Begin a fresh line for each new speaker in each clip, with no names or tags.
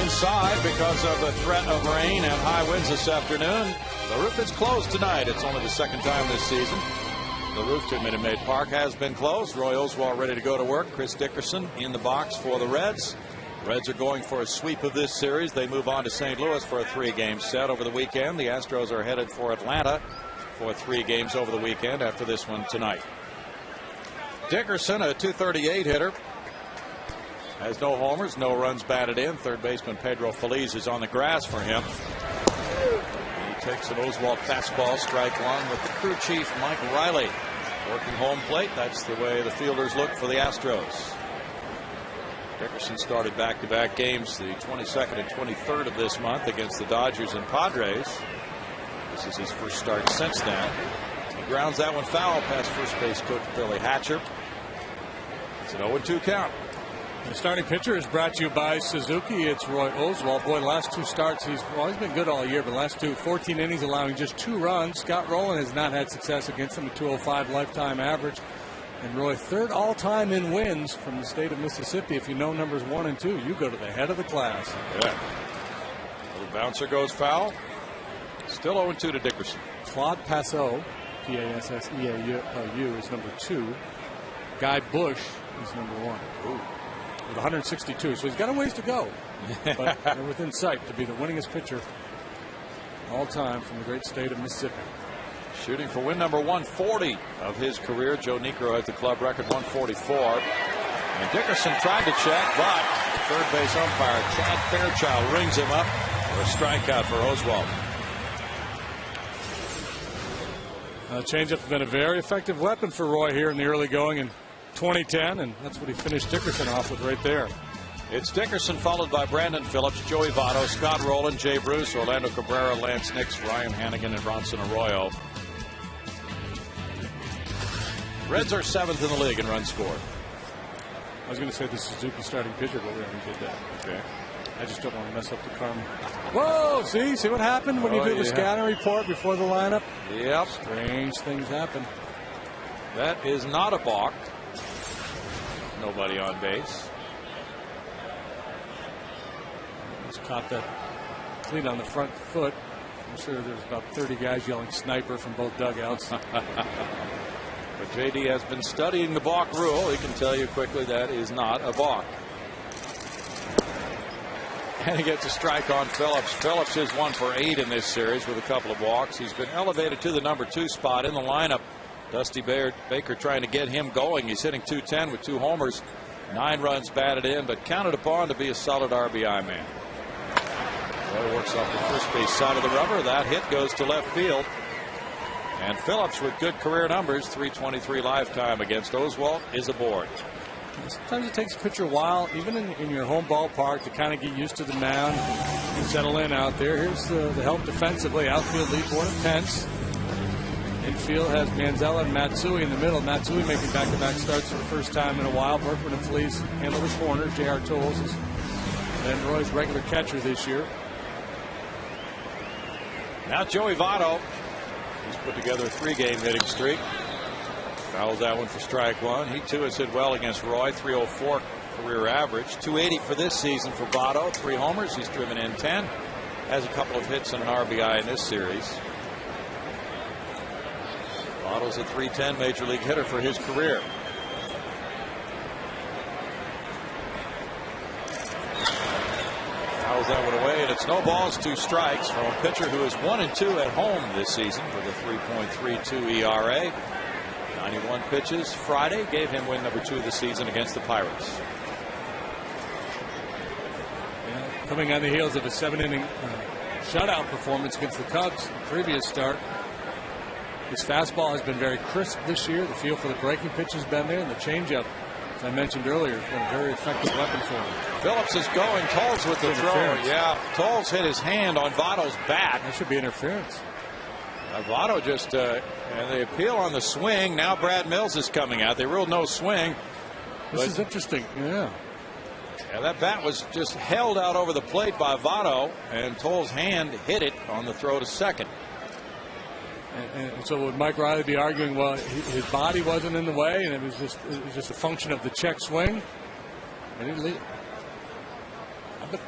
Inside, because of the threat of rain and high winds this afternoon, the roof is closed tonight. It's only the second time this season the roof to Minute Maid Park has been closed. Roy Oswalt ready to go to work. Chris Dickerson in the box for the Reds. Reds are going for a sweep of this series. They move on to St. Louis for a 3-game set over the weekend. The Astros are headed for Atlanta for 3 games over the weekend after this one tonight. Dickerson, a .238 hitter, has no homers, no runs batted in. Third baseman Pedro Feliz is on the grass for him. He takes an Oswalt fastball, strike one, with the crew chief Mike Riley working home plate. That's the way the fielders look for the Astros. Dickerson started back-to-back games, the 22nd and 23rd of this month, against the Dodgers and Padres. This is his first start since then. He grounds that one foul past first base coach Billy Hatcher. It's an 0-2 count.
The starting pitcher is brought to you by Suzuki. It's Roy Oswalt. Boy, the last 2 starts, he's been good all year, but the last 14 innings allowing just 2 runs. Scott Rowland has not had success against him, a .205 lifetime average. And Roy, 3rd all-time in wins from the state of Mississippi. If you know numbers 1 and 2, you go to the head of the class.
Yeah. The bouncer goes foul. Still 0-2 to Dickerson.
Claude Passeau, P-A-S-S-E-A-U, is number 2. Guy Bush is number 1. Ooh. With 162, so he's got a ways to go. But they're within sight to be the winningest pitcher all time from the great state of Mississippi.
Shooting for win number 140 of his career. Joe Niekro has the club record 144. And Dickerson tried to check, but third base umpire Chad Fairchild rings him up for a strikeout for Oswalt.
Changeup has been a very effective weapon for Roy here in the early going in 2010, and that's what he finished Dickerson off with right there.
It's Dickerson followed by Brandon Phillips, Joey Votto, Scott Rowland, Jay Bruce, Orlando Cabrera, Lanyce Nix, Ryan Hannigan, and Bronson Arroyo. Reds are 7th in the league in runs scored.
I was going to say the Suzuki starting pitcher, but we already did that.
Okay.
I just don't want to mess up the karma. Whoa! See what happened when you do the scouting report before the lineup?
Yep.
Strange things happen.
That is not a balk. Nobody on base.
He's caught that clean on the front foot. I'm sure there's about 30 guys yelling sniper from both dugouts.
But JD has been studying the balk rule. He can tell you quickly that is not a balk. And he gets a strike on Phillips. Phillips is 1 for 8 in this series with a couple of walks. He's been elevated to the number 2 spot in the lineup. Dusty Baker trying to get him going. He's hitting .210 with 2 homers, 9 runs batted in, but counted upon to be a solid RBI man. Roy works off the first base side of the rubber. That hit goes to left field. And Phillips, with good career numbers, .323 lifetime against Oswalt, is aboard.
Sometimes it takes a pitcher a while, even in your home ballpark, to kind of get used to the mound and settle in out there. Here's the help defensively. Outfield lead Born and Pence. Infield has Manzella and Matsui in the middle. Matsui making back-to-back starts for the first time in a while. Berkman and Feliz handle the corner. J.R. Tolles is then Roy's regular catcher this year.
Now Joey Votto. He's put together a 3-game hitting streak. Fouls that one for strike 1. He too has hit well against Roy. .304 career average. .280 for this season for Votto. 3 homers. He's driven in 10. Has a couple of hits and an RBI in this series. Votto's a .310 major league hitter for his career. Fouls that one away, and it's no balls, 2 strikes from a pitcher who is 1 and 2 at home this season with a 3.32 ERA. 91 pitches Friday gave him win number 2 of the season against the Pirates.
Yeah, coming on the heels of a 7-inning shutout performance against the Cubs, the previous start. His fastball has been very crisp this year. The feel for the breaking pitch has been there, and the changeup, as I mentioned earlier, has been a very effective weapon for him.
Phillips is going. Tolles with the throw. Yeah, Tolles hit his hand on Votto's bat.
That should be interference.
Votto just and they appeal on the swing. Now Brad Mills is coming out. They ruled no swing.
This is interesting. Yeah.
Yeah, that bat was just held out over the plate by Votto, and Tolles' hand hit it on the throw to second.
And so would Mike Riley be arguing, well, his body wasn't in the way, and it was just a function of the check swing?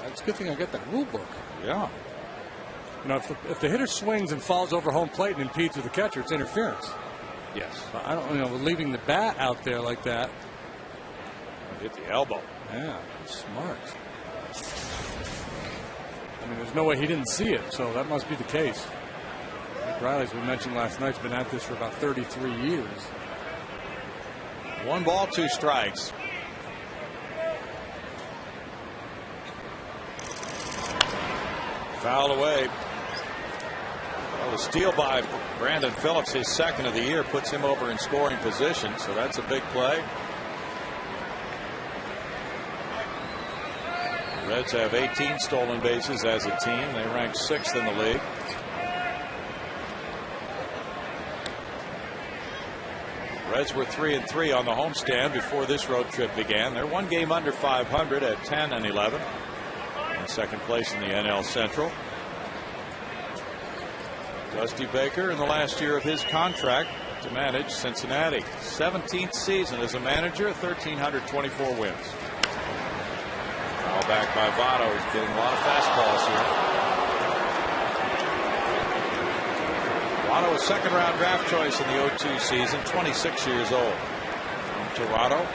It's a good thing I got that rule book.
Yeah.
You know, if the hitter swings and falls over home plate and impedes with the catcher, it's interference.
Yes.
But I don't, leaving the bat out there like that.
Hit the elbow.
Yeah, smart. I mean, there's no way he didn't see it, so that must be the case. Like Riley, as we mentioned last night, has been at this for about 33 years.
1 ball, 2 strikes. Fouled away. Well, the steal by Brandon Phillips, his second of the year, puts him over in scoring position, so that's a big play. The Reds have 18 stolen bases as a team. They rank 6th in the league. Reds were 3-3 on the homestand before this road trip began. They're 1 game under 500 at 10-11. In second place in the NL Central. Dusty Baker in the last year of his contract to manage Cincinnati. 17th season as a manager, 1,324 wins. Foul back by Votto. He's getting a lot of fastballs here. Votto, a second-round draft choice in the 2002 season, 26 years old. From Toronto.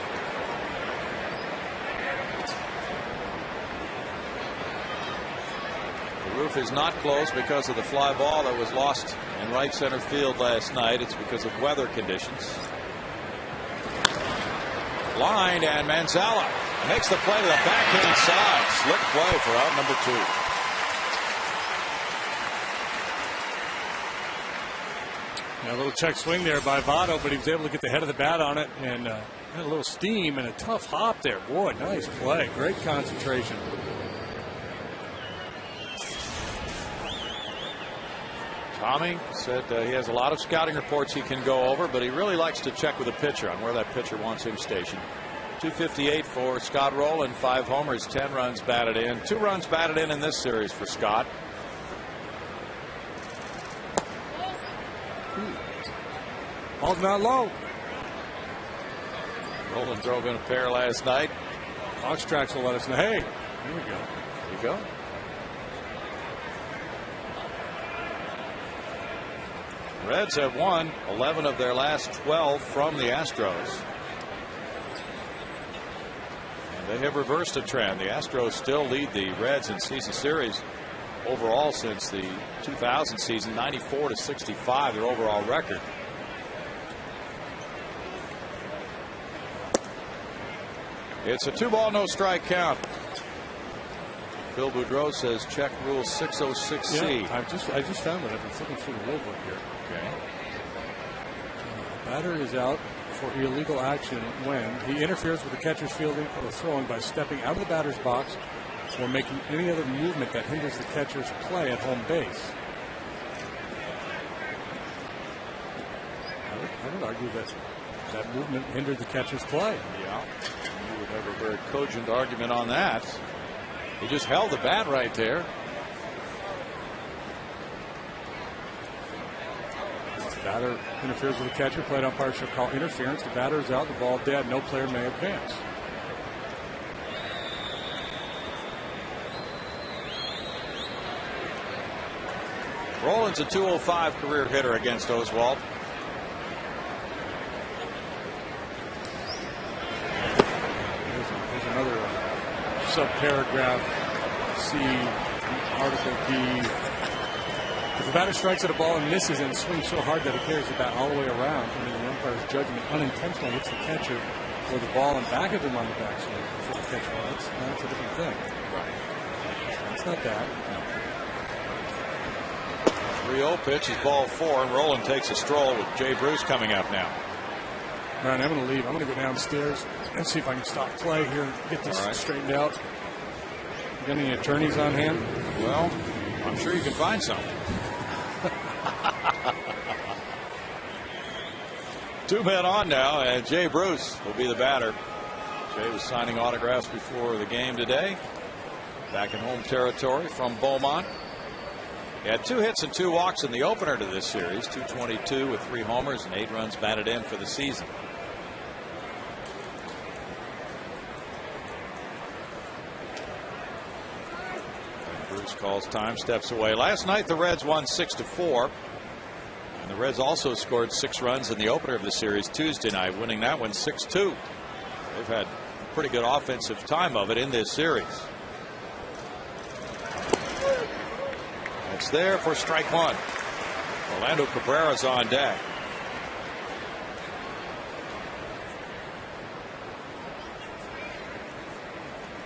The roof is not closed because of the fly ball that was lost in right center field last night. It's because of weather conditions. Line, and Manzala makes the play to the backhand side. Slick play for out number 2.
A little check swing there by Votto, but he was able to get the head of the bat on it and had a little steam and a tough hop there. Boy, nice play. Great concentration.
Tommy said he has a lot of scouting reports he can go over, but he really likes to check with the pitcher on where that pitcher wants him stationed. 258 for Scott Rowland, 5 homers, 10 runs batted in. 2 runs batted in this series for Scott.
Ball's not low.
Rowland drove in a pair last night.
Box tracks will let us know. Hey, here we go.
There you go. Reds have won 11 of their last 12 from the Astros. And they have reversed a trend. The Astros still lead the Reds in season series overall since the 2000 season, 94-65, their overall record. It's a 2-ball, no strike count. Phil Boudreau says check rule 606C.
Yeah, I just found it. I've been flipping through the rule book here.
Okay.
Batter is out for illegal action when he interferes with the catcher's fielding or throwing by stepping out of the batter's box or making any other movement that hinders the catcher's play at home base. I would argue that movement hindered the catcher's play.
Yeah. You would have a very cogent argument on that. He just held the bat right there.
The batter interferes with the catcher. Plate umpire shall call interference. The batter is out. The ball dead. No player may advance.
Rowland's a .205 career hitter against Oswalt.
There's another subparagraph C, article D. If the batter strikes at a ball and misses and swings so hard that it carries the bat all the way around, and the umpire's judgment unintentionally hits the catcher or the ball in back of him on the backswing before the catcher, that's a different thing.
Right.
It's not that. No.
3-0 pitch is ball 4, and Rowland takes a stroll with Jay Bruce coming up now.
All right, I'm going to leave. I'm going to go downstairs and see if I can stop play here, get this straightened out. You got any attorneys on hand?
Well, I'm sure you can find some. 2 men on now, and Jay Bruce will be the batter. Jay was signing autographs before the game today. Back in home territory from Beaumont. He had 2 hits and 2 walks in the opener to this series. 222 with 3 homers and 8 runs batted in for the season. Bruce calls time, steps away. Last night the Reds won 6-4. And the Reds also scored 6 runs in the opener of the series Tuesday night, winning that one 6-2. They've had pretty good offensive time of it in this series. It's there for strike one. Orlando Cabrera's on deck.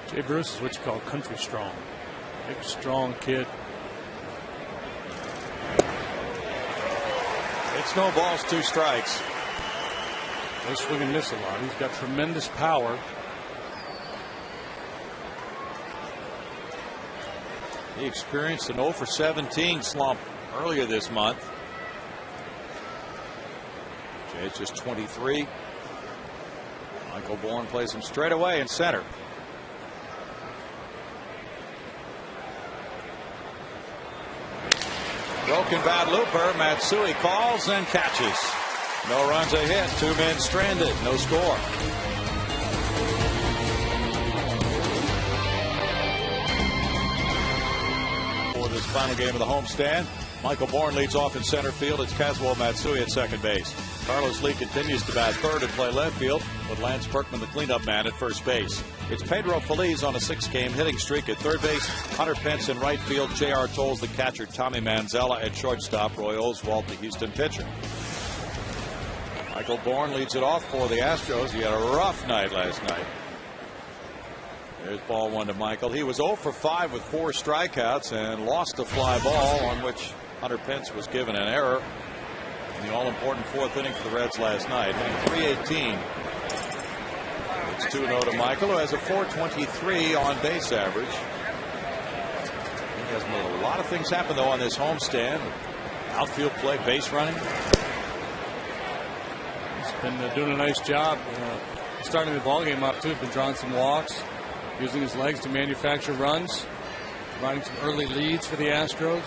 Jay Bruce is what you call country strong. Big, strong kid.
It's no balls, 2 strikes.
They swing and miss a lot. He's got tremendous power.
He experienced an 0-for-17 slump earlier this month. Jay's just 23. Michael Bourne plays him straight away in center. Broken bat looper. Matsui calls and catches. No runs, a hit. 2 men stranded. No score. For this final game of the homestand, Michael Bourne leads off in center field. It's Kazuo Matsui at second base. Carlos Lee continues to bat third and play left field, with Lance Berkman, the cleanup man, at first base. It's Pedro Feliz on a 6-game hitting streak at third base. Hunter Pence in right field. J.R. Tolles, the catcher. Tommy Manzella at shortstop. Roy Oswalt, the Houston pitcher. Michael Bourne leads it off for the Astros. He had a rough night last night. There's ball 1 to Michael. He was 0 for 5 with 4 strikeouts and lost a fly ball on which Hunter Pence was given an error in the all-important 4th inning for the Reds last night. Hitting .318. It's 2-0 to Michael, who has a .423 on base average. He has made a lot of things happen, though, on this homestand. Outfield play, base running.
He's been doing a nice job starting the ballgame off, too. He's been drawing some walks, using his legs to manufacture runs, providing some early leads for the Astros.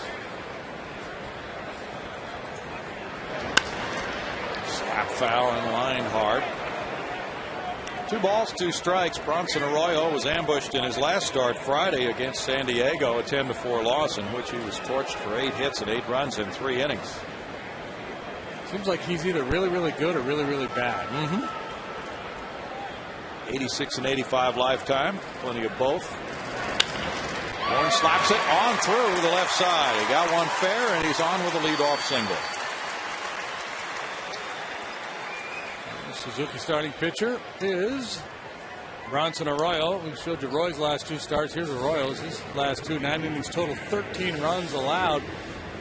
Slap foul and line hard. 2 balls, 2 strikes. Bronson Arroyo was ambushed in his last start Friday against San Diego, a 10-4 loss in which he was torched for 8 hits and 8 runs in 3 innings.
Seems like he's either really, really good or really, really bad.
86 and 85 lifetime. Plenty of both. Bourne slaps it on through the left side. He got one fair, and he's on with a leadoff single.
Suzuki starting pitcher is Bronson Arroyo. We showed you Roy's last 2 starts. Here's Arroyo's. His last 2, 9 innings total, 13 runs allowed.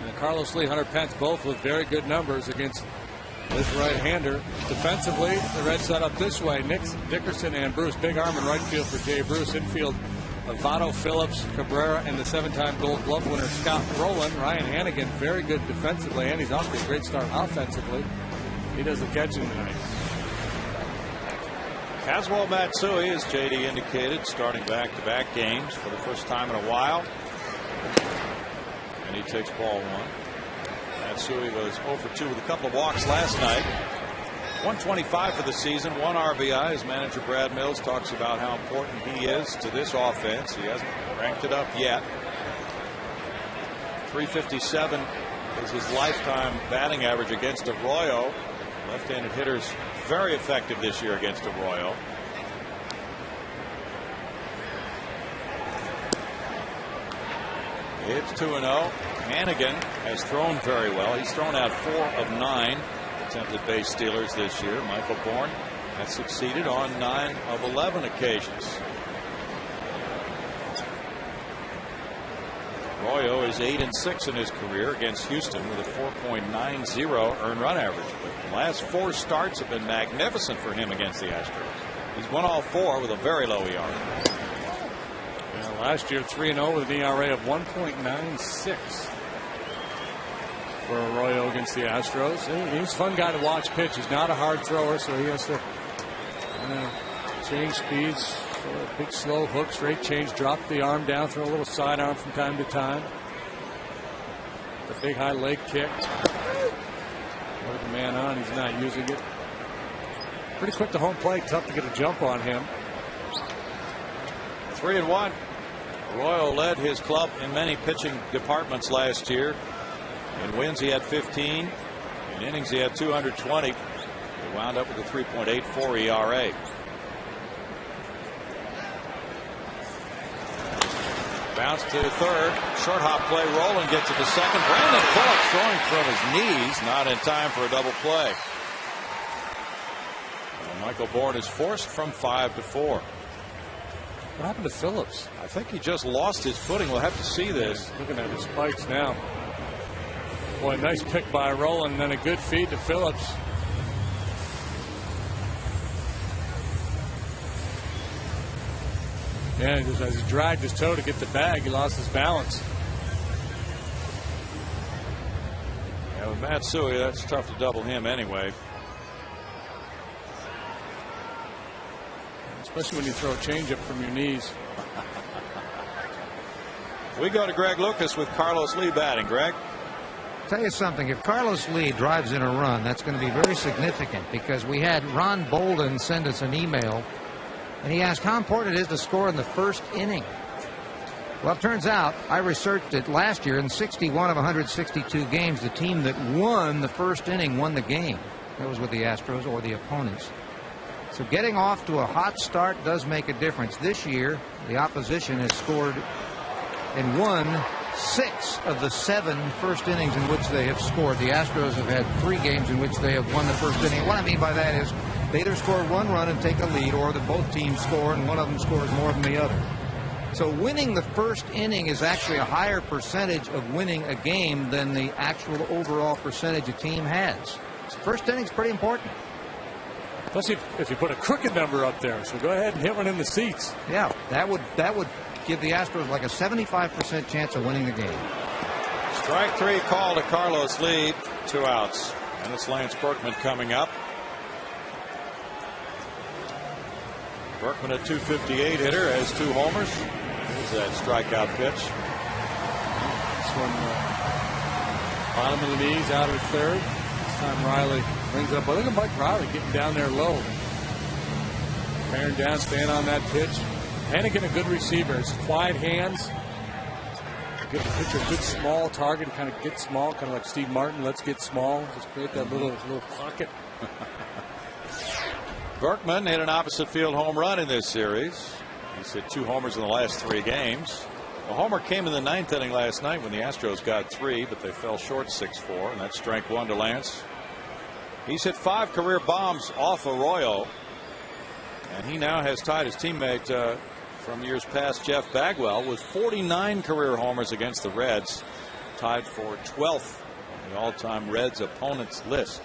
And Carlos Lee, Hunter Pence, both with very good numbers against this right-hander. Defensively, the Reds set up this way. Nix, Dickerson, and Bruce. Big arm in right field for Jay Bruce. Infield, Votto, Phillips, Cabrera, and the 7-time Gold Glove winner Scott Rowland. Ryan Hannigan, very good defensively, and he's off to a great start offensively. He does the catching tonight.
Kazuo Matsui, as JD indicated, starting back-to-back games for the first time in a while. And he takes ball 1. Matsui was 0 for 2 with a couple of walks last night. 125 for the season, 1 RBI. His manager Brad Mills talks about how important he is to this offense. He hasn't ranked it up yet. 357 is his lifetime batting average against Arroyo. Left-handed hitters very effective this year against Arroyo. It's 2-0. Hannigan has thrown very well. He's thrown out 4 of 9 attempted base stealers this year. Michael Bourne has succeeded on 9 of 11 occasions. Arroyo is 8-6 in his career against Houston with a 4.90 earned run average. But the last 4 starts have been magnificent for him against the Astros. He's won all 4 with a very low ERA.
Last year, 3-0 with an ERA of 1.96 for Arroyo against the Astros. He's a fun guy to watch pitch. He's not a hard thrower, so he has to change speeds. Sort of big slow hook, straight change, drop the arm down, throw a little sidearm from time to time. The big high leg kick. With the man on, he's not using it. Pretty quick to home plate, tough to get a jump on him.
3-1. Arroyo led his club in many pitching departments last year. In wins he had 15. In innings he had 220. He wound up with a 3.84 ERA. Bounce to third. Short hop play. Roland gets it to second. Brandon Phillips throwing from his knees. Not in time for a double play. And Michael Bourne is forced from 5 to 4.
What happened to Phillips?
I think he just lost his footing. We'll have to see this.
Looking at his spikes now. Boy, nice pick by Roland, and then a good feed to Phillips. Yeah, just as he dragged his toe to get the bag, he lost his balance.
Yeah, with Matsui, that's tough to double him anyway.
Especially when you throw a changeup from your knees.
We go to Greg Lucas with Carlos Lee batting. Greg?
Tell you something, if Carlos Lee drives in a run, that's going to be very significant, because we had Ron Bolden send us an email and he asked how important it is to score in the first inning. Well, it turns out I researched it last year. In 61 of 162 games, the team that won the first inning won the game. That was with the Astros or the opponents. So getting off to a hot start does make a difference. This year, the opposition has scored and won 6 of the 7 first innings in which they have scored. The Astros have had 3 games in which they have won the first inning. What I mean by that is they either score 1 run and take a lead, or that both teams score and one of them scores more than the other. So winning the first inning is actually a higher percentage of winning a game than the actual overall percentage a team has. So first inning is pretty important.
Especially if you put a crooked number up there. So go ahead and hit one in the seats.
Yeah, that would give the Astros like a 75% chance of winning the game.
Strike 3 call to Carlos Lee. 2 outs. And it's Lance Berkman coming up. Berkman, a .258 hitter, has 2 homers. Here's that strikeout pitch.
This one bottom of the knees, out of third. This time Riley brings up. Well, look at Mike Riley getting down there low. Bearing down, staying on that pitch. Hannigan, a good receiver. His quiet hands. Give the pitcher a good small target. Kind of get small, kind of like Steve Martin. Let's get small. Just create that little pocket.
Berkman hit an opposite field home run in this series. He's hit 2 homers in the last 3 games. The homer came in the 9th inning last night when the Astros got 3, but they fell short 6-4, and that's strike 1 to Lance. He's hit 5 career bombs off Arroyo, and he now has tied his teammate from years past, Jeff Bagwell, with 49 career homers against the Reds, tied for 12th on the all-time Reds opponents list.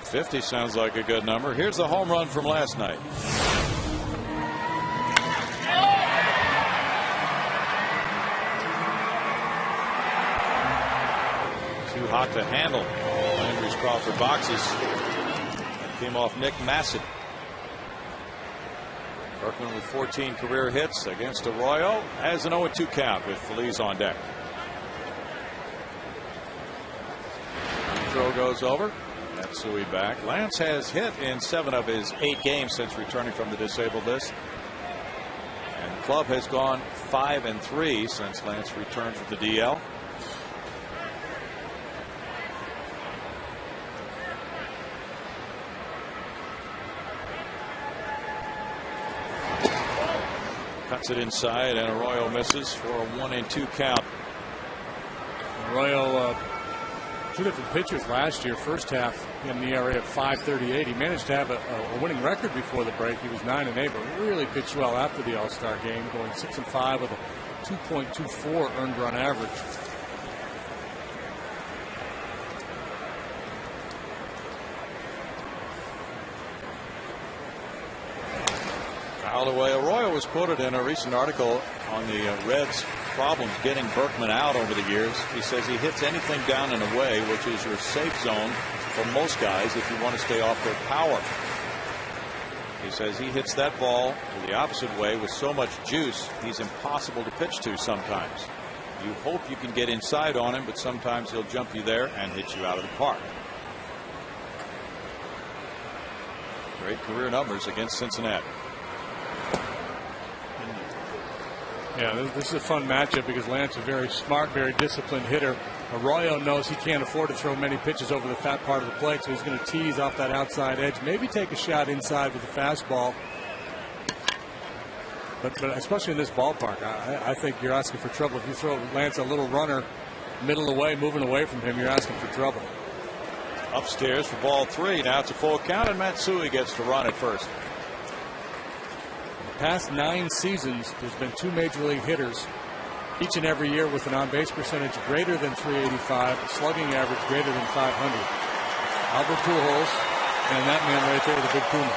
50 sounds like a good number. Here's the home run from last night. Too hot to handle. Landry's Crawford boxes. That came off Nick Massett. Berkman with 14 career hits against Arroyo has an 0-2 count with Feliz on deck. Throw goes over. Matsui back. Lance has hit in 7 of his 8 games since returning from the disabled list. And the club has gone 5-3 since Lance returned from the DL. Cuts it inside, and Arroyo misses for a 1-2 count.
Arroyo, 2 different pitchers last year. First half, he had an ERA of 5.38. He managed to have a winning record before the break. He was 9-8, but really pitched well after the All-Star game, going 6-5 with a 2.24 earned run average.
Fouled away. Arroyo was quoted in a recent article on the Reds' problems getting Berkman out over the years. He says he hits anything down and away, which is your safe zone for most guys if you want to stay off their power. He says he hits that ball the opposite way with so much juice, he's impossible to pitch to sometimes. You hope you can get inside on him, but sometimes he'll jump you there and hit you out of the park. Great career numbers against Cincinnati.
Yeah, this is a fun matchup because Lance is a very smart, very disciplined hitter. Arroyo knows he can't afford to throw many pitches over the fat part of the plate, so he's going to tease off that outside edge, maybe take a shot inside with the fastball. But especially in this ballpark, I think you're asking for trouble. If you throw Lance a little runner middle away, moving away from him, you're asking for trouble.
Upstairs for ball 3. Now it's a full count, and Matsui gets to run at first.
Past 9 seasons, there's been 2 major league hitters each and every year with an on-base percentage greater than 385, a slugging average greater than 500. Albert Pujols and that man right there, the big Puma.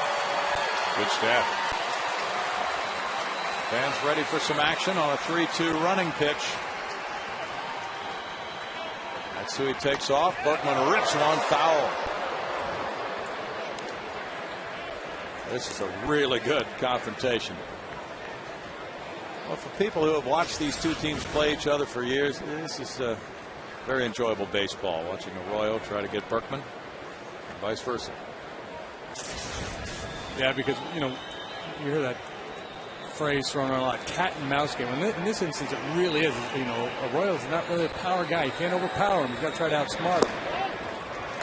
Good stat. Fans ready for some action on a 3-2 running pitch. Matsui takes off. Berkman rips one foul. This is a really good confrontation. Well, for people who have watched these two teams play each other for years, this is a very enjoyable baseball. Watching Arroyo try to get Berkman, and vice versa.
Yeah, because you hear that phrase thrown around a lot, cat and mouse game. And in this instance, it really is. Arroyo's not really a power guy. You can't overpower him. He's got to try to outsmart him.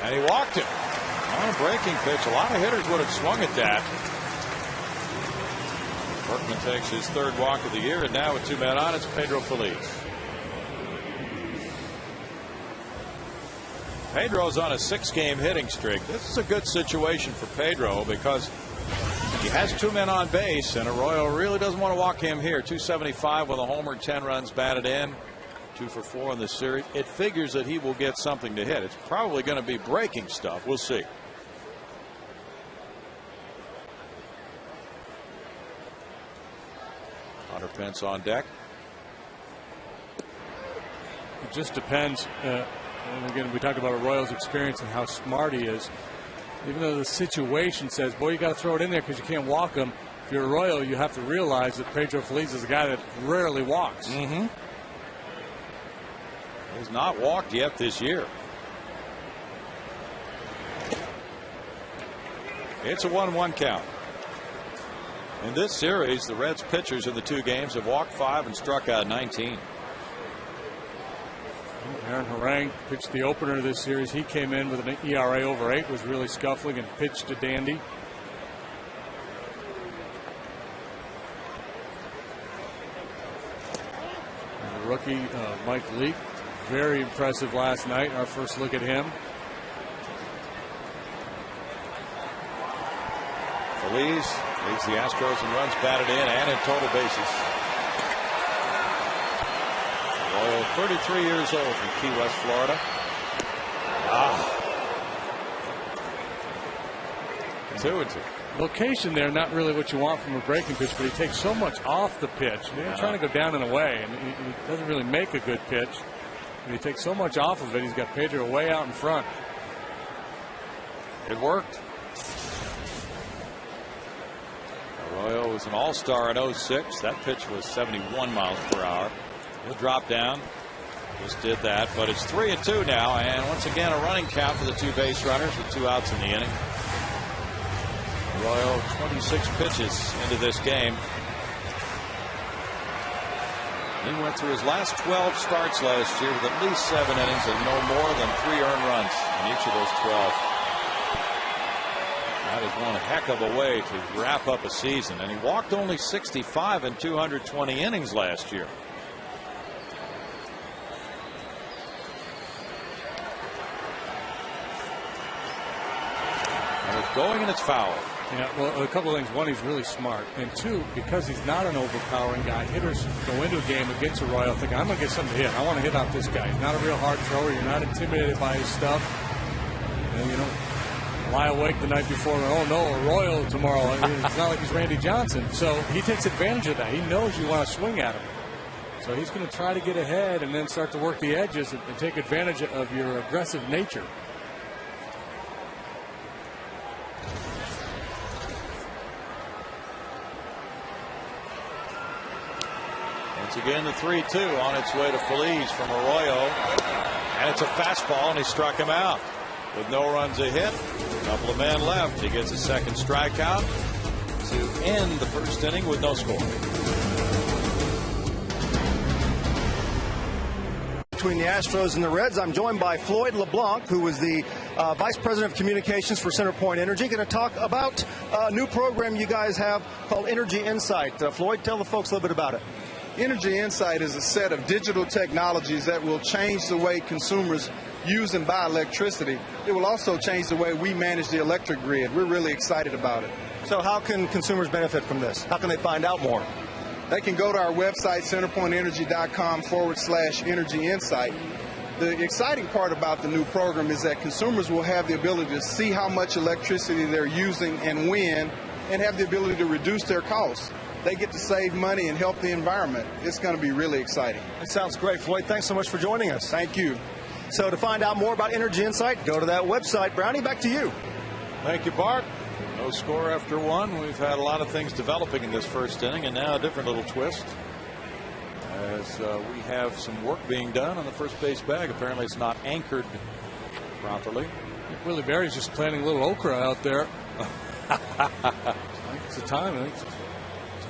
And he walked him on a breaking pitch. A lot of hitters would have swung at that. Berkman takes his 3rd walk of the year, and now with 2 men on, it's Pedro Feliz. Pedro's on a 6-game hitting streak. This is a good situation for Pedro because he has 2 men on base, and Arroyo really doesn't want to walk him here. 275 with a homer, 10 runs batted in, 2 for 4 in the series. It figures that he will get something to hit. It's probably going to be breaking stuff. We'll see. Hunter Pence on deck.
It just depends. And again, we talked about Arroyo's experience and how smart he is. Even though the situation says, boy, you got to throw it in there because you can't walk him. If you're Arroyo, you have to realize that Pedro Feliz is a guy that rarely walks.
Mm-hmm. He's not walked yet this year. It's a 1-1 count. In this series, the Reds pitchers in the 2 games have walked 5 and struck out 19.
Aaron Harang pitched the opener of this series. He came in with an ERA over 8, was really scuffling, and pitched a dandy. And the rookie, Mike Leake, very impressive last night. Our first look at him.
Feliz leads the Astros in runs batted in and in total bases. Arroyo, 33 years old from Key West, Florida. 2-2.
Location there, not really what you want from a breaking pitch, but he takes so much off the pitch. He's trying to go down and away, and he doesn't really make a good pitch. And he takes so much off of it. He's got Pedro way out in front.
It worked. Arroyo was an all-star in 06. That pitch was 71 miles per hour. He'll drop down. Just did that, but it's 3-2 now, and once again a running count for the 2 base runners with 2 outs in the inning. Arroyo 26 pitches into this game. He went through his last 12 starts last year with at least 7 innings and no more than 3 earned runs in each of those 12. That is one heck of a way to wrap up a season, and he walked only 65 in 220 innings last year. And it's going and it's foul.
Yeah, well, a couple of things. One, he's really smart. And 2, because he's not an overpowering guy, hitters go into a game against Arroyo thinking, I'm going to get something to hit. I want to hit off this guy. He's not a real hard thrower. You're not intimidated by his stuff. And, lie awake the night before, oh no, Arroyo tomorrow. It's not like he's Randy Johnson. So he takes advantage of that. He knows you want to swing at him. So he's going to try to get ahead and then start to work the edges and take advantage of your aggressive nature.
Once again, the 3-2 on its way to Feliz from Arroyo. And it's a fastball, and he struck him out. With no runs a hit, a couple of men left. He gets a second strikeout to end the first inning with no score.
between the Astros and the Reds. I'm joined by Floyd LeBlanc, who is the Vice President of Communications for CenterPoint Energy. Going to talk about a new program you guys have called Energy Insight. Floyd, tell the folks a little bit about it.
Energy Insight is a set of digital technologies that will change the way consumers use and buy electricity. It will also change the way we manage the electric grid. We're really excited about it.
So how can consumers benefit from this? How can they find out more?
They can go to our website, centerpointenergy.com/energy insight. The exciting part about the new program is that consumers will have the ability to see how much electricity they're using and when, and have the ability to reduce their costs. They get to save money and help the environment. It's going to be really exciting.
That sounds great, Floyd. Thanks so much for joining us.
Thank you.
So to find out more about Energy Insight, go to that website. Brownie, back to you.
Thank you, Bart. No score after one. We've had a lot of things developing in this first inning, and now a different little twist as we have some work being done on the first base bag. Apparently it's not anchored properly.
I think Willie Berry's just planting a little okra out there. I think it's the time. I think it's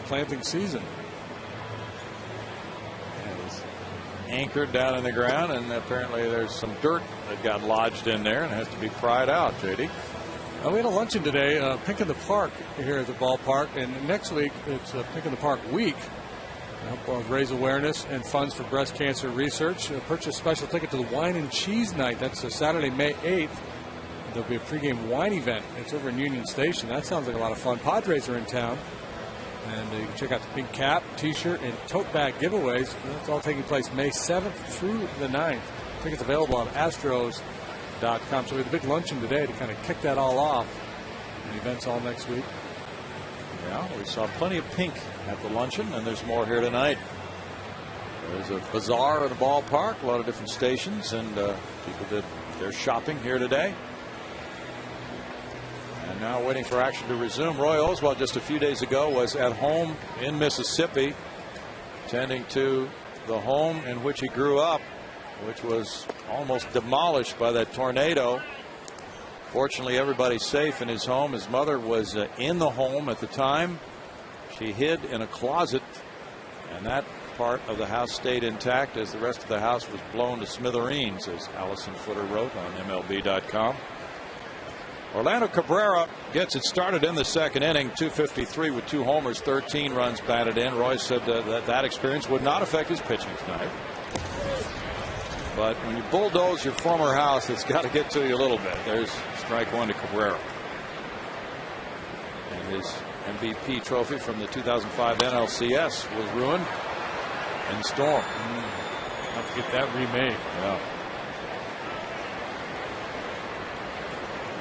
planting season.
It's anchored down in the ground, and apparently there's some dirt that got lodged in there and has to be pried out, JD.
We had a luncheon today, Pink in the Park here at the ballpark, and next week it's Pink in the Park week. Help raise awareness and funds for breast cancer research. Purchase a special ticket to the Wine and Cheese Night. That's Saturday, May 8th. There'll be a pregame wine event. It's over in Union Station. That sounds like a lot of fun. Padres are in town. And you can check out the pink cap, T-shirt, and tote bag giveaways. That's all taking place May 7th through the 9th. Tickets available on Astros.com. So we had a big luncheon today to kind of kick that all off. And events all next week.
Yeah, we saw plenty of pink at the luncheon, and there's more here tonight. There's a bazaar at the ballpark, a lot of different stations, and people did their shopping here today. And now waiting for action to resume. Roy Oswalt just a few days ago was at home in Mississippi, tending to the home in which he grew up, which was almost demolished by that tornado. Fortunately, everybody's safe in his home. His mother was in the home at the time. She hid in a closet, and that part of the house stayed intact as the rest of the house was blown to smithereens, as Allison Footer wrote on MLB.com. Orlando Cabrera gets it started in the second inning, 253 with 2 homers, 13 runs batted in. Roy said that experience would not affect his pitching tonight. But when you bulldoze your former house, it's got to get to you a little bit. There's strike one to Cabrera. And his MVP trophy from the 2005 NLCS was ruined in the storm.
Have to get that remade.
Yeah.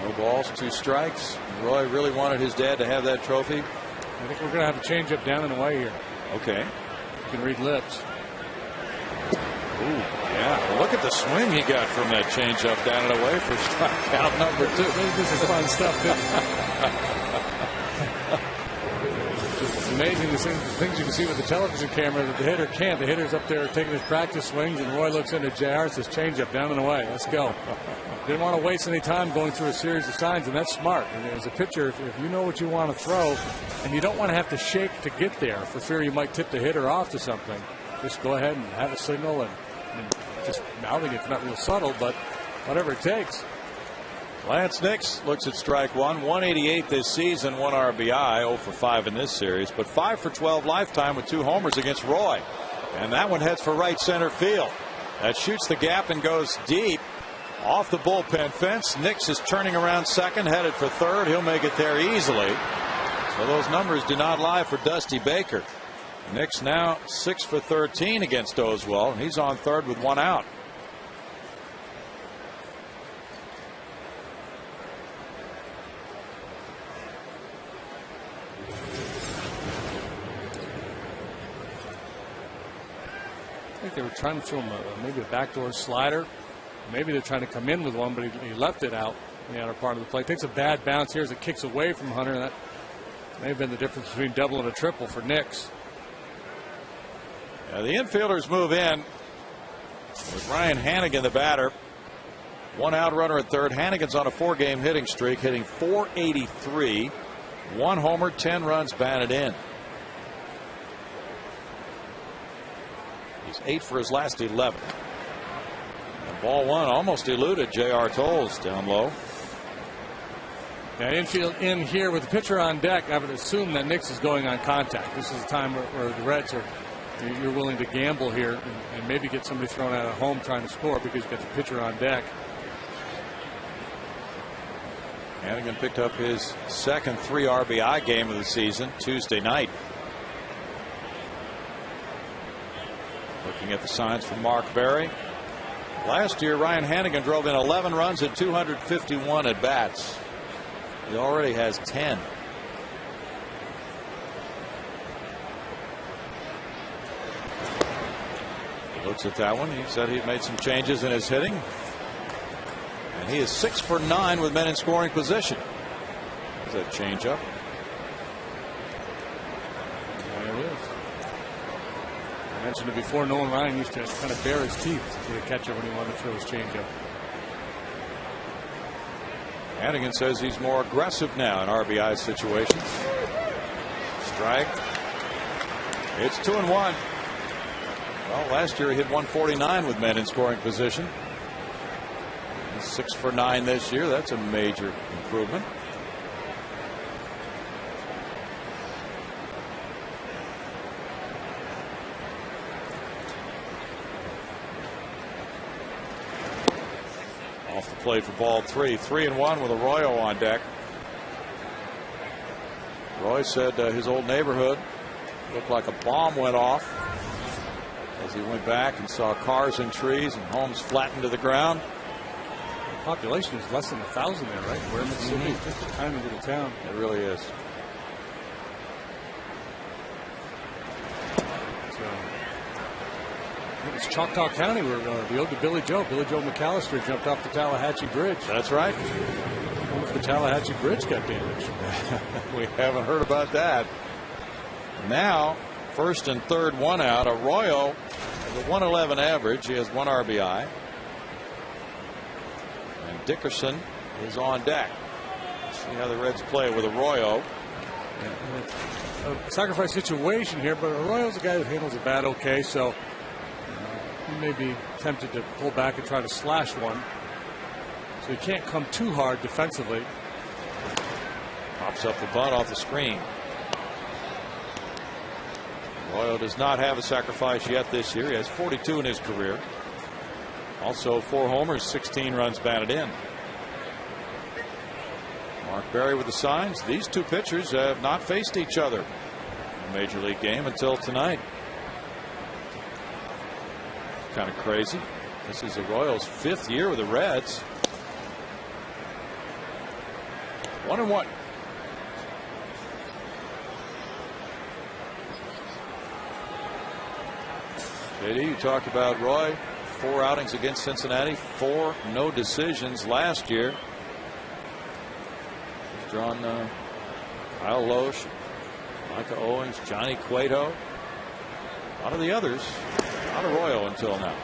No balls, 2 strikes. Roy really wanted his dad to have that trophy.
I think we're going to have a changeup down and away here.
Okay.
You can read lips.
Ooh, yeah. Well, look at the swing he got from that changeup down and away for strikeout number 2.
This is fun stuff. It's amazing the things you can see with the television camera that the hitter can't. The hitter's up there taking his practice swings, and Roy looks into JR, says changeup down and away. Let's go. Didn't want to waste any time going through a series of signs, and that's smart. And as a pitcher, if you know what you want to throw, and you don't want to have to shake to get there for fear you might tip the hitter off to something, just go ahead and have a signal and just mouthing it's not real subtle, but whatever it takes.
Lanyce Nix looks at strike one. 188 this season, 1 RBI, 0 for 5 in this series, but 5 for 12 lifetime with 2 homers against Roy. And that one heads for right center field. That shoots the gap and goes deep off the bullpen fence. Nix is turning around second, headed for third. He'll make it there easily. So those numbers do not lie for Dusty Baker. Nix now 6 for 13 against Oswalt, and he's on third with 1 out.
I think they were trying to throw him maybe a backdoor slider. Maybe they're trying to come in with one, but he left it out in the outer part of the plate. Takes a bad bounce here as it kicks away from Hunter. And that may have been the difference between double and a triple for Nix.
The infielders move in with Ryan Hannigan, the batter. 1 out runner at third. Hannigan's on a 4-game hitting streak, hitting .483, 1 homer, 10 runs batted in. He's 8 for his last 11. Ball one almost eluded J.R. Tolles down low.
Yeah, infield in here with the pitcher on deck. I would assume that Nix is going on contact. This is a time where the Reds you're willing to gamble here and maybe get somebody thrown out of home trying to score because you got the pitcher on deck.
Hannigan picked up his second 3 RBI game of the season Tuesday night. Looking at the signs from Mark Berry. Last year, Ryan Hannigan drove in 11 runs at 251 at bats. He already has 10. He looks at that one. He said he'd made some changes in his hitting. And he is 6 for 9 with men in scoring position. There's that changeup.
There it is. I mentioned it before. Nolan Ryan used to kind of bare his teeth to the catcher when he wanted to throw his changeup.
Hannigan says he's more aggressive now in RBI situations. Strike. It's 2-1. Well, last year he hit 149 with men in scoring position. He's 6 for 9 this year. That's a major improvement. Off the plate for ball 3. 3-1 with Arroyo on deck. Roy said his old neighborhood looked like a bomb went off as he went back and saw cars and trees and homes flattened to the ground.
The population is less than 1,000 there, right? We're in Mississippi, just a tiny little town.
It really is.
It's Choctaw County where the ode to Billy Joe McAllister jumped off the Tallahatchie Bridge.
That's right.
I wonder if the Tallahatchie Bridge got damaged.
We haven't heard about that. Now, first and third, 1 out. Arroyo has a 111 average. He has 1 RBI. And Dickerson is on deck. See how the Reds play with Arroyo.
A sacrifice situation here, but Arroyo's a guy who handles the bat okay, so he may be tempted to pull back and try to slash one. So he can't come too hard defensively.
Pops up the bunt off the screen. Arroyo does not have a sacrifice yet this year. He has 42 in his career. Also 4 homers, 16 runs batted in. Mark Berry with the signs. These two pitchers have not faced each other in a major league game until tonight. Kind of crazy. This is Arroyo's 5th year with the Reds. 1-1. JD, you talked about Roy. 4 outings against Cincinnati, 4 no decisions last year. He's drawn Kyle Loesch, Micah Owings, Johnny Cueto. A lot of the others. Not Arroyo until now.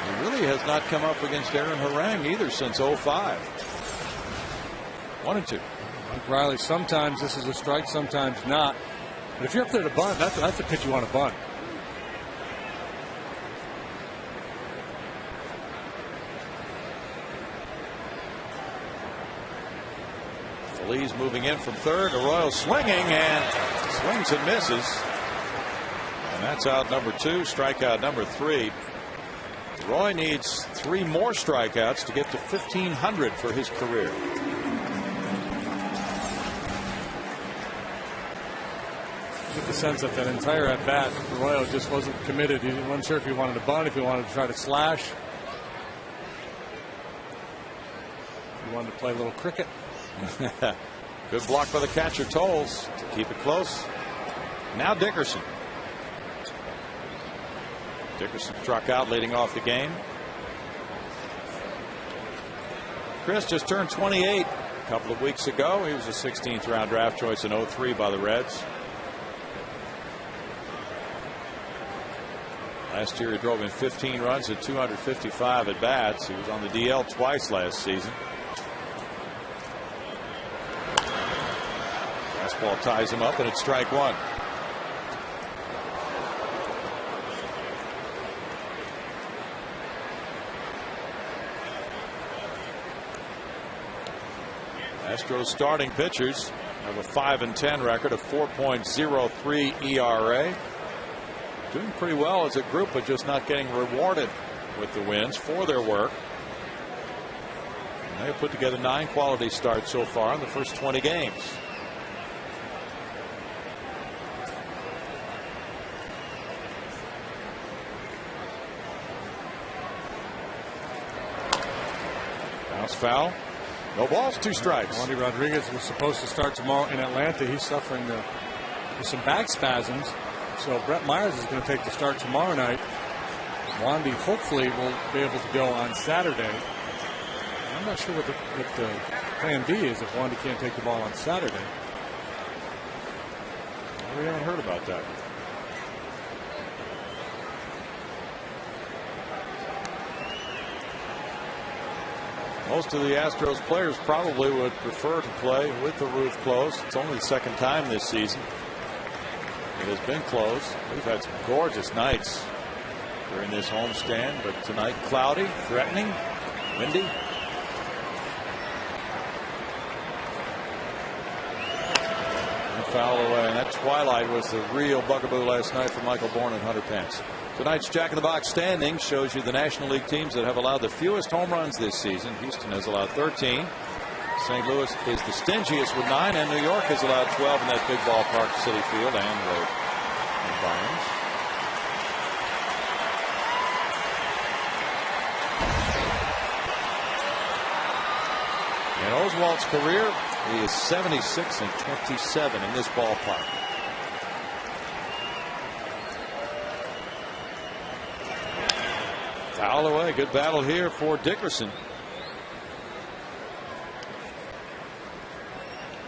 He really has not come up against Aaron Harang either since 05. 1-2.
Like Riley, sometimes this is a strike, sometimes not. But if you're up there to bunt, that's the pitch you want to bunt.
Feliz moving in from third. Arroyo swinging and swings and misses. And that's out number 2, strikeout number 3. Roy needs 3 more strikeouts to get to 1,500 for his career.
I get the sense that entire at bat, Arroyo just wasn't committed. He wasn't sure if he wanted to bunt, if he wanted to try to slash. He wanted to play a little cricket.
Good block by the catcher Tolles to keep it close. Now Dickerson. Dickerson struck out leading off the game. Chris just turned 28 a couple of weeks ago. He was a 16th round draft choice in 03 by the Reds. Last year he drove in 15 runs at 255 at bats. He was on the DL twice last season. Fastball ties him up and it's strike 1. Astros starting pitchers have a 5-10 record, a 4.03 ERA. Doing pretty well as a group, but just not getting rewarded with the wins for their work. And they've put together 9 quality starts so far in the first 20 games. Bounce foul. No balls, 2 strikes.
Wandy Rodriguez was supposed to start tomorrow in Atlanta. He's suffering with some back spasms. So Brett Myers is going to take the start tomorrow night. Wandy hopefully will be able to go on Saturday. I'm not sure what the plan B is if Wandy can't take the ball on Saturday.
We haven't heard about that. Most of the Astros players probably would prefer to play with the roof closed. It's only the second time this season it has been closed. We've had some gorgeous nights during this homestand, but tonight cloudy, threatening, windy. And foul away. And that twilight was the real bugaboo last night for Michael Bourne and Hunter Pence. Tonight's Jack in the Box standing shows you the National League teams that have allowed the fewest home runs this season. Houston has allowed 13. St. Louis is the stingiest with 9, and New York has allowed 12 in that big ballpark, Citi Field and road environments. In Oswalt's career, he is 76 and 27 in this ballpark. Foul away. Good battle here for Dickerson.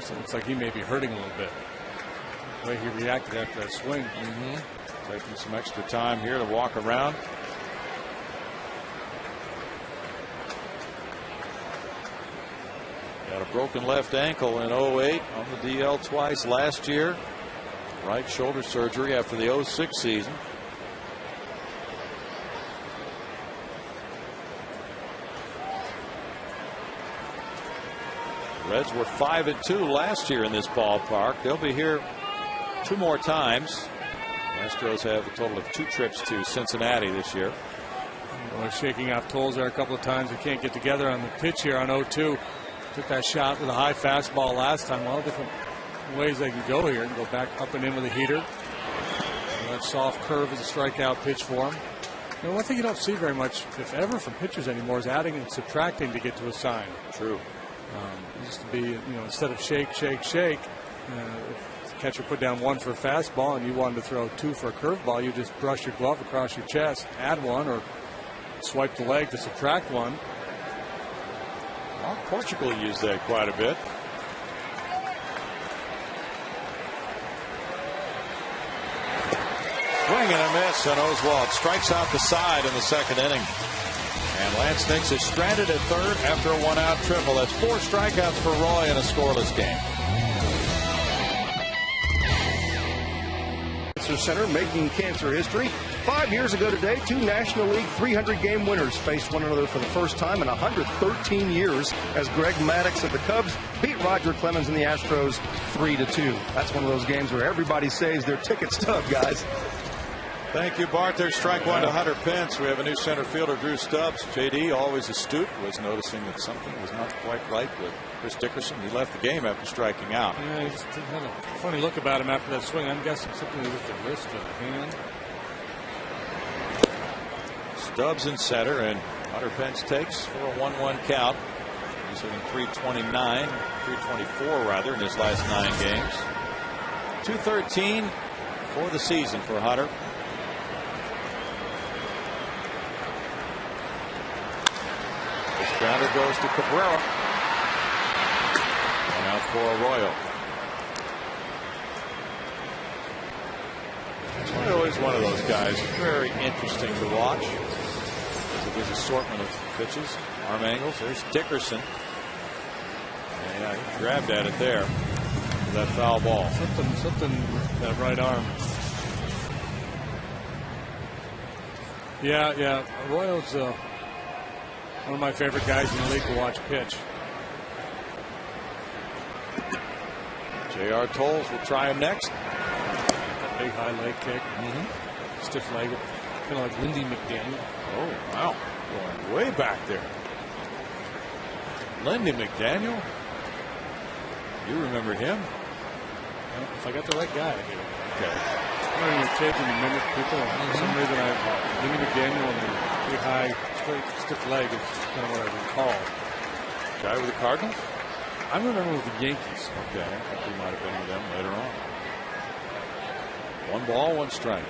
So it looks like he may be hurting a little bit. The way he reacted after that swing.
Taking some extra time here to walk around. Got a broken left ankle in 08 on the DL twice last year. Right shoulder surgery after the 06 season. Reds were 5-2 last year in this ballpark. They'll be here 2 more times. Astros have a total of 2 trips to Cincinnati this year.
They're shaking off tolls there a couple of times. They can't get together on the pitch here on 0-2. Took that shot with a high fastball last time. A lot of different ways they can go here. And go back up and in with a heater. And that soft curve is a strikeout pitch for him. You know, one thing you don't see very much, if ever, from pitchers anymore is adding and subtracting to get to a sign.
True.
It used to be, you know, instead of shake, shake, shake, if the catcher put down 1 for a fastball and you wanted to throw 2 for a curveball, you just brush your glove across your chest, add 1, or swipe the leg to subtract 1.
Well, Portugal used that quite a bit. Swing and a miss, and Oswalt strikes out the side in the 2nd inning. And Lanyce Nix is stranded at 3rd after a 1-out triple. That's 4 strikeouts for Roy in a scoreless game.
Cancer Center making cancer history. 5 years ago today, 2 National League 300-game winners faced one another for the first time in 113 years as Greg Maddux of the Cubs beat Roger Clemens and the Astros 3-2. That's one of those games where everybody saves their ticket stub, guys.
Thank you, Bart. There's strike 1 to Hunter Pence. We have a new center fielder, Drew Stubbs. JD, always astute, was noticing that something was not quite right with Chris Dickerson. He left the game after striking out.
Yeah, he just had a funny look about him after that swing. I'm guessing something with the wrist or the hand.
Stubbs in center, and Hunter Pence takes for a 1-1 count. He's hitting 324 rather, in his last 9 games. 213 for the season for Hunter. This grounder goes to Cabrera. And out for Arroyo. Arroyo is one of those guys, very interesting to watch. Because of his assortment of pitches, arm angles. There's Dickerson. Yeah, he grabbed at it there. That foul ball.
Something with that right arm. Yeah. Arroyo's one of my favorite guys in the league to watch pitch.
J.R. Tolles will try him next.
Big high leg kick. Stiff legged. Kind of like Lindy McDaniel.
Oh, wow. Going way back there. Lindy McDaniel. You remember him?
Well, if I got the right guy, I do.
Okay.
One of your kids and you mimic people. For some reason, Lindy McDaniel and the big high, straight, stiff leg is kind of what I recall.
Guy with the Cardinals?
I remember with the Yankees.
Okay. I think he might have been with them later on. 1 ball, 1 strike.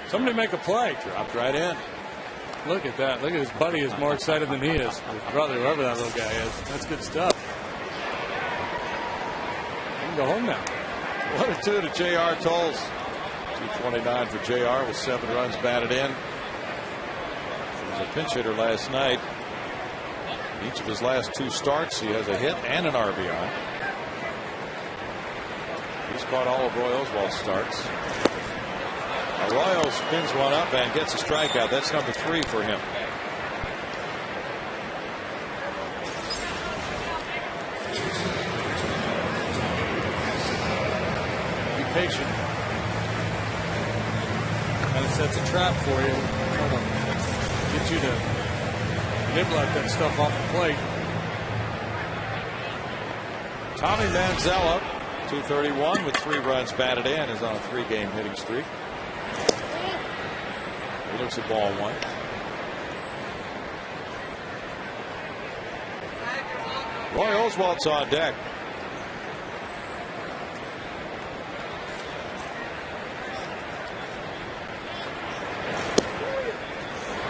Somebody make a play.
Dropped right in.
Look at that. Look at his buddy is more excited than he is. His brother, whoever that little guy is. That's good stuff. He can go home now.
1-2 to J.R. Tolles. 229 for J.R. with 7 runs batted in. He was a pinch hitter last night. Each of his last 2 starts, he has a hit and an RBI. He's caught all of Roy Oswalt's starts. Arroyo spins one up and gets a strikeout. That's number 3 for him.
Be patient. Kind of sets a trap for you. Trying to get you to nibble at that stuff off the plate.
Tommy Manziel, 231 with 3 runs batted in, is on a 3-game hitting streak. He looks at ball 1. Roy Oswalt's on deck.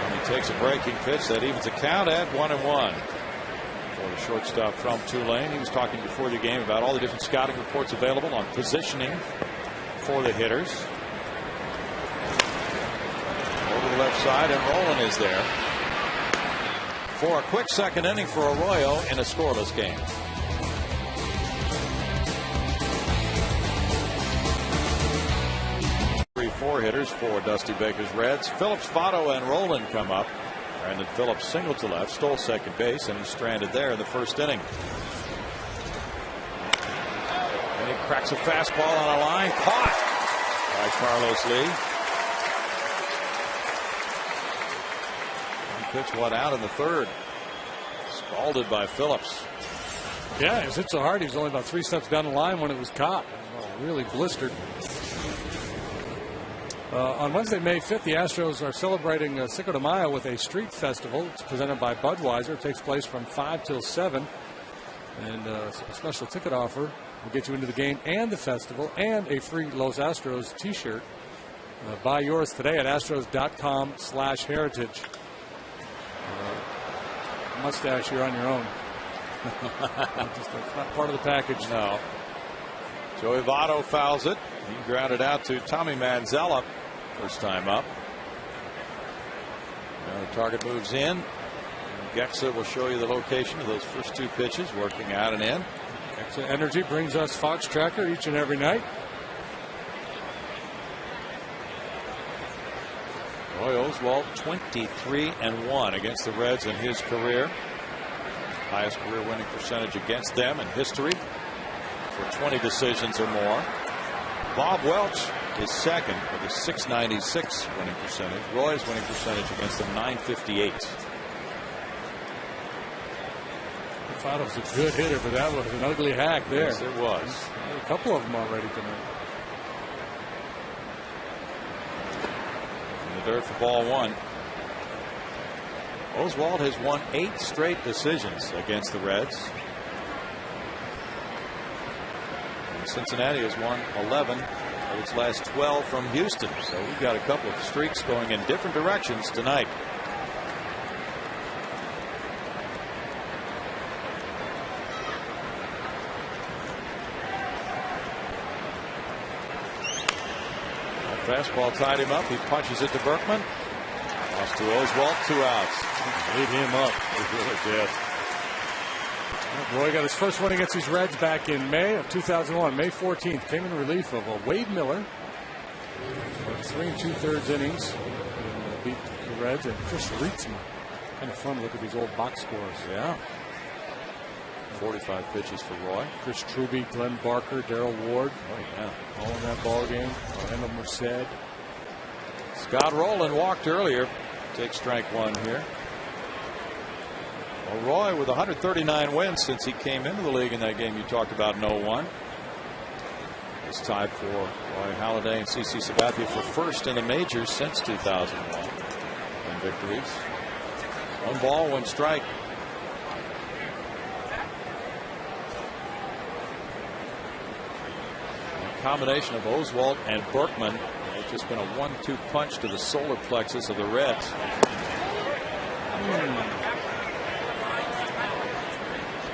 And he takes a breaking pitch that evens the count at 1-1. For the shortstop from Tulane. He was talking before the game about all the different scouting reports available on positioning for the hitters. Over the left side, and Roland is there for a quick second inning for Arroyo in a scoreless game. Four hitters for Dusty Baker's Reds. Phillips, Votto, and Roland come up. Brandon Phillips singled to left, stole second base, and he's stranded there in the first inning. And he cracks a fastball on a line, caught by Carlos Lee. One pitch, one out in the third. Scalded by Phillips.
Yeah, it hit so hard he was only about 3 steps down the line when it was caught. Really blistered. On Wednesday, May 5th, the Astros are celebrating Cinco de Mayo with a street festival. It's presented by Budweiser. It takes place from 5 till 7. And a special ticket offer will get you into the game and the festival and a free Los Astros t-shirt. Buy yours today at astros.com/heritage. Mustache, you're on your own. That's not part of the package.
No. Joey Votto fouls it. He grounded out to Tommy Manziel, first time up. Now the target moves in. Gexa will show you the location of those first 2 pitches, working out and in.
Gexa Energy brings us Fox Tracker each and every night.
Roy Oswalt 23-1 against the Reds in his career. Highest career winning percentage against them in history for 20 decisions or more. Bob Welch is second with a .696 winning percentage. Roy's winning percentage against them .958.
Votto was a good hitter, but that was an ugly hack there.
Yes, it was.
A couple of them already tonight.
In the dirt for ball 1. Oswalt has won 8 straight decisions against the Reds. Cincinnati has won 11 of its last 12 from Houston. So we've got a couple of streaks going in different directions tonight. That fastball tied him up. He punches it to Berkman. Lost to Oswalt, 2 outs.
Ate him up.
He really did.
Roy got his first win against these Reds back in May of 2001. May 14th, came in relief of Wade Miller. 3 2/3 innings. And beat the Reds and Chris Rietzman. Kind of fun to look at these old box scores.
Yeah. 45 pitches for Roy.
Chris Truby, Glenn Barker, Darrell Ward.
Oh, yeah.
All in that ball game. Orlando Merced.
Scott Rowland walked earlier. Takes strike one here. Well, Roy with 139 wins since he came into the league in that game you talked about in 01. It's tied for Roy Halladay and CC Sabathia for first in the majors since 2001 in victories. 1 ball, 1 strike. A combination of Oswalt and Berkman has just been a 1-2 punch to the solar plexus of the Reds.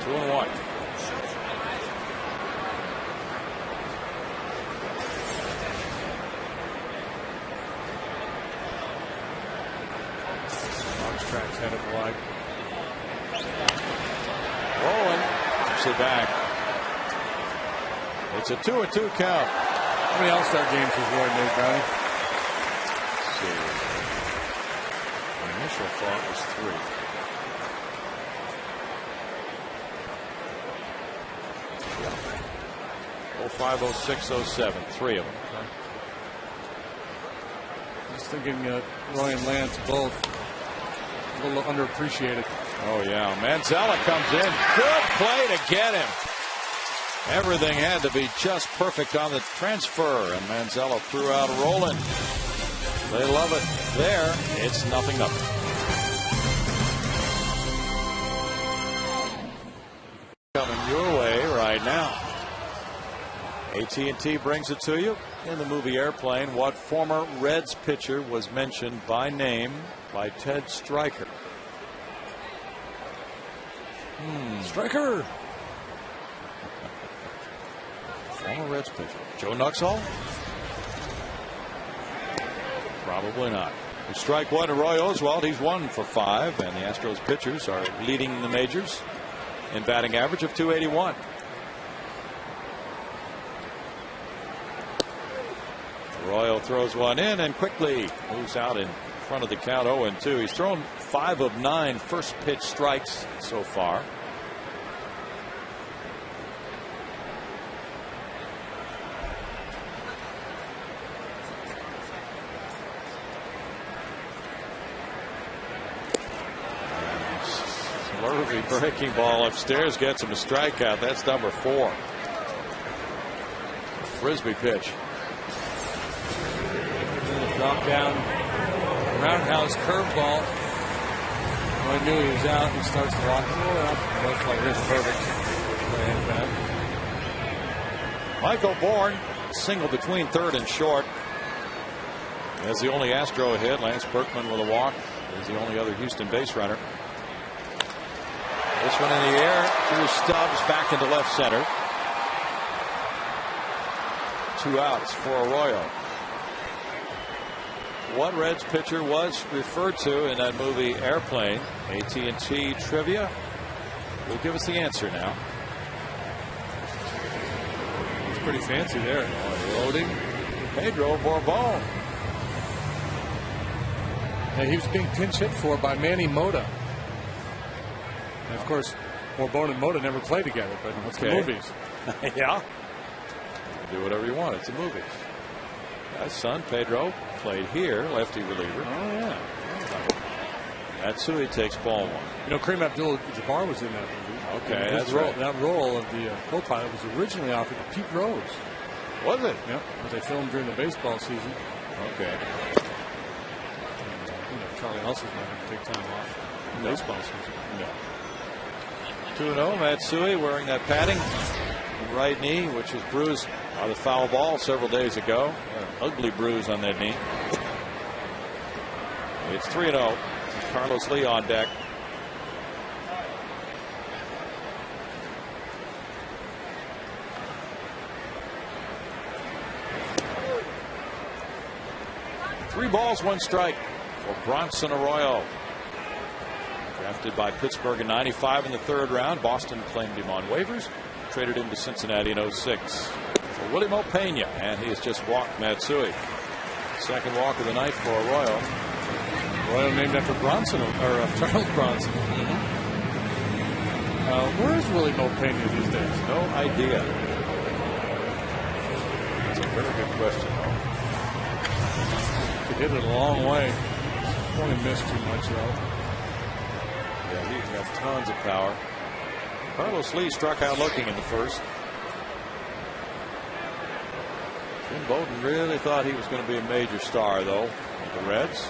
2-1.
Tracks headed wide.
Rowland puts it back. It's a 2-2 count.
How many All-Star games has Roy made, Brownie?
Let's see. My initial thought was 3. Yeah. 05, 06, 07. 3 of them.
Okay. Just thinking Roy and Lance both a little underappreciated.
Oh, yeah. Manzella comes in. Good play to get him. Everything had to be just perfect on the transfer, and Manzella threw out Rowland. They love it there. It's 0-0. Coming your way right now. AT&T brings it to you in the movie Airplane. What former Reds pitcher was mentioned by name by Ted Stryker?
Stryker.
Former Reds pitcher. Joe Nuxhall? Probably not. Strike one to Roy Oswalt. He's 1 for 5, and the Astros pitchers are leading the majors in batting average of .281. Arroyo throws one in and quickly moves out in front of the count. 0-2. He's thrown 5 of 9 first pitch strikes so far. Murphy breaking ball upstairs gets him a strikeout. That's number 4. Frisbee pitch.
Drop down, roundhouse curveball. I knew he was out. He starts to walk. Looks like this perfect.
Michael Bourne single between third and short. As the only Astro hit, Lance Berkman with a walk is the only other Houston base runner. This one in the air through Stubbs back into left center. 2 outs for Arroyo. What Reds pitcher was referred to in that movie Airplane? AT&T trivia will give us the answer now.
It's pretty fancy there.
Loading Pedro Borbon.
And he was being pinch hit for by Manny Mota. And of course, Borbon and Mota never played together, but it's the movies.
Yeah. Do whatever you want. It's the movies. Guy's son, Pedro, played here, lefty reliever.
Oh, yeah.
Matsui takes ball 1.
You know, Kareem Abdul-Jabbar was in that movie.
Okay, that's right.
That role of the co-pilot was originally offered to Pete Rose.
Was it?
Yep. But they filmed during the baseball season.
Okay.
Charlie Elson's not going to take time off in baseball season.
No. 2-0. Matsui wearing that padding. Right knee, which was bruised by the foul ball several days ago. An ugly bruise on that knee. It's 3-0. Carlos Lee on deck. Three balls, 1 strike for Bronson Arroyo. Drafted by Pittsburgh in '95 in the 3rd round. Boston claimed him on waivers. Traded him to Cincinnati in '06 for Willie Mopena, and he has just walked Matsui. Second walk of the night for Arroyo.
Arroyo named after Bronson, or Charles Bronson. Where is Willie Mo Pena these days?
No idea. That's a very good question.
Could hit it a long way. Only missed too much though.
Yeah, he has tons of power. Carlos Lee struck out looking in the first. Jim Bowden really thought he was going to be a major star, though, with the Reds.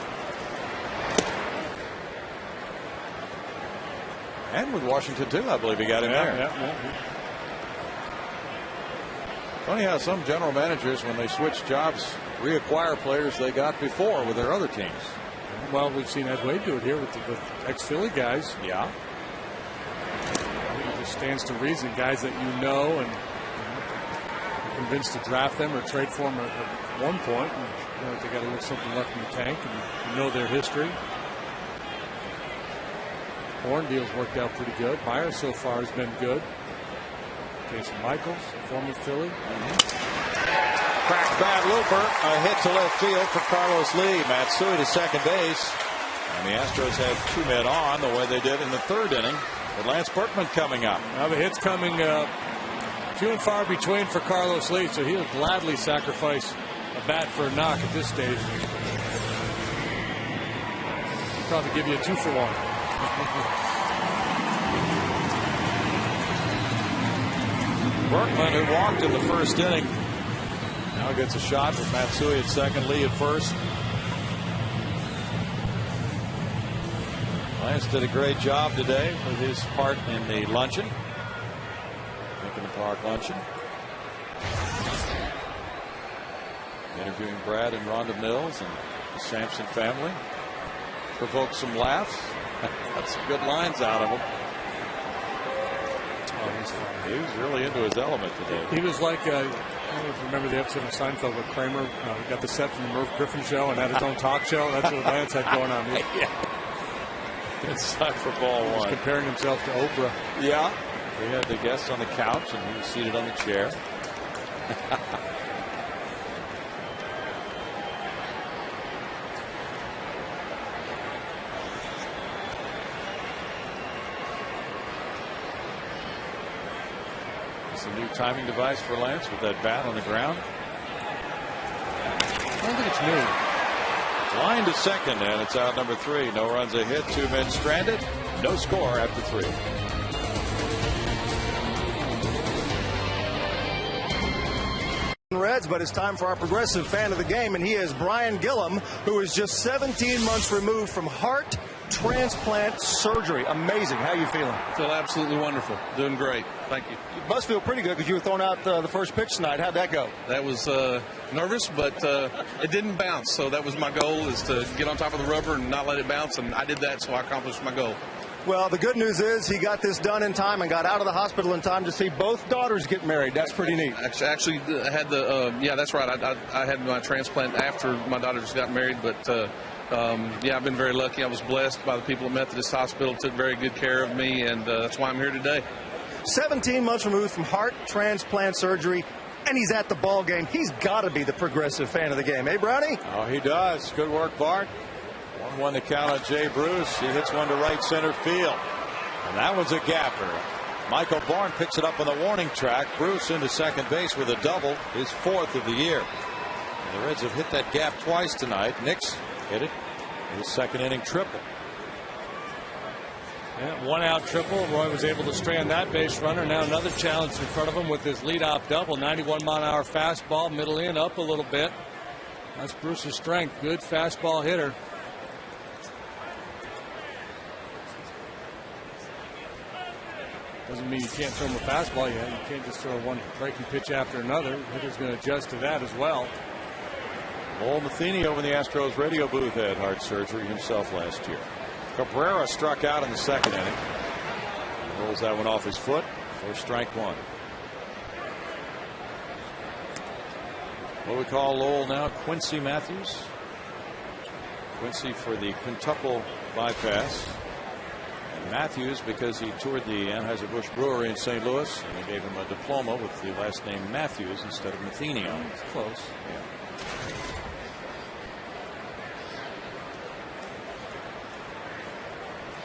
And with Washington, too, I believe he got in there.
Yeah.
Funny how some general managers, when they switch jobs, reacquire players they got before with their other teams.
Well, we've seen Ed Wade do it here with the ex-Philly guys.
Yeah.
I think it just stands to reason, guys that you know and you're convinced to draft them or trade for them at one point. And, you know, they got a little something left in the tank, and you know their history. Horn deal's worked out pretty good. Myers so far has been good. Jason Michaels, former Philly.
Cracked bad looper. A hit to left field for Carlos Lee. Matsui to second base. And the Astros had 2 men on the way they did in the third inning. With Lance Berkman coming up.
Now the hit's coming few and far between for Carlos Lee, so he'll gladly sacrifice a bat for a knock at this stage. He'll probably give you a 2-for-1.
Berkman, who walked in the first inning, now gets a shot with Matsui at second, Lee at first. Lance did a great job today with his part in the luncheon. Lincoln Park luncheon. Interviewing Brad and Rhonda Mills and the Sampson family. Provoked some laughs. Got some good lines out of him. He was really into his element today.
He was like, I don't know if you remember the episode of Seinfeld where Kramer got the set from the Merv Griffin show and had his own talk show. That's what Lance had going on.
Inside for ball one.
He was comparing himself to Oprah.
Yeah. He had the guests on the couch and he was seated on the chair. It's a new timing device for Lance with that bat on the ground.
I don't think it's new.
Line to second, and it's out number 3. No runs a hit, 2 men stranded. No score after 3.
Reds, but it's time for our progressive fan of the game, and he is Brian Gillum, who is just 17 months removed from heart transplant surgery. Amazing. How you feeling?
I feel absolutely wonderful. Doing great. Thank you.
You must feel pretty good because you were throwing out the first pitch tonight. How'd that go?
That was nervous, but it didn't bounce. So that was my goal, is to get on top of the rubber and not let it bounce. And I did that, so I accomplished my goal.
Well, the good news is he got this done in time and got out of the hospital in time to see both daughters get married. That's pretty neat.
Actually, I had yeah, that's right. I had my transplant after my daughters got married, but yeah, I've been very lucky. I was blessed by the people at Methodist Hospital, took very good care of me, and that's why I'm here today.
17 months removed from heart transplant surgery, and he's at the ball game. He's got to be the progressive fan of the game, eh, Brownie?
Oh, he does. Good work, Bart. 1-1 to count on Jay Bruce. He hits one to right center field, and that one's a gapper. Michael Bourne picks it up on the warning track. Bruce into second base with a double, his 4th of the year. And the Reds have hit that gap twice tonight. Nix hit it. His second inning triple.
Yeah, 1-out triple. Roy was able to strand that base runner. Now another challenge in front of him with his leadoff double. 91-mile-an-hour fastball, middle in, up a little bit. That's Bruce's strength. Good fastball hitter. Doesn't mean you can't throw him a fastball yet. You can't just throw one breaking pitch after another. The hitter's going to adjust to that as well.
Lowell Matheny over in the Astros radio booth had heart surgery himself last year. Cabrera struck out in the second inning. He rolls that one off his foot for strike 1. What we call Lowell now, Quincy Matthews. Quincy for the quintuple bypass. And Matthews because he toured the Anheuser-Busch Brewery in St. Louis, and they gave him a diploma with the last name Matthews instead of Matheny on it.
It's close.
Yeah.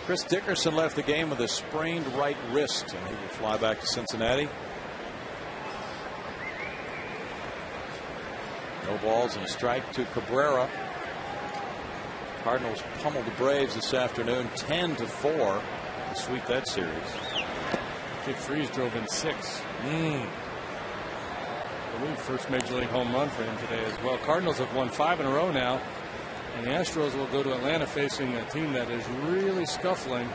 Chris Dickerson left the game with a sprained right wrist, and he will fly back to Cincinnati. No balls and a strike to Cabrera. Cardinals pummeled the Braves this afternoon 10-4 to sweep that series.
Kid Freese drove in 6. I believe first major league home run for him today as well. Cardinals have won 5 in a row now, and the Astros will go to Atlanta facing a team that is really scuffling.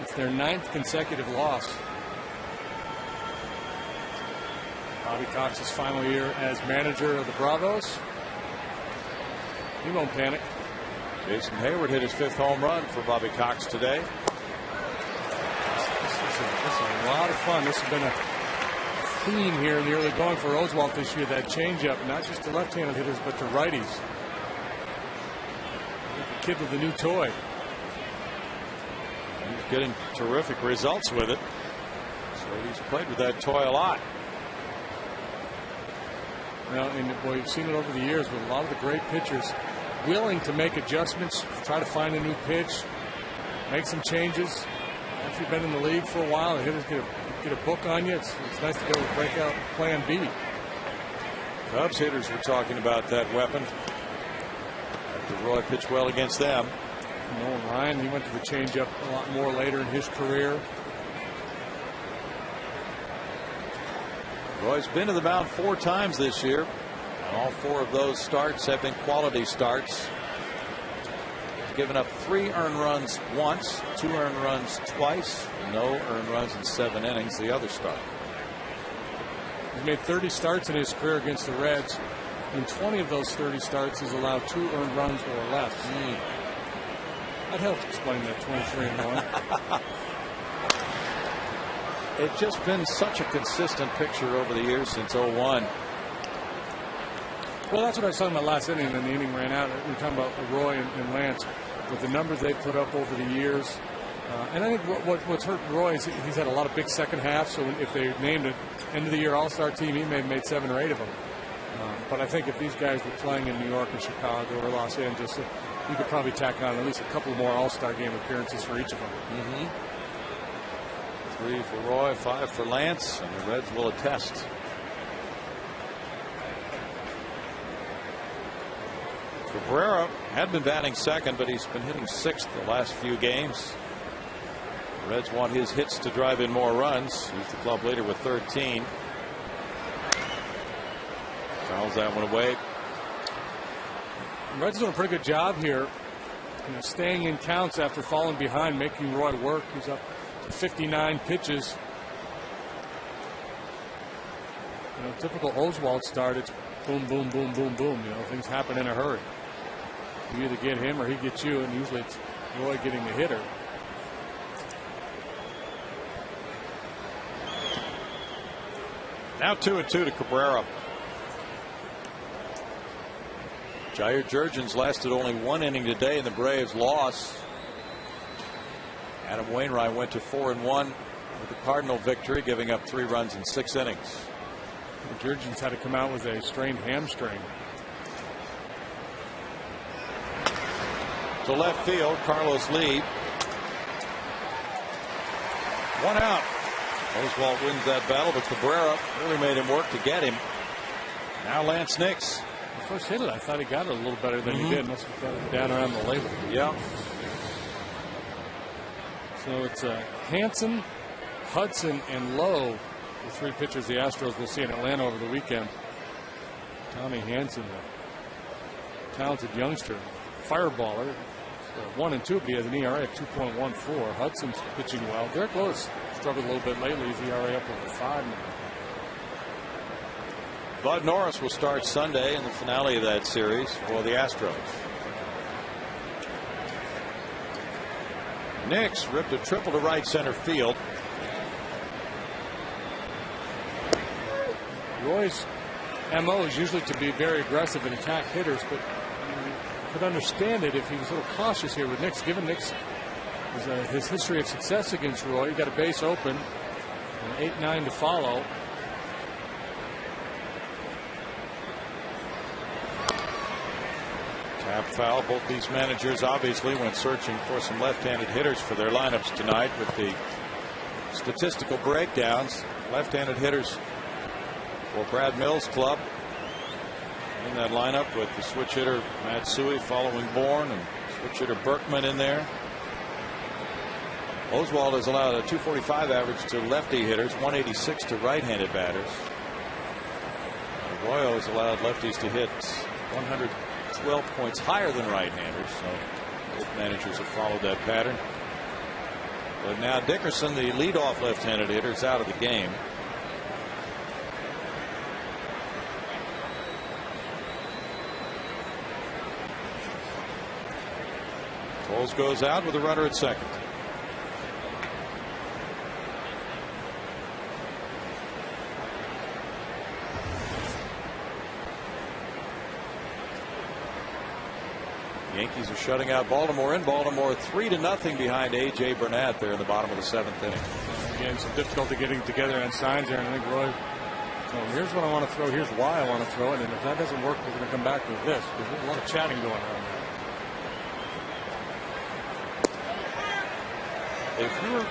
It's their 9th consecutive loss. Bobby Cox's final year as manager of the Bravos. He won't panic.
Jason Hayward hit his 5th home run for Bobby Cox today.
This is a lot of fun. This has been a theme here in the early going for Oswalt this year. That changeup, not just to left-handed hitters, but to righties. The kid with the new toy.
He's getting terrific results with it. So he's played with that toy a lot.
Well, and boy, you've seen it over the years with a lot of the great pitchers willing to make adjustments, try to find a new pitch, make some changes. After you've been in the league for a while, the hitters get a book on you. It's nice to be able to break out plan B.
Cubs hitters were talking about that weapon after Roy pitched well against them.
Nolan Ryan, he went to the changeup a lot more later in his career.
Roy's been to the mound 4 times this year, and all 4 of those starts have been quality starts. He's given up 3 earned runs once, 2 earned runs twice, no earned runs in 7 innings the other start.
He's made 30 starts in his career against the Reds. In 20 of those 30 starts, he's allowed 2 earned runs or less. That helps explain that 23-1.
It's just been such a consistent picture over the years since 01.
Well, that's what I was talking about last inning, and then the inning ran out. We were talking about Roy and Lance with the numbers they put up over the years. And I think what's hurt Roy is he's had a lot of big second halves. So if they named it end of the year All-Star team, he may have made 7 or 8 of them. But I think if these guys were playing in New York or Chicago or Los Angeles, you could probably tack on at least a couple more All-Star game appearances for each of them.
3 for Roy, 5 for Lance, and the Reds will attest. Cabrera had been batting second, but he's been hitting 6th the last few games. The Reds want his hits to drive in more runs. He's the club leader with 13. Fouls that one away.
The Reds doing a pretty good job here, staying in counts after falling behind, making Roy work. He's up to 59 pitches. Typical Oswalt start. It's boom, boom, boom, boom, boom. Things happen in a hurry. You either get him or he gets you, and usually it's Roy getting the hitter.
Now 2-2 to Cabrera. Jair Jurgens lasted only 1 inning today in the Braves' loss. Adam Wainwright went to 4-1 with the Cardinal victory, giving up 3 runs in 6 innings.
Jurgens had to come out with a strained hamstring.
To left field, Carlos Lee. 1 out. Oswalt wins that battle, but Cabrera really made him work to get him. Now Lanyce Nix.
The first hit it, I thought he got it a little better than he did. Must have got it down around the label.
Yeah.
So it's Hansen, Hudson, and Lowe, the 3 pitchers the Astros will see in Atlanta over the weekend. Tommy Hansen, a talented youngster, fireballer. 1 and 2, but he has an ERA of 2.14. Hudson's pitching well. Derek Lowe's struggled a little bit lately. His ERA up over 5 now.
Bud Norris will start Sunday in the finale of that series for the Astros. Nix ripped a triple to right center field.
Roy's MO is usually to be very aggressive and attack hitters, but you could understand it if he was a little cautious here with Nix. Given Nix his history of success against Roy, he got a base open, and 8-9 to follow.
Snap foul. Both these managers obviously went searching for some left-handed hitters for their lineups tonight with the statistical breakdowns. Left-handed hitters for Brad Mills' club in that lineup with the switch hitter Matsui following Bourne and switch hitter Berkman in there. Oswalt has allowed a .245 average to lefty hitters, 186 to right-handed batters. Arroyo has allowed lefties to hit 112 points higher than right-handers, so both managers have followed that pattern. But now Dickerson, the leadoff left-handed hitter, is out of the game. Coles goes out with a runner at second. Yankees are shutting out Baltimore in Baltimore 3-0 behind A.J. Burnett there in the bottom of the 7th inning.
Again, some difficulty getting together on signs there, and I think Roy, here's what I want to throw, here's why I want to throw it, and if that doesn't work, we're going to come back with this. There's a lot of chatting going on there.
If you're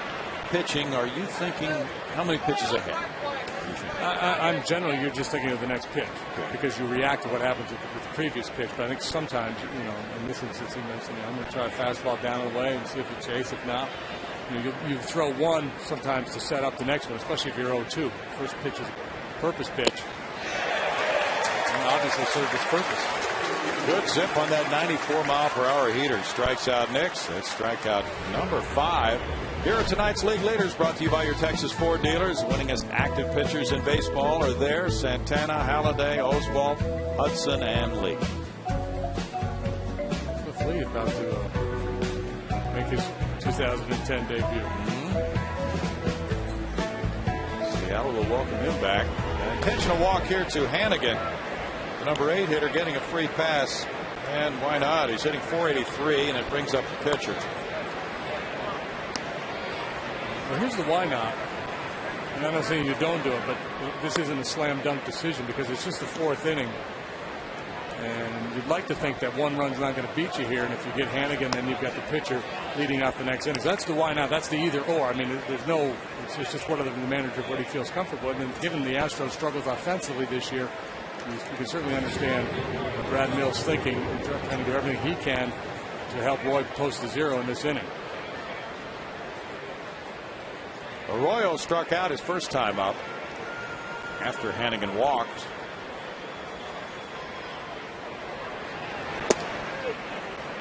pitching, are you thinking how many pitches ahead?
I'm generally, you're just thinking of the next pitch because you react to what happens with the previous pitch. But I think sometimes, in this instance, he mentioned, I'm going to try a fastball down and away and see if you chase. If not, you throw one sometimes to set up the next one, especially if you're 0-2. First pitch is a purpose pitch, and obviously served its purpose.
Good zip on that 94-mile-per-hour heater. Strikes out Nix. That's strikeout number 5. Here are tonight's league leaders, brought to you by your Texas Ford dealers. Winningest active pitchers in baseball are there: Santana, Halladay, Oswalt, Hudson, and Lee.
With Lee about to make his 2010 debut.
Seattle will welcome him back. An intentional walk here to Hannigan, the number 8 hitter, getting a free pass. And why not? He's hitting .483, and it brings up the pitcher.
Well, here's the why not. And I'm not saying you don't do it, but this isn't a slam dunk decision because it's just the 4th inning. And you'd like to think that one run's not going to beat you here. And if you get Hannigan, then you've got the pitcher leading out the next innings. That's the why not. That's the either or. I mean, there's no, it's just whether the manager, what he feels comfortable with. And given the Astros struggles offensively this year, you can certainly understand Brad Mills thinking and trying to do everything he can to help Roy post the 0 in this inning.
Arroyo struck out his first time up after Hannigan walked.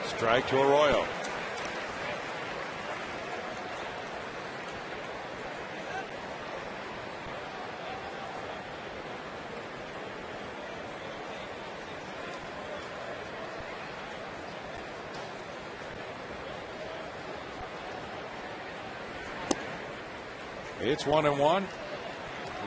Strike to Arroyo. It's 1-1.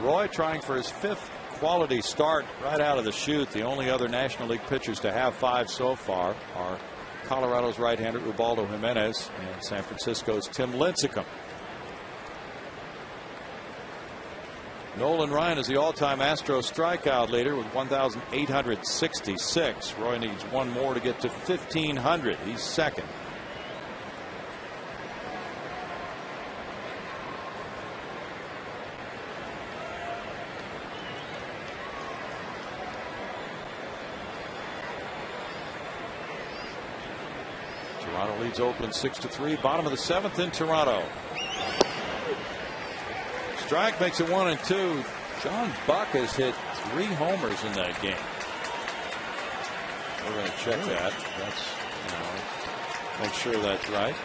Roy trying for his 5th quality start right out of the chute. The only other National League pitchers to have 5 so far are Colorado's right-hander Ubaldo Jimenez and San Francisco's Tim Lincecum. Nolan Ryan is the all-time Astros strikeout leader with 1,866. Roy needs one more to get to 1,500. He's second. Toronto leads Oakland 6-3. Bottom of the 7th in Toronto. Strike makes it 1-2. John Buck has hit 3 homers in that game. We're going to check that. That's, make sure that's right.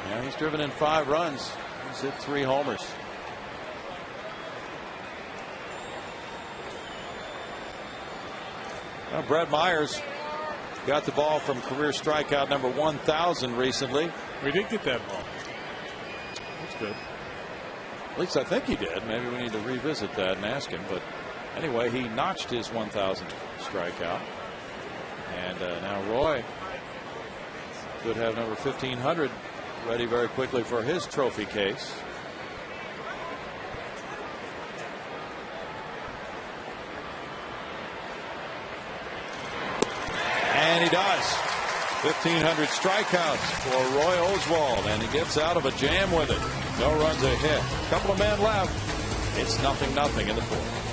Yeah, he's driven in 5 runs. He's hit 3 homers. Well, Brad Myers got the ball from career strikeout number 1,000 recently.
We did get that ball. That's good.
At least I think he did. Maybe we need to revisit that and ask him. But anyway, he notched his 1,000th strikeout. And now Roy could have number 1,500 ready very quickly for his trophy case. And he does. 1,500 strikeouts for Roy Oswalt, and he gets out of a jam with it. No runs, a hit. A couple of men left. It's 0-0 in the fourth.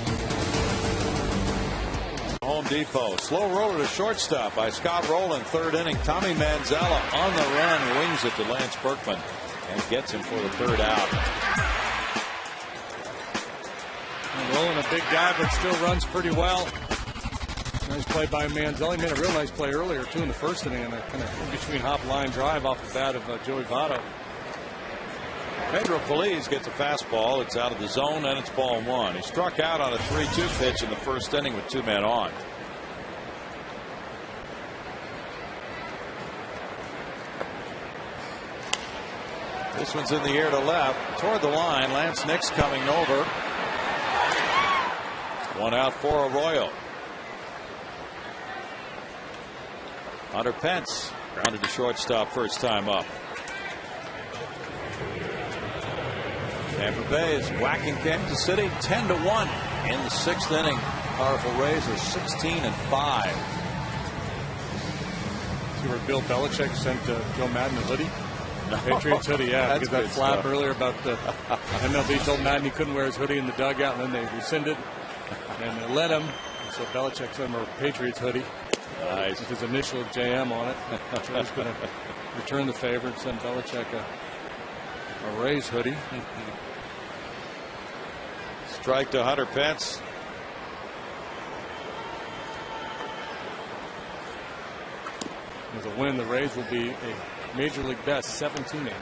Home Depot. Slow roller to shortstop by Scott Rowland. Third inning. Tommy Manzella on the run. Wings it to Lance Berkman and gets him for the third out.
And Rowland, a big guy, but still runs pretty well. Nice play by Manzella. He made a real nice play earlier, too, in the first inning, and a kind of in-between hop line drive off the bat of Joey Votto.
Pedro Feliz gets a fastball. It's out of the zone, and it's ball one. He struck out on a 3-2 pitch in the first inning with 2 men on. This one's in the air to left. Toward the line. Lance Nix coming over. 1 out for Arroyo. Hunter Pence grounded to shortstop first time up. Tampa Bay is whacking Kansas City 10-1 in the 6th inning. Powerful Rays are 16-5.
See where Bill Belichick sent Joe Madden a hoodie?
No.
Patriots hoodie, yeah.
That's
because that flap
stuff.
earlier about the MLB told Madden he couldn't wear his hoodie in the dugout, and then they rescinded and they let him. So Belichick sent him a Patriots hoodie.
Nice.
With his initial JM on it. Joe's going to return the favor and send Belichick a Rays hoodie.
Strike to Hunter Pence.
With a win, the Rays will be a Major League best 17-5.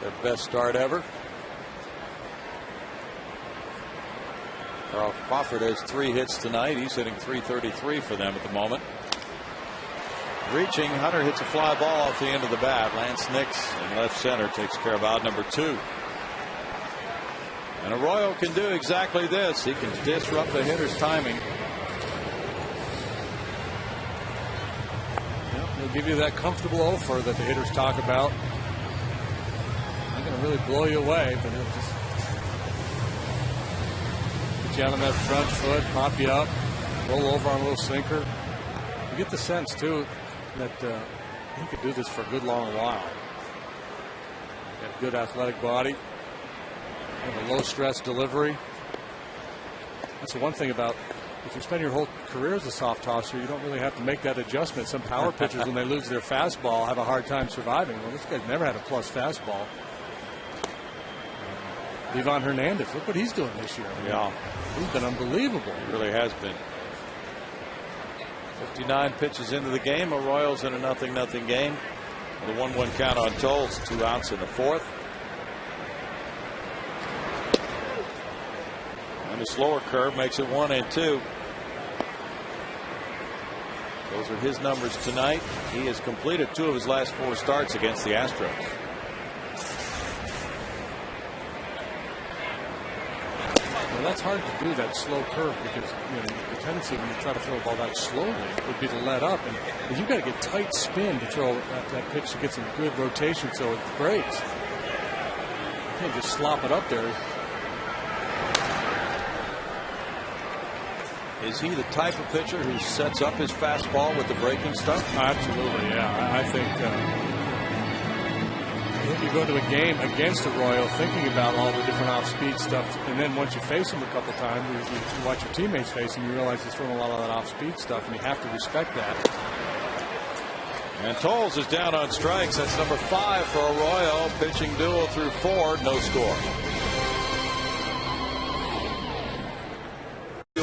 Their best start ever. Carl Crawford has 3 hits tonight. He's hitting .333 for them at the moment. Reaching, Hunter hits a fly ball off the end of the bat. Lance Nix in left center takes care of out number 2. And Arroyo can do exactly this. He can disrupt the hitter's timing.
They'll give you that comfortable offer that the hitters talk about. Not going to really blow you away, but it'll just get you out on that front foot, pop you up, roll over on a little sinker. You get the sense, too, that he could do this for a good long while. Got a good athletic body. Have a low stress delivery. That's the one thing about if you spend your whole career as a soft tosser, you don't really have to make that adjustment. Some power pitchers, when they lose their fastball, have a hard time surviving. Well, this guy's never had a plus fastball. Livan Hernandez, look what he's doing this year.
Yeah,
he's been unbelievable.
He really has been. 59 pitches into the game. Arroyo's in a 0-0 game. The 1-1 count on Toles. 2 outs in the fourth. And the slower curve makes it 1-2. Those are his numbers tonight. He has completed 2 of his last 4 starts against the Astros.
Well, that's hard to do, that slow curve, because the tendency when you try to throw a ball that slowly would be to let up, and you've got to get tight spin to throw that pitch to get some good rotation so it breaks. You can't just slop it up there.
Is he the type of pitcher who sets up his fastball with the breaking stuff?
Absolutely, yeah. I think you go to a game against Arroyo thinking about all the different off-speed stuff, and then once you face him a couple times, you watch your teammates face him, you realize he's throwing a lot of that off-speed stuff, and you have to respect that.
And Toles is down on strikes. That's number 5 for Arroyo. Pitching duel through 4, no score.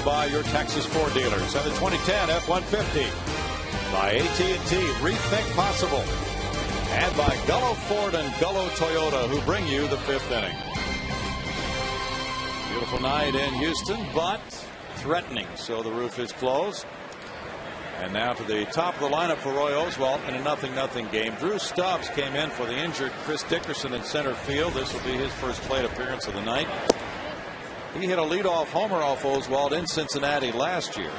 By your Texas Ford dealers and the 2010 F-150. By AT&T, rethink possible. And by Gullo Ford and Gullo Toyota, who bring you the 5th inning. Beautiful night in Houston, but threatening, so the roof is closed. And now to the top of the lineup for Roy Oswalt in a 0-0 game. Drew Stubbs came in for the injured Chris Dickerson in center field. This will be his first plate appearance of the night. He hit a leadoff homer off Oswalt in Cincinnati last year.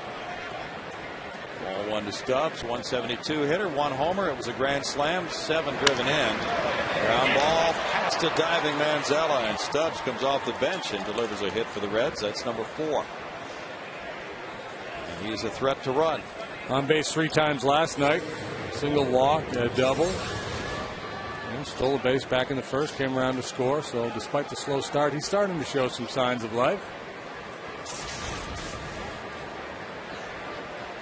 Ball 1 to Stubbs. 172 hitter, 1 homer. It was a grand slam. 7 driven in. Ground ball past a diving Manzella, and Stubbs comes off the bench and delivers a hit for the Reds. That's number 4. And he's a threat to run.
On base 3 times last night. Single walk, a double. And stole a base back in the first, came around to score. So despite the slow start, he's starting to show some signs of life.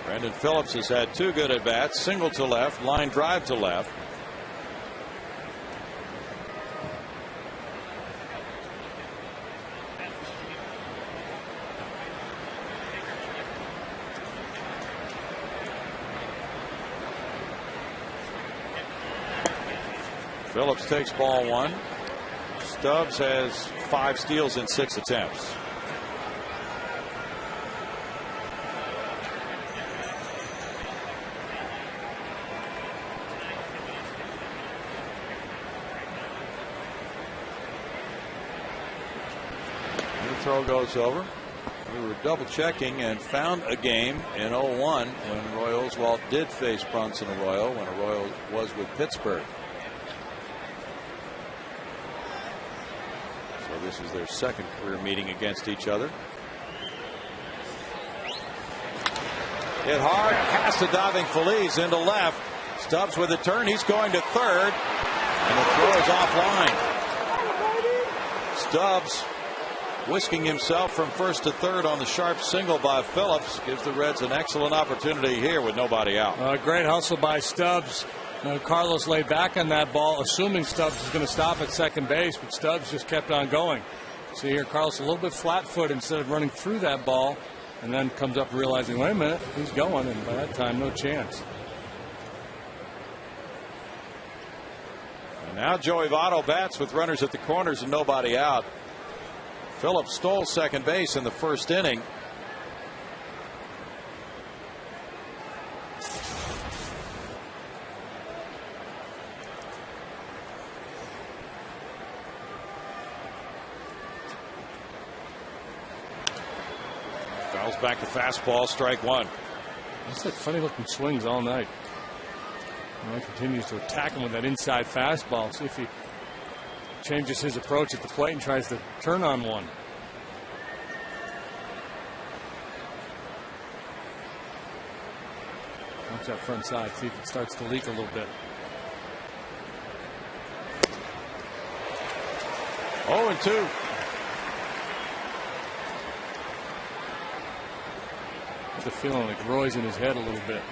Brandon Phillips has had 2 good at bats. Single to left, line drive to left. Phillips takes ball 1. Stubbs has 5 steals in 6 attempts. The throw goes over. We were double checking and found a game in 01 when Roy Oswalt did face Bronson Arroyo when Arroyo was with Pittsburgh. This is their second career meeting against each other. Hit hard, past the diving Feliz into left. Stubbs with a turn. He's going to third, and the throw is offline. Stubbs whisking himself from first to third on the sharp single by Phillips gives the Reds an excellent opportunity here with nobody out.
Great hustle by Stubbs. Carlos laid back on that ball, assuming Stubbs was going to stop at second base, but Stubbs just kept on going. See here, Carlos a little bit flat-footed instead of running through that ball, and then comes up realizing, wait a minute, he's going, and by that time, no chance.
And now Joey Votto bats with runners at the corners and nobody out. Phillips stole second base in the first inning. Fouls back to fastball, strike 1.
He's had funny looking swings all night. He continues to attack him with that inside fastball. See if he changes his approach at the plate and tries to turn on one. Watch that front side. See if it starts to leak a little bit.
0-2.
The feeling like Roy's in his head a little bit.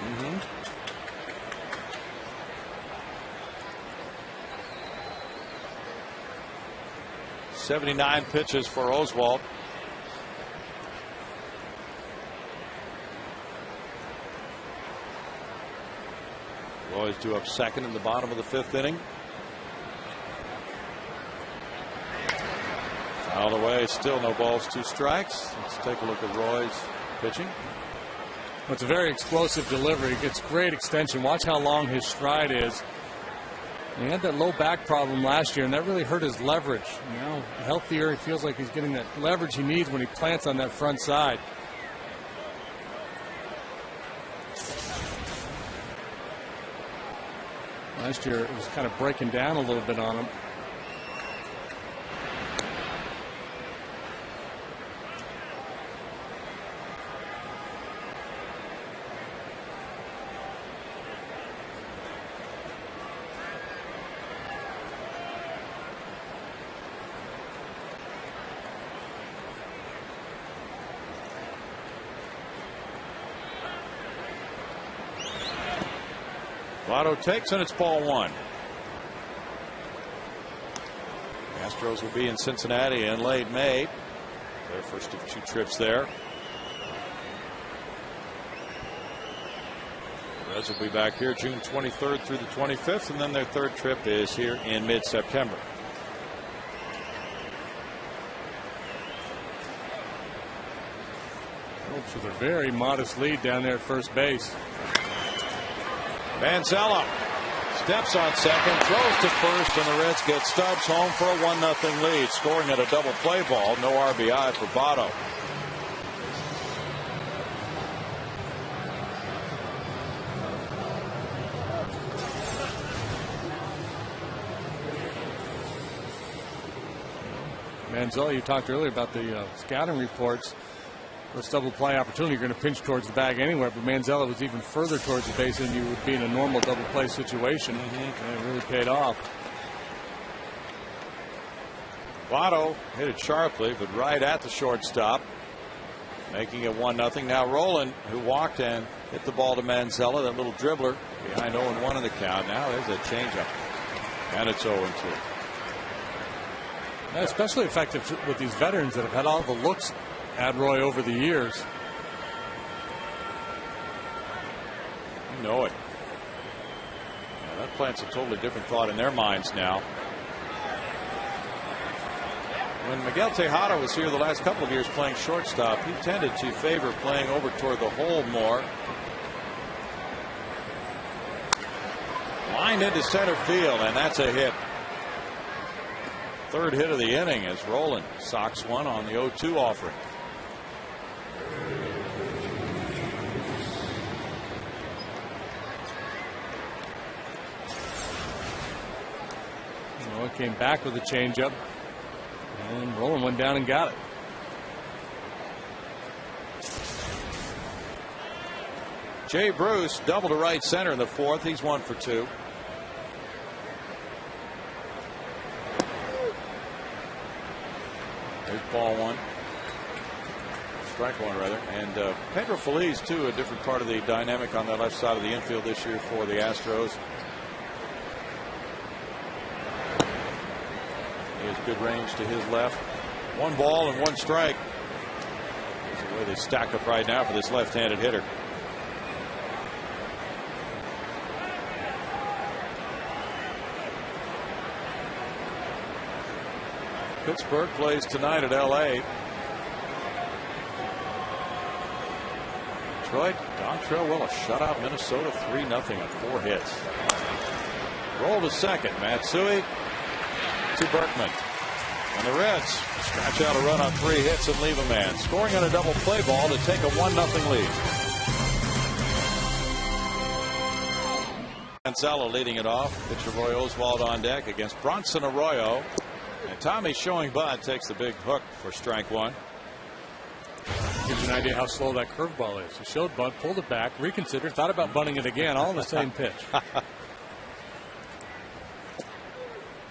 79 pitches for Oswalt. Roy's due up second in the bottom of the 5th inning. Fouled away, still no balls, 2 strikes. Let's take a look at Roy's pitching.
It's a very explosive delivery. He gets great extension. Watch how long his stride is. He had that low back problem last year, and that really hurt his leverage. Now, healthier, he feels like he's getting that leverage he needs when he plants on that front side. Last year, it was kind of breaking down a little bit on him.
Votto takes, and it's ball 1. Astros will be in Cincinnati in late May. Their first of 2 trips there. The Reds will be back here June 23rd through the 25th, and then their 3rd trip is here in mid-September.
Phillips with a very modest lead down there at first base.
Manzella steps on second, throws to first, and the Reds get Stubbs home for a 1-0 lead, scoring at a double play ball. No RBI for Votto.
Manzella, you talked earlier about the scouting reports. This double play opportunity, you're going to pinch towards the bag anywhere, but Manzella was even further towards the base than you would be in a normal double play situation. And it really paid off.
Votto hit it sharply, but right at the shortstop, making it 1-0. Now Roland, who walked and hit the ball to Manzella, that little dribbler behind 0-1 in the count. Now there's a changeup, and it's 0-2.
Especially effective with these veterans that have had all the looks at Roy over the years.
You know it. Yeah, that plants a totally different thought in their minds now. When Miguel Tejada was here the last couple of years playing shortstop, he tended to favor playing over toward the hole more. Lined into center field, and that's a hit. Third hit of the inning as Roland socks one on the 0-2 offering.
Noah came back with a changeup, and Roland went down and got it.
Jay Bruce double to right center in the fourth. He's 1 for 2. There's ball one. Strike one, rather. And Pedro Feliz, too, a different part of the dynamic on the left side of the infield this year for the Astros. He has good range to his left. 1 ball and 1 strike. That's the way they stack up right now for this left-handed hitter. Pittsburgh plays tonight at L.A. Detroit, Dontrelle Willis shut out Minnesota 3-0 on 4 hits. Roll to second. Matsui to Berkman. And the Reds scratch out a run on 3 hits and leave a man. Scoring on a double play ball to take a 1-0 lead. Manzella leading it off. Pitcher Roy Oswalt on deck against Bronson Arroyo. And Tommy showing Bud takes the big hook for strike one.
Gives you an idea how slow that curveball is. He showed Bud, pulled it back, reconsidered, thought about bunting it again, all in the same pitch.
That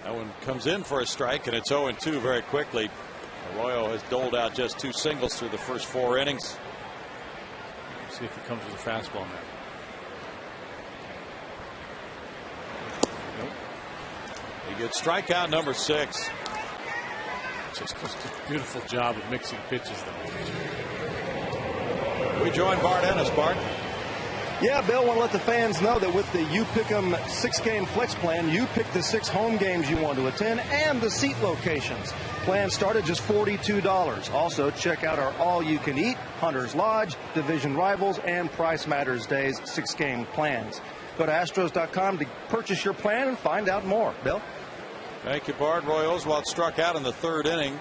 one comes in for a strike, and it's 0-2 very quickly. Arroyo has doled out just 2 singles through the first 4 innings.
Let's see if he comes with a fastball now. Nope.
He gets strikeout number 6.
Just a beautiful job of mixing pitches, though.
We join Bart Ennis. Bart.
Yeah, Bill, want to let the fans know that with the You Pick 'em 6-game flex plan, you pick the 6 home games you want to attend and the seat locations. Plans start at just $42. Also, check out our all-you-can-eat, Hunter's Lodge, Division Rivals, and Price Matters Days 6-game plans. Go to Astros.com to purchase your plan and find out more. Bill?
Thank you, Bart. Roy Oswalt struck out in the 3rd inning.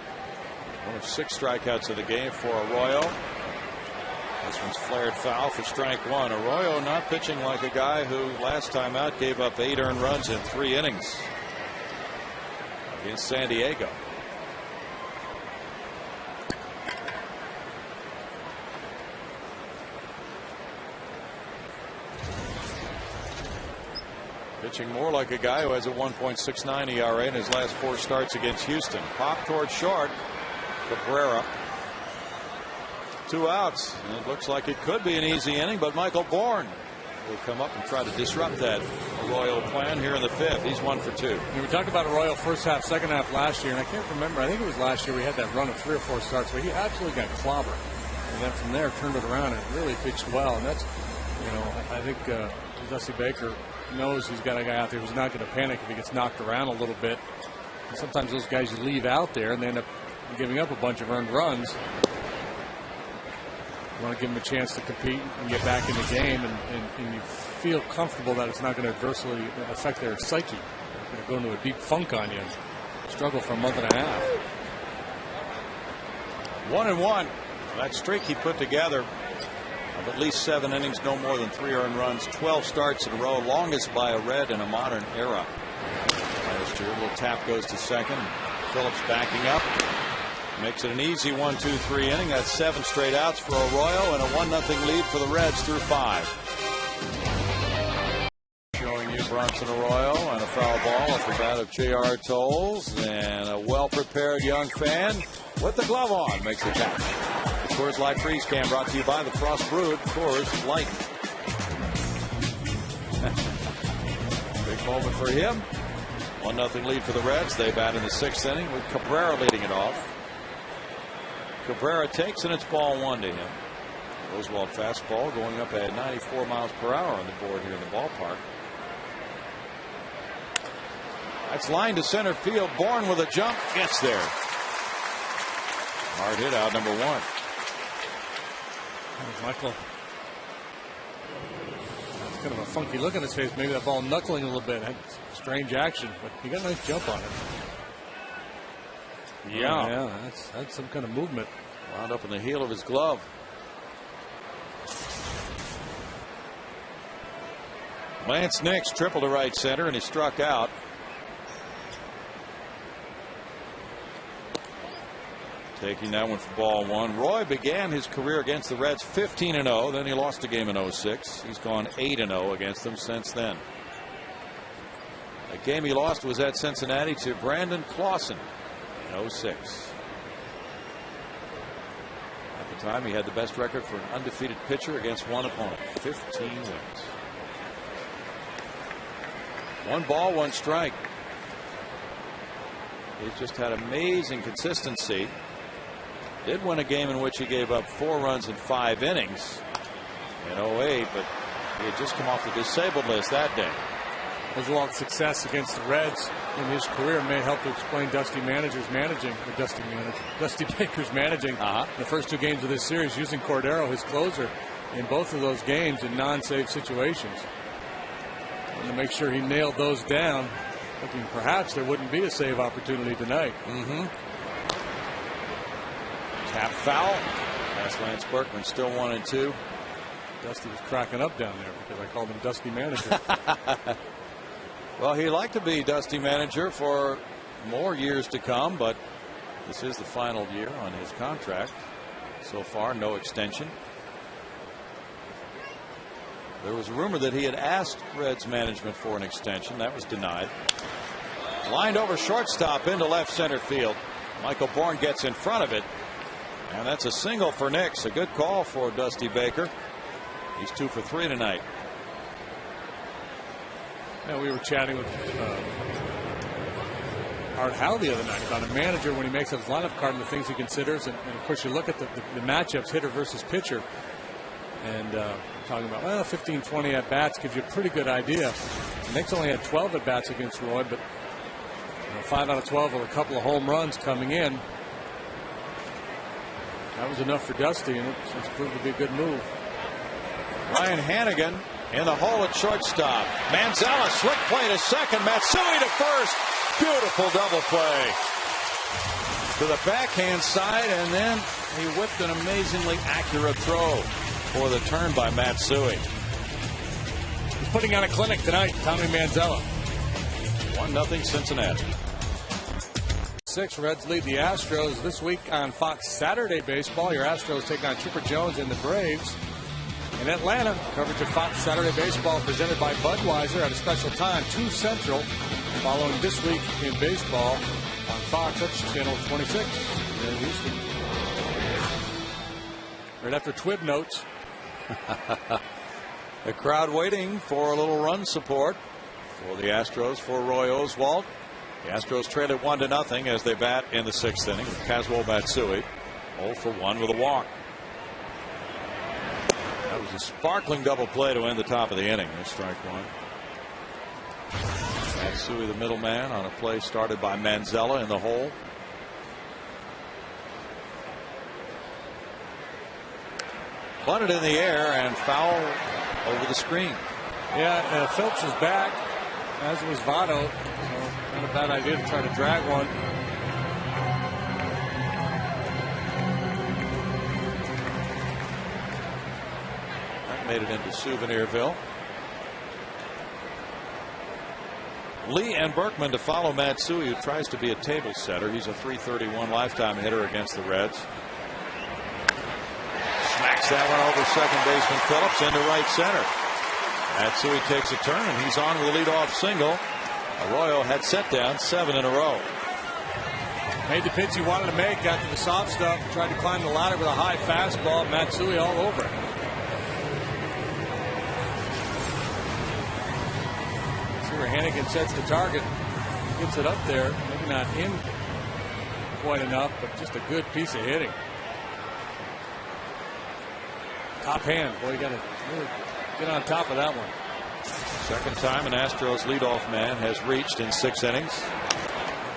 One of 6 strikeouts of the game for Arroyo. This one's flared foul for strike 1. Arroyo not pitching like a guy who last time out gave up 8 earned runs in 3 innings against San Diego. Pitching more like a guy who has a 1.69 ERA in his last 4 starts against Houston. Pop towards short. Cabrera. 2 outs. And it looks like it could be an easy inning, but Michael Bourne will come up and try to disrupt that Arroyo plan here in the 5th. He's 1 for 2.
We talked about Arroyo first half, second half last year, and I can't remember. I think it was last year we had that run of 3 or 4 starts where he absolutely got clobbered. And then from there turned it around and really pitched well. And that's, I think Dusty Baker knows he's got a guy out there who's not going to panic if he gets knocked around a little bit. And sometimes those guys you leave out there and they end up giving up a bunch of earned runs. You want to give them a chance to compete and get back in the game, and you feel comfortable that it's not going to adversely affect their psyche. They're going to go into a deep funk on you and struggle for a month and a half.
1-1. That streak he put together of at least 7 innings, no more than 3 earned runs, 12 starts in a row, longest by a Red in a modern era. Last year, a little tap goes to second. Phillips backing up. Makes it an easy 1-2-3 inning. That's 7 straight outs for Arroyo and a 1-0 lead for the Reds through 5. Showing you Bronson Arroyo and a foul ball at the bat of J.R. Tolles, and a well-prepared young fan with the glove on makes the catch. The Coors Light Freeze Can brought to you by the Frost Brewed Coors Light. Big moment for him. 1-0 lead for the Reds. They bat in the 6th inning with Cabrera leading it off. Cabrera takes, and it's ball 1 to him. Oswalt fastball going up at 94 miles per hour on the board here in the ballpark. That's line to center field. Bourne with a jump gets there. Hard hit out, number 1.
Michael. It's kind of a funky look on his face. Maybe that ball knuckling a little bit. Had strange action, but he got a nice jump on it. Yeah, that's some kind of movement.
Wound up in the heel of his glove. Lanyce Nix triple to right center, and he struck out. Taking that one for ball 1. Roy began his career against the Reds 15-0. Then he lost a game in 06. He's gone 8-0 against them since then. The game he lost was at Cincinnati to Brandon Clausen in 06. At the time, he had the best record for an undefeated pitcher against one opponent. 15 wins. 1 ball, 1 strike. He's just had amazing consistency. Did win a game in which he gave up 4 runs in 5 innings in 08, but he had just come off the disabled list that day.
Oswalt's success against the Reds in his career may help to explain Dusty Baker's managing the first 2 games of this series, using Cordero, his closer, in both of those games in non-save situations. And to make sure he nailed those down, thinking perhaps there wouldn't be a save opportunity tonight.
Tap foul. That's Lance Berkman, still 1-2.
Dusty was cracking up down there because I called him Dusty Manager.
Well, he'd like to be Dusty Manager for more years to come, but this is the final year on his contract. So far, no extension. There was a rumor that he had asked Reds management for an extension. That was denied. Lined over shortstop into left center field. Michael Bourne gets in front of it. And that's a single for Nix. A good call for Dusty Baker. He's 2 for 3 tonight.
Yeah, we were chatting with Art Howe the other night about a manager when he makes up his lineup card and the things he considers. And of course, you look at the matchups, hitter versus pitcher. And talking about, well, 15, 20 at-bats gives you a pretty good idea. Nix only had 12 at-bats against Roy, but 5 out of 12 with a couple of home runs coming in. That was enough for Dusty, and it's proved to be a good move.
Ryan Hannigan in the hole at shortstop. Manzella, slick play to second. Matsui to first. Beautiful double play. To the backhand side, and then he whipped an amazingly accurate throw for the turn by Matsui.
He's putting on a clinic tonight, Tommy Manzella.
1-0 Cincinnati.
6 Reds lead the Astros this week on Fox Saturday Baseball. Your Astros take on Chipper Jones and the Braves. In Atlanta, coverage of Fox Saturday Baseball presented by Budweiser at a special time, 2 Central, following This Week in Baseball on Fox. That's channel 26 in Houston. Right after Twib notes.
The crowd waiting for a little run support for the Astros for Roy Oswalt. The Astros trail it 1-0 as they bat in the 6th inning with Kazuo Matsui 0 for 1 with a walk. That was a sparkling double play to end the top of the inning. There's strike 1. Matsui, the middleman, on a play started by Manzella in the hole. Bunted in the air and foul over the screen.
Yeah, Phillips is back, as was Votto. So not a bad idea to try to drag one.
That made it into Souvenirville. Lee and Berkman to follow Matsui, who tries to be a table setter. He's a .331 lifetime hitter against the Reds. Smacks that one over second baseman Phillips into right center. Matsui takes a turn, and he's on with a leadoff single. Arroyo had set down 7 in a row.
Made the pitch he wanted to make, got to the soft stuff, tried to climb the ladder with a high fastball. Matsui all over it. See where Hannigan sets the target. Gets it up there. Maybe not in quite enough, but just a good piece of hitting. Top hand. Boy, you got to really get on top of that one.
Second time an Astros leadoff man has reached in 6 innings.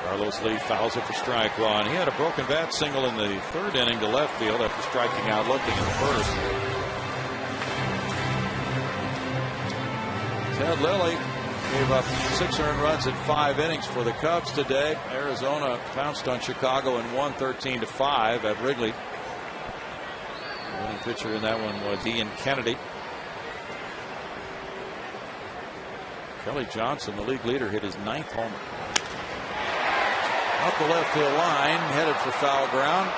Carlos Lee fouls it for strike one. He had a broken bat single in the 3rd inning to left field after striking out looking in the 1st. Ted Lilly gave up 6 earned runs in 5 innings for the Cubs today. Arizona pounced on Chicago and won 13-5 at Wrigley. The winning pitcher in that one was Ian Kennedy. Kelly Johnson, the league leader, hit his 9th homer. Up the left field line, headed for foul ground.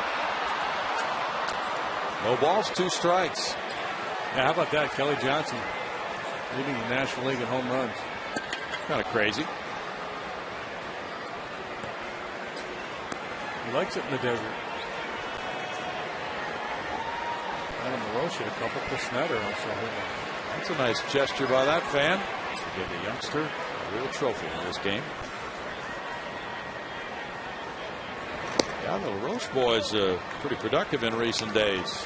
No balls, 2 strikes.
Yeah, how about that? Kelly Johnson leading the National League in home runs.
Kind of crazy.
He likes it in the desert. Adam LaRoche hit a couple. Chris Snyder also hit one.
That's a nice gesture by that fan. To give the youngster a real trophy in this game. Yeah, the LaRoche boys pretty productive in recent days.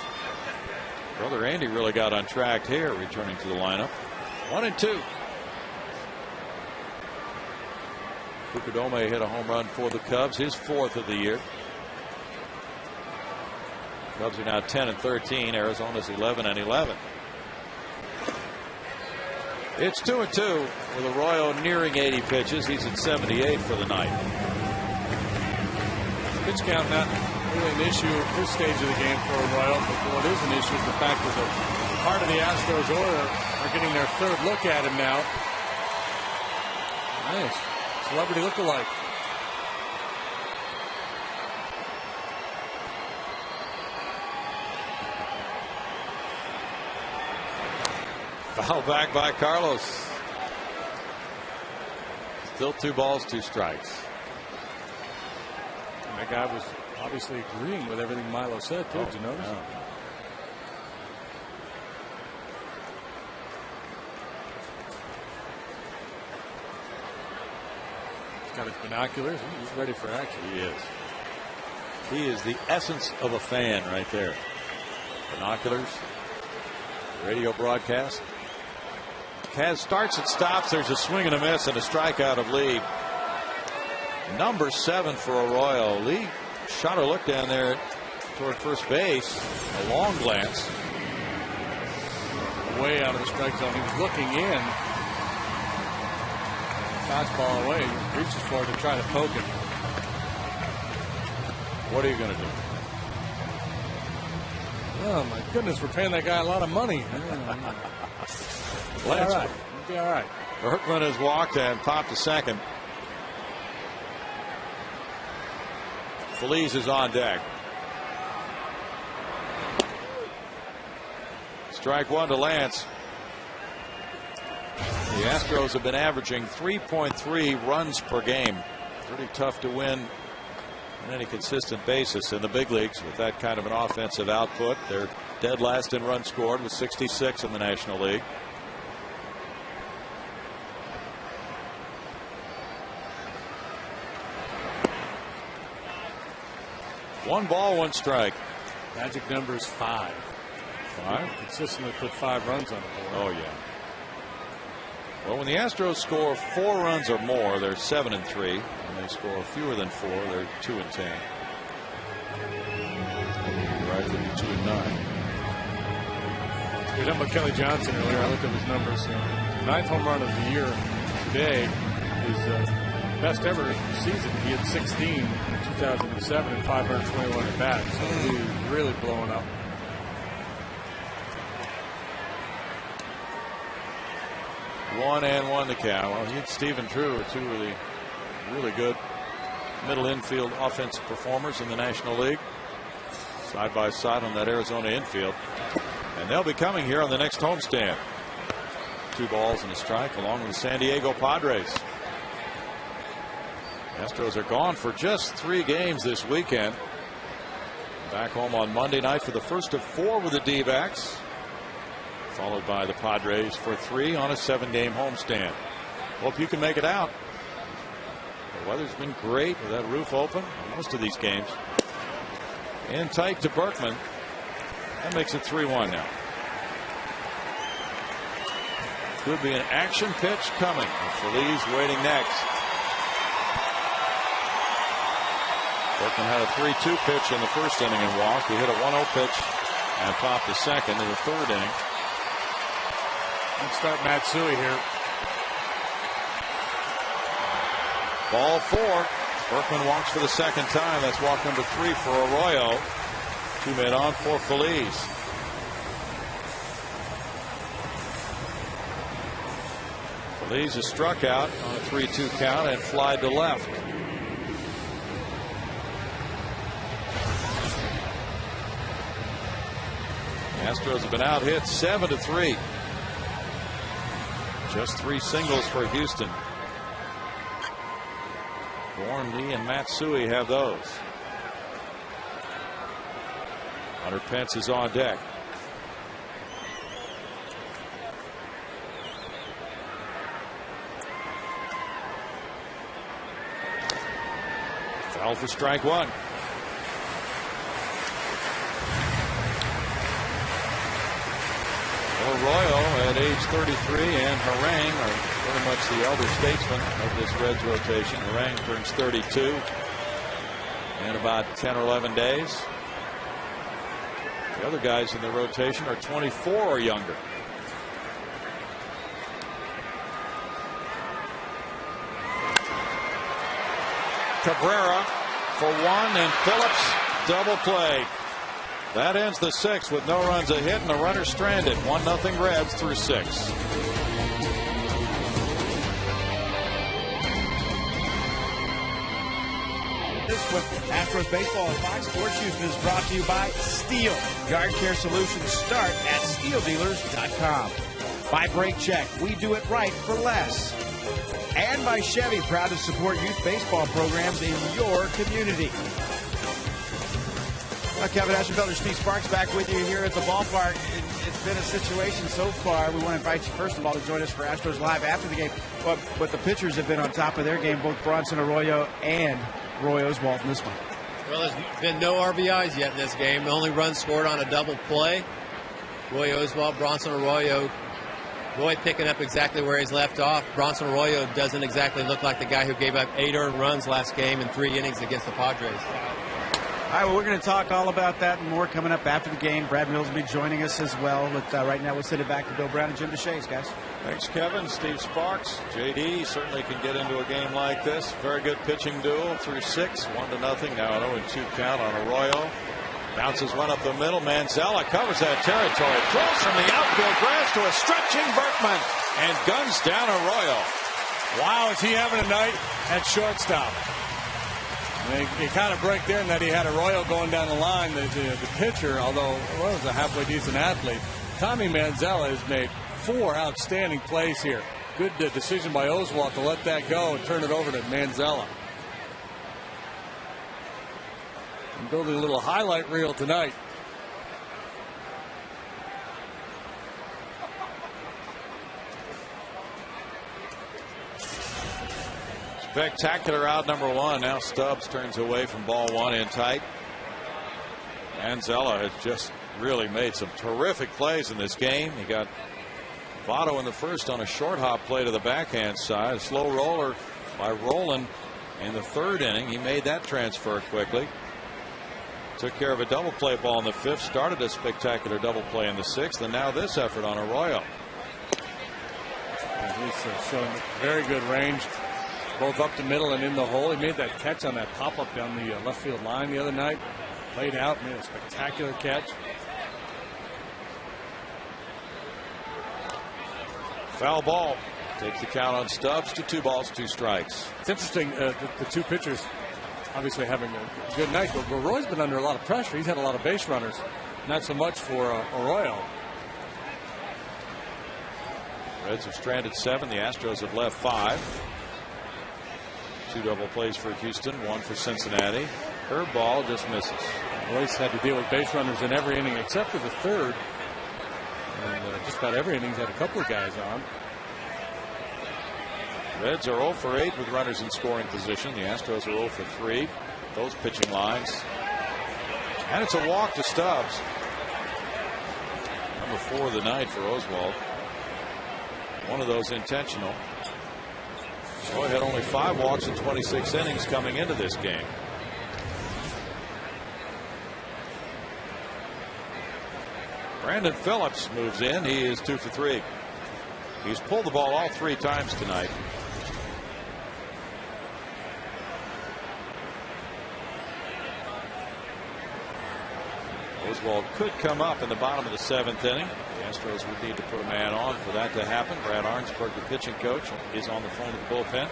Brother Andy really got on track here, returning to the lineup. 1-2. Fukudome hit a home run for the Cubs, his 4th of the year. Cubs are now 10-13. Arizona's 11-11. It's 2-2 with Arroyo nearing 80 pitches. He's at 78 for the night.
Pitch count not really an issue at this stage of the game for Arroyo, but what is an issue is the fact that the part of the Astros order are getting their 3rd look at him now. Nice. Celebrity look-alike.
Foul back by Carlos. Still 2 balls, 2 strikes.
And that guy was obviously agreeing with everything Milo said, too. Did you notice?
No.
He's got his binoculars. He's ready for action.
He is. He is the essence of a fan right there. Binoculars. Radio broadcast. Kaz starts and stops. There's a swing and a miss and a strikeout of Lee. Number 7 for Arroyo. Lee shot a look down there toward first base. A long glance.
Way out of the strike zone. He was looking in. Fastball away. He reaches for it to try to poke it.
What are you going to do?
Oh, my goodness. We're paying that guy a lot of money. All right. He'll be all right.
Berkman has walked and popped to second. Feliz is on deck. Strike 1 to Lance. The Astros have been averaging 3.3 runs per game. Pretty tough to win on any consistent basis in the big leagues with that kind of an offensive output. They're dead last in runs scored with 66 in the National League. One ball, 1 strike.
Magic number is 5.
5?
Consistently put 5 runs on the board.
Oh, yeah. Well, when the Astros score 4 runs or more, they're 7-3. When they score fewer than 4, they're 2-10. Right, they'd be 2-9.
We were talking about Kelly Johnson earlier. I looked at his numbers. 9th home run of the year today. His best ever season. He had 16 in 2007 and 521 at bat. So he's really blowing up.
1-1 the count. Well, he and Stephen Drew are two of the really good middle infield offensive performers in the National League. Side by side on that Arizona infield. And they'll be coming here on the next homestand. 2 balls and a strike along with the San Diego Padres. Astros are gone for just 3 games this weekend. Back home on Monday night for the first of 4 with the D-backs. Followed by the Padres for 3 on a 7-game homestand. Hope you can make it out. The weather's been great with that roof open on most of these games. In tight to Berkman. That makes it 3-1 now. Could be an action pitch coming. Feliz waiting next. Berkman had a 3-2 pitch in the first inning and walked. He hit a 1-0 pitch and popped the second in the 3rd inning.
Let's start Matsui here.
Ball 4. Berkman walks for the second time. That's walk number 3 for Arroyo. 2 men on for Feliz. Feliz is struck out on a 3-2 count and flied to left. The Astros have been out hit 7-3. Just 3 singles for Houston. Bourne, Lee, and Matsui have those. Hunter Pence is on deck. Foul for strike 1. Arroyo at age 33 and Harang are very much the elder statesman of this Reds rotation. Harang turns 32 in about 10 or 11 days. The other guys in the rotation are 24 or younger. Cabrera for 1 and Phillips double play. That ends the 6th with no runs a hit and a runner stranded. 1-0 Reds through 6.
This with Astros Baseball and Fox Sports Houston is brought to you by Steel. Yard care solutions start at steeldealers.com. By Brake Check, we do it right for less. And by Chevy, proud to support youth baseball programs in your community. Kevin Ashenfelder, Steve Sparks back with you here at the ballpark. It's been a situation so far. We want to invite you, first of all, to join us for Astros Live after the game. But the pitchers have been on top of their game, both Bronson Arroyo and Roy Oswalt in this one.
Well, there's been no RBIs yet in this game. The only run scored on a double play. Roy Oswalt, Bronson Arroyo. Roy picking up exactly where he's left off. Bronson Arroyo doesn't exactly look like the guy who gave up 8 earned runs last game in 3 innings against the Padres.
All right, well, we're going to talk all about that and more coming up after the game. Brad Mills will be joining us as well. But right now, we'll send it back to Bill Brown and Jim DeShays, guys.
Thanks, Kevin. Steve Sparks. JD certainly can get into a game like this. Very good pitching duel through 6. 1-0. Now an 0-2 count on Arroyo. Bounces one up the middle. Manzella covers that territory. Throws from the outfield grass to a stretching Berkman and guns down Arroyo.
Wow, is he having a night at shortstop? You kind of break there in that he had Arroyo going down the line. The pitcher, although Arroyo's a halfway decent athlete, Tommy Manzella has made 4 outstanding plays here. Good decision by Oswalt to let that go and turn it over to Manzella. I'm building a little highlight reel tonight.
Spectacular out number 1. Now Stubbs turns away from ball 1 in tight. Manzella has just really made some terrific plays in this game. He got Votto in the first on a short hop play to the backhand side. A slow roller by Roland in the 3rd inning. He made that transfer quickly. Took care of a double play ball in the 5th. Started a spectacular double play in the 6th. And now this effort on Arroyo.
He's showing very good range, both up the middle and in the hole. He made that catch on that pop-up down the left field line the other night. Laid out, made a spectacular catch.
Foul ball. Takes the count on Stubbs to 2 balls, 2 strikes.
It's interesting, the two pitchers obviously having a good night, but Roy's been under a lot of pressure. He's had a lot of base runners, not so much for Arroyo.
Reds have stranded 7. The Astros have left 5. 2 double plays for Houston, 1 for Cincinnati. Curveball just misses.
Roy's had to deal with base runners in every inning except for the third. And just about every inning's had a couple of guys on.
Reds are 0 for 8 with runners in scoring position. The Astros are 0 for 3. Those pitching lines. And it's a walk to Stubbs. Number 4 of the night for Oswalt. One of those intentional. Roy had only 5 walks in 26 innings coming into this game. Brandon Phillips moves in. He is 2 for 3. He's pulled the ball all 3 times tonight. Oswalt could come up in the bottom of the 7th inning. The Astros would need to put a man on for that to happen. Brad Arnsberg, the pitching coach, is on the phone with the bullpen.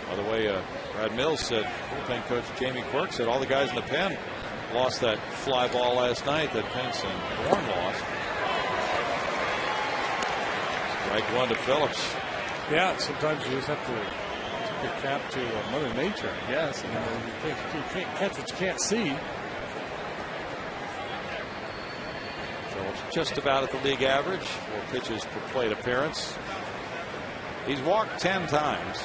By the way, Brad Mills said, bullpen coach Jamie Quirk said all the guys in the pen lost that fly ball last night that Pence and Bourne lost. Strike 1 to Phillips.
Yeah, sometimes you just have to tip your cap to Mother Nature, I guess. And you can't catch what you can't see.
Phillips just about at the league average. 4 pitches per plate appearance. He's walked 10 times.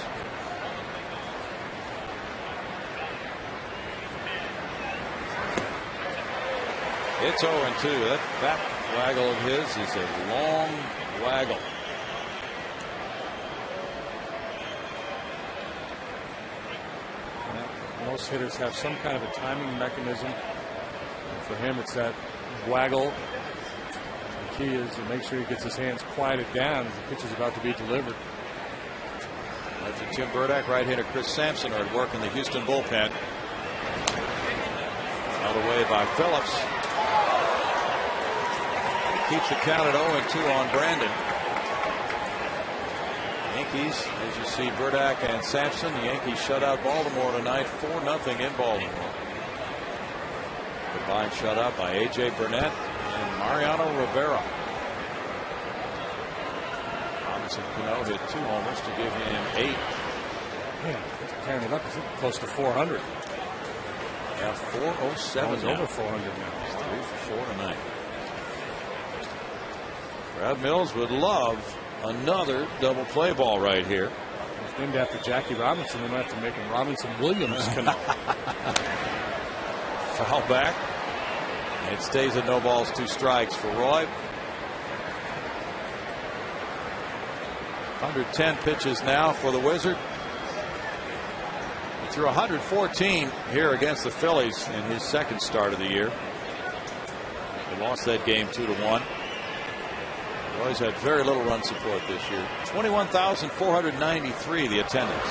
It's 0-2. That waggle of his is a long waggle.
Most hitters have some kind of a timing mechanism. And for him, it's that waggle. The key is to make sure he gets his hands quieted down as the pitch is about to be delivered.
Lefty Tim Burdack, right-hander Chris Sampson are at work in the Houston bullpen. Held away by Phillips. Keeps the count at 0-2 on Brandon. Yankees, as you see, Burdack and Sampson. The Yankees shut out Baltimore tonight, 4-0 in Baltimore. Combined shutout by A.J. Burnett and Mariano Rivera. Robinson Cano hit 2 homers to give him 8.
Yeah, he's carrying it up. He's close to 400.
Yeah, 407.
He's over 400 now.
He's 3 for 4 tonight. Brad Mills would love another double play ball right here.
It's named after Jackie Robinson. They might have to make him Robinson Williams Cano.
Foul back. It stays at 0 balls, 2 strikes for Roy. 110 pitches now for the Wizard. He threw 114 here against the Phillies in his 2nd start of the year. They lost that game 2-1. Roy's had very little run support this year. 21,493 the attendance.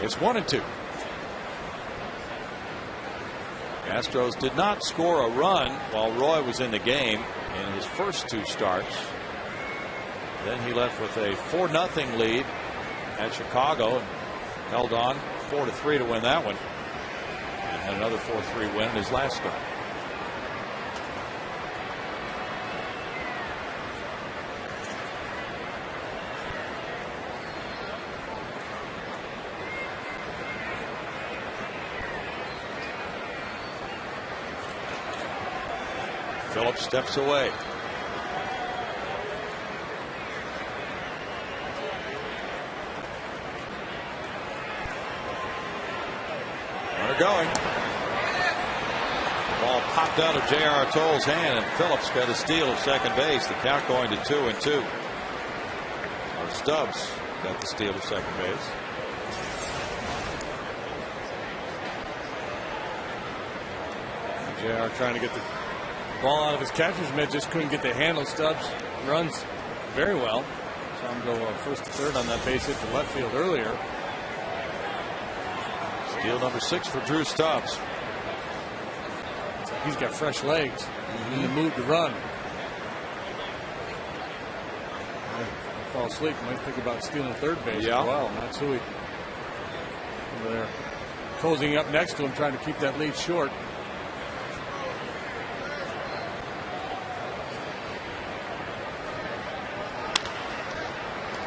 It's 1-2. Astros did not score a run while Roy was in the game in his first 2 starts. Then he left with a 4-0 lead at Chicago and held on 4-3 to win that one. And had another 4-3 win in his last start. Phillips steps away. Runner going. Ball popped out of J.R. Tolle's hand, and Phillips got a steal of second base. The count going to 2-2. Or Stubbs got the steal of second base.
J.R. trying to get the ball out of his catcher's mitt, just couldn't get the handle. Stubbs runs very well. Saw him go first to third on that base hit to left field earlier.
Steal number 6 for Drew Stubbs.
He's got fresh legs in the mood to run. fall asleep, you might think about stealing third base as well. Matsui over there cozying up next to him, trying to keep that lead short.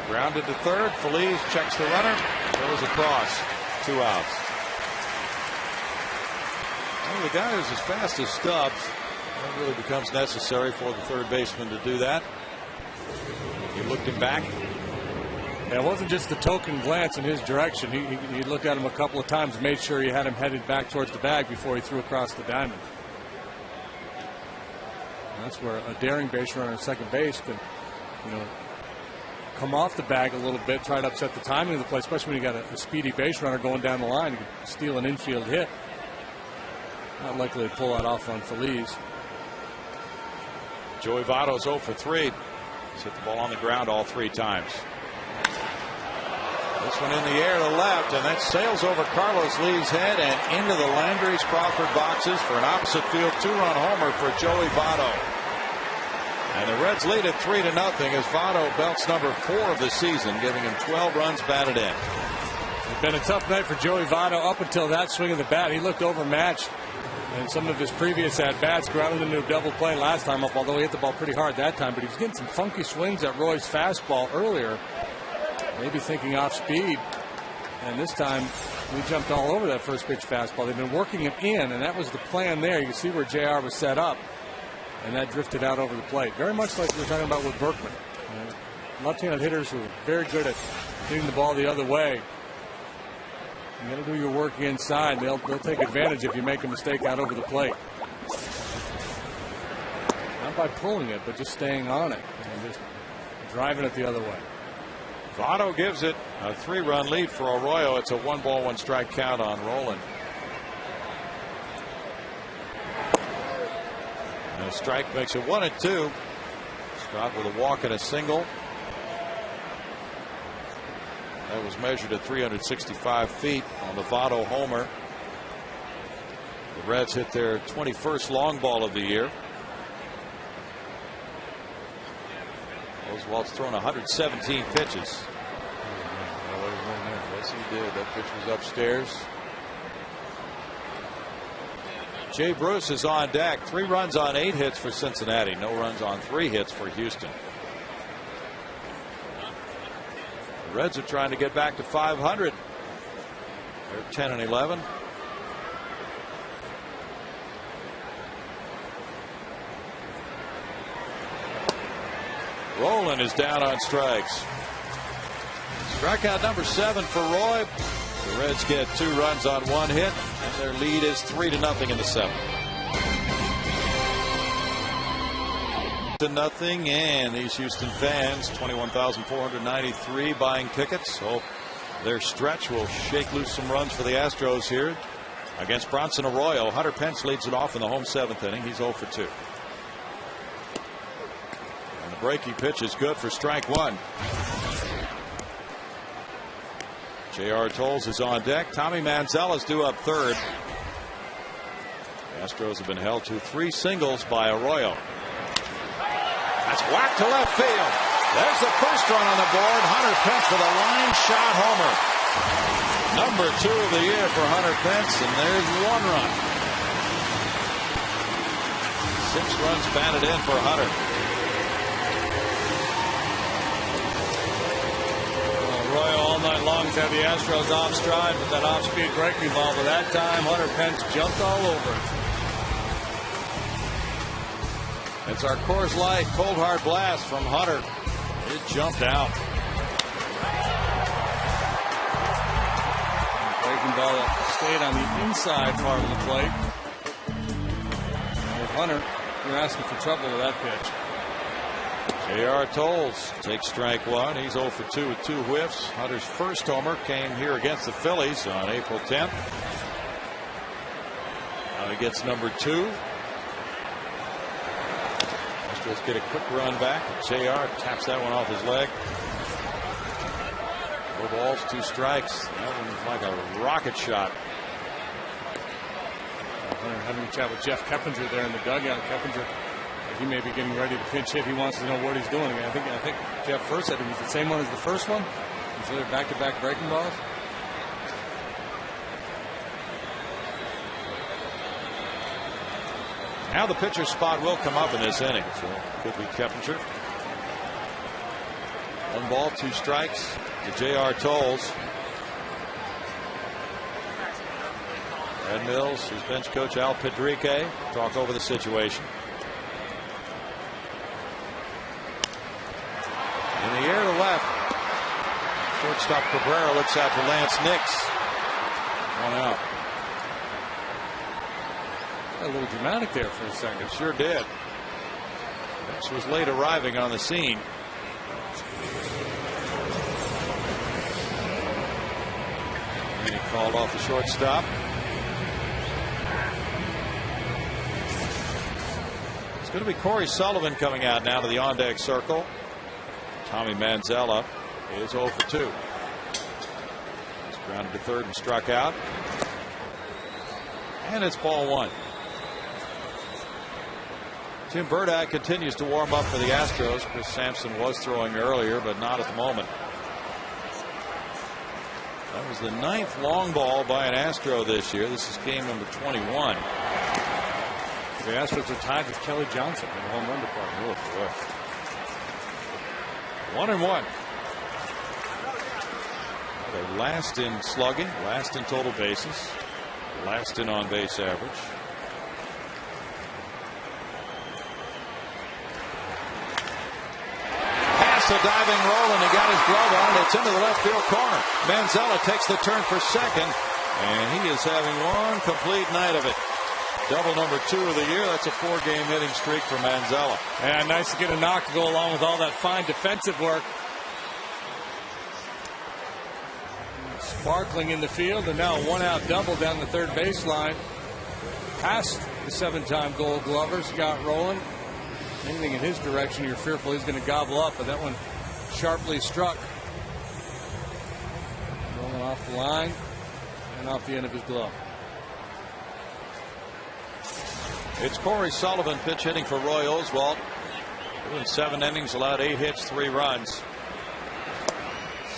Grounded to third. Feliz checks the runner. Goes across. 2 outs. Well, the guy who's as fast as Stubbs, that really becomes necessary for the third baseman to do that. He looked him back.
Yeah, it wasn't just a token glance in his direction. He looked at him a couple of times, made sure he had him headed back towards the bag before he threw across the diamond. And that's where a daring base runner on second base can, come off the bag a little bit, try to upset the timing of the play, especially when you got a speedy base runner going down the line. You can steal an infield hit. Not likely to pull that off on Feliz.
Joey Votto's 0 for 3. He's hit the ball on the ground all 3 times. This one in the air to left, and that sails over Carlos Lee's head and into the Landry's Crawford boxes for an opposite field 2-run homer for Joey Votto. And the Reds lead it 3-0 as Votto belts number 4 of the season, giving him 12 runs batted in.
It's been a tough night for Joey Votto up until that swing of the bat. He looked overmatched in some of his previous at-bats, grounded into a double play last time up, although he hit the ball pretty hard that time. But he was getting some funky swings at Roy's fastball earlier, maybe thinking off speed. And this time, he jumped all over that first pitch fastball. They've been working him in, and that was the plan there. You can see where JR was set up, and that drifted out over the plate. Very much like we were talking about with Berkman. Left-handed hitters who are very good at hitting the ball the other way. You got to do your work inside. They'll take advantage if you make a mistake out over the plate. Not by pulling it, but just staying on it and just driving it the other way.
Votto gives it a 3-run lead for Arroyo. It's a 1-ball, 1-strike count on Roland. And a strike makes it 1-2. Scott with a walk and a single. That was measured at 365 feet on the Votto homer. The Reds hit their 21st long ball of the year. Oswalt's thrown 117 pitches. Yes, he did. That pitch was upstairs. Jay Bruce is on deck. 3 runs on 8 hits for Cincinnati. No runs on 3 hits for Houston. The Reds are trying to get back to 500. They're 10-11. Roland is down on strikes. Strikeout number 7 for Roy. The Reds get 2 runs on 1 hit, and their lead is 3-0 in the 7th. 0-0, and these Houston fans, 21,493 buying tickets. So their stretch will shake loose some runs for the Astros here against Bronson Arroyo. Hunter Pence leads it off in the home 7th inning. He's 0 for 2. And the breaking pitch is good for strike 1. J.R. Tolles is on deck. Tommy Manziel is due up third. The Astros have been held to 3 singles by Arroyo. That's whacked to left field. There's the first run on the board. Hunter Pence with a line shot homer. Number 2 of the year for Hunter Pence, and there's 1 run. 6 runs batted in for Hunter.
Arroyo all night long has had the Astros off stride with that off-speed breaking ball, but that time Hunter Pence jumped all over it.
It's our Coors Light cold hard blast from Hunter. It jumped out.
Breaking ball that stayed on the inside part of the plate. With Hunter, you're asking for trouble with that pitch.
J.R. Tolles takes strike 1. He's 0 for 2 with 2 whiffs. Hunter's first homer came here against the Phillies on April 10th. Now he gets number 2. Let's get a quick run back. JR taps that one off his leg. 4 balls, 2 strikes. That one was like a rocket shot.
Hunter having a chat with Jeff Keppinger there in the dugout. Keppinger he may be getting ready to pinch hit. He wants to know what he's doing. I think Jeff first said it was the same one as the first one. So they're back-to-back breaking balls.
Now the pitcher's spot will come up in this inning. So could be Keppinger. 1 ball, 2 strikes to J.R. Tolles. Red Mills, his bench coach Al Pedrique, talk over the situation. In the air to left. Shortstop Cabrera looks out for Lanyce Nix. 1 out.
A little dramatic there for a second.
Sure did. Nix was late arriving on the scene. And he called off the shortstop. It's going to be Corey Sullivan coming out now to the on-deck circle. Tommy Manzella is 0 for 2. He's grounded to third and struck out. And it's ball 1. Tim Burdack continues to warm up for the Astros. Chris Sampson was throwing earlier, but not at the moment. That was the 9th long ball by an Astro this year. This is game number 21.
The Astros are tied with Kelly Johnson in the home run department.
Oh, boy. 1-1. They're last in slugging, last in total bases, last in on base average. Pass a diving Roland. He got his glove on. It's into the left field corner. Manzella takes the turn for second, and he is having one complete night of it. Double number 2 of the year. That's a 4-game hitting streak for Manzella.
And nice to get a knock to go along with all that fine defensive work. Sparkling in the field, and now a 1-out double down the third baseline. Past the 7-time Gold Glover, Scott Rowland. Anything in his direction, you're fearful he's going to gobble up, but that one sharply struck. Rolling off the line and off the end of his glove.
It's Corey Sullivan pitch hitting for Roy Oswalt. In 7 innings, allowed 8 hits, 3 runs.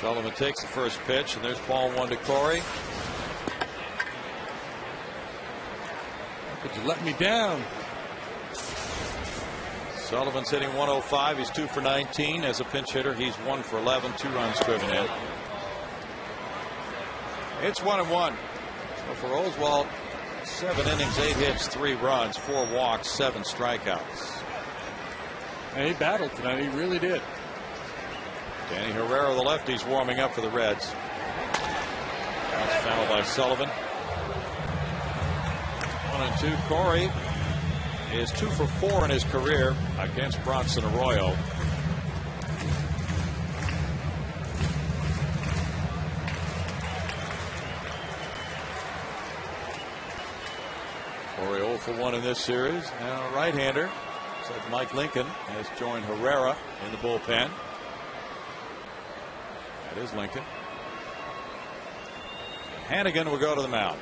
Sullivan takes the first pitch, and there's ball 1 to Corey.
Could you let me down?
Sullivan's hitting 105. He's 2 for 19 as a pinch hitter. He's 1 for 11, 2 runs driven in. It's 1-1. So for Oswalt, 7 innings, 8 hits, 3 runs, 4 walks, 7 strikeouts.
And he battled tonight. He really did.
Danny Herrera, the lefty's warming up for the Reds. That's fouled by Sullivan. 1-2. Corey is 2 for 4 in his career against Bronson Arroyo. Corey 0 for 1 in this series. Now a right-hander. Looks like Mike Lincoln has joined Herrera in the bullpen. That is Lincoln. Hannigan will go to the mound.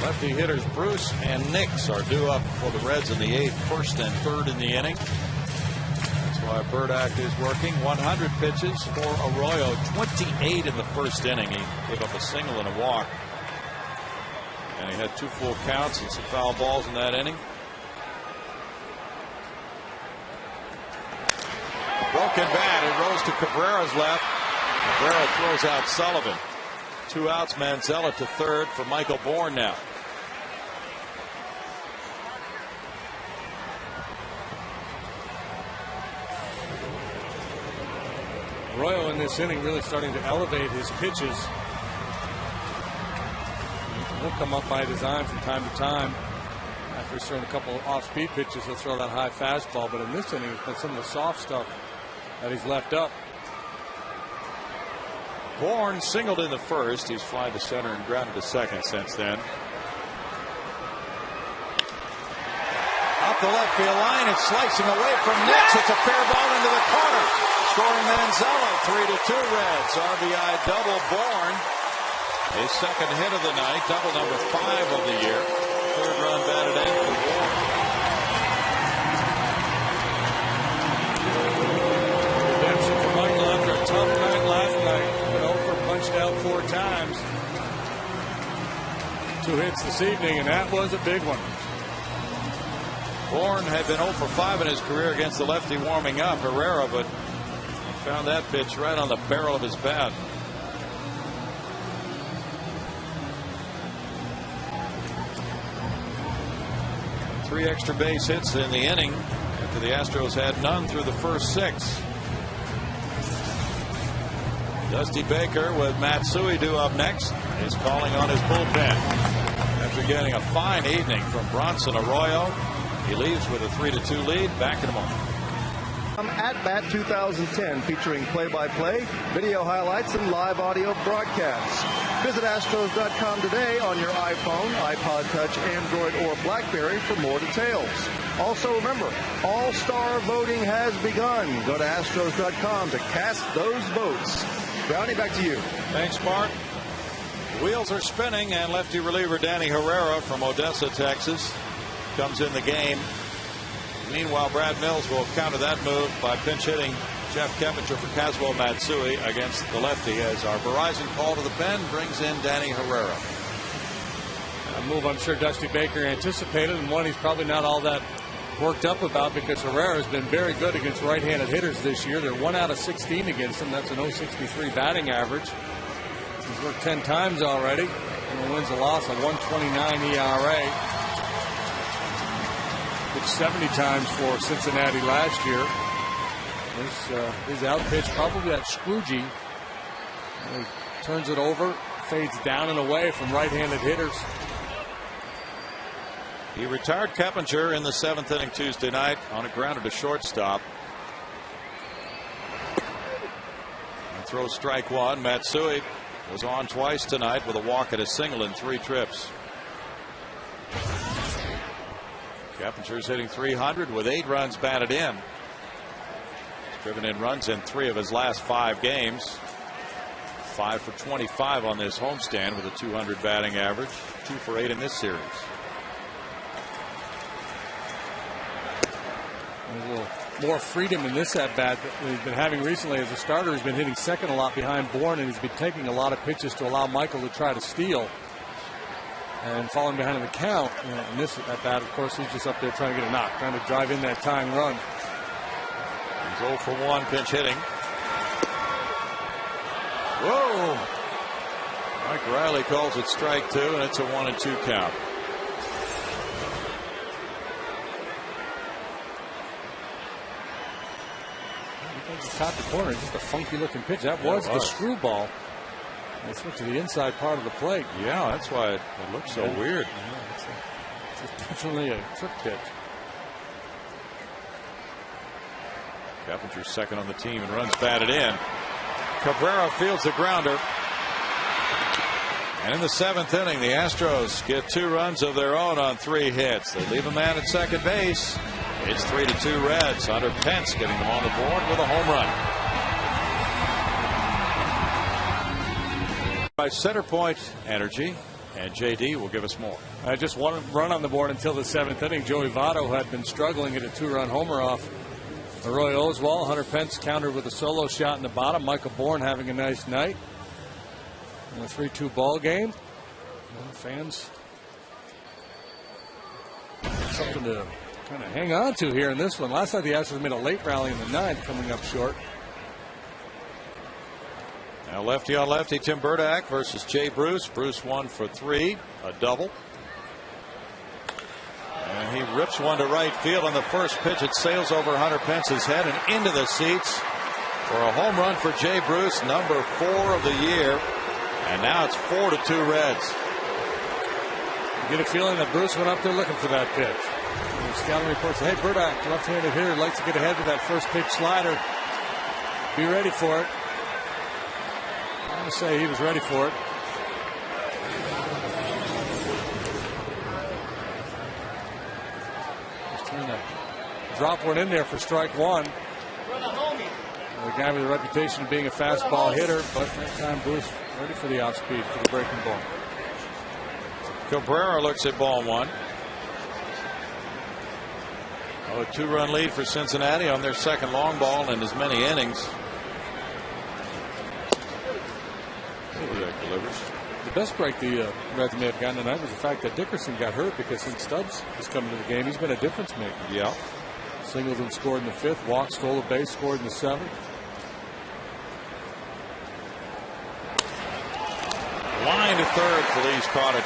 Lefty hitters Bruce and Nix are due up for the Reds in the 8th, 1st and 3rd in the inning. That's why Burdack is working. 100 pitches for Arroyo, 28 in the 1st inning. He gave up a single and a walk. And he had 2 full counts and some foul balls in that inning. Broken bat. It rolls to Cabrera's left. Cabrera throws out Sullivan. 2 outs. Manzella to third for Michael Bourne now.
Arroyo in this inning really starting to elevate his pitches. He'll come up by design from time to time. After he's thrown a couple of off-speed pitches, he'll throw that high fastball. But in this inning, it's been some of the soft stuff that he's left up.
Bourne singled in the 1st. He's flied to center and grounded to second since then. Up the left field line. It's slicing away from Nix. It's a fair ball into the corner. Scoring Manzella, 3-2 Reds. RBI double Bourne. His second hit of the night, double number 5 of the year. Third run batted in for Bourne.
Redemption for Michael after a tough night last night. Over punched out 4 times. 2 hits this evening, and that was a big one.
Bourne had been 0 for 5 in his career against the lefty warming up, Herrera, but found that pitch right on the barrel of his bat. Three extra base hits in the inning after the Astros had none through the first 6. Dusty Baker with Matsui due up next is calling on his bullpen after getting a fine evening from Bronson Arroyo. He leaves with a 3-2 lead. Back in a moment.
At Bat 2010, featuring play-by-play, video highlights, and live audio broadcasts. Visit Astros.com today on your iPhone, iPod Touch, Android, or BlackBerry for more details. Also remember, All-Star voting has begun. Go to Astros.com to cast those votes. Brownie, back to you.
Thanks, Mark. Wheels are spinning, and lefty reliever Danny Herrera from Odessa, Texas, comes in the game. Meanwhile, Brad Mills will counter that move by pinch hitting Jeff Keppinger for Kazuo Matsui against the lefty, as our Verizon call to the pen brings in Danny Herrera.
A move I'm sure Dusty Baker anticipated, and one he's probably not all that worked up about, because Herrera has been very good against right-handed hitters this year. They're 1 out of 16 against him. That's an .063 batting average. He's worked 10 times already, and the win's a loss, a 1.29 ERA. Pitched 70 times for Cincinnati last year. His out pitch, probably that Scroogey. He turns it over, fades down and away from right-handed hitters.
He retired Keppinger in the 7th inning Tuesday night on a grounder to shortstop. And throws strike 1. Matsui was on twice tonight with a walk and a single in 3 trips. Keppinger's hitting .300 with 8 runs batted in. He's driven in runs in 3 of his last 5 games. 5 for 25 on this homestand with a .200 batting average. 2 for 8 in this series.
There's a little more freedom in this at bat that he's been having recently as a starter. He's been hitting second a lot behind Bourne, and he's been taking a lot of pitches to allow Michael to try to steal and falling behind in the count. In this at bat, of course, he's just up there trying to get a knock, trying to drive in that tying run.
He's 0 for 1 pinch hitting. Whoa! Mike Riley calls it strike 2, and it's a 1-2 count.
Top the corner, just a funky looking pitch. That was the screwball. It's went to the inside part of the plate.
Yeah, that's why it looks so weird.
Yeah, it's definitely a trick pitch.
Keppinger's second on the team and runs batted in. Cabrera fields the grounder. And in the 7th inning, the Astros get 2 runs of their own on 3 hits. They leave a man at second base. It's 3-2 Reds. Hunter Pence getting them on the board with a home run. By Center Point Energy, and JD will give us more.
Just 1 run on the board until the 7th inning. Joey Votto had been struggling at a 2-run homer off Roy Oswalt. Hunter Pence countered with a solo shot in the bottom. Michael Bourne having a nice night. In a 3-2 ball game. And fans, something to kind of hang on to here in this one. Last night the Astros made a late rally in the 9th, coming up short.
Now lefty on lefty, Tim Burdack versus Jay Bruce. Bruce 1 for 3, a double. And he rips one to right field on the first pitch. It sails over Hunter Pence's head and into the seats for a home run for Jay Bruce, number 4 of the year. And now it's 4-2 Reds.
You get a feeling that Bruce went up there looking for that pitch. And the scouting report says, hey, Burdack, left-handed hitter, likes to get ahead with that first pitch slider. Be ready for it. I'm going to say he was ready for it. Just trying to drop one in there for strike 1. The guy with a reputation of being a fastball hitter, but that time Bruce ready for the off speed for the breaking ball.
Cabrera looks at ball one. Oh, a 2-run lead for Cincinnati on their second long ball in as many innings. Delivers.
The best break the Reds may have gotten tonight was the fact that Dickerson got hurt, because since Stubbs has come to the game, he's been a difference maker.
Yeah.
Singleton scored in the 5th, walked, stole a base, scored in the 7th.
Line to third. Feliz caught it.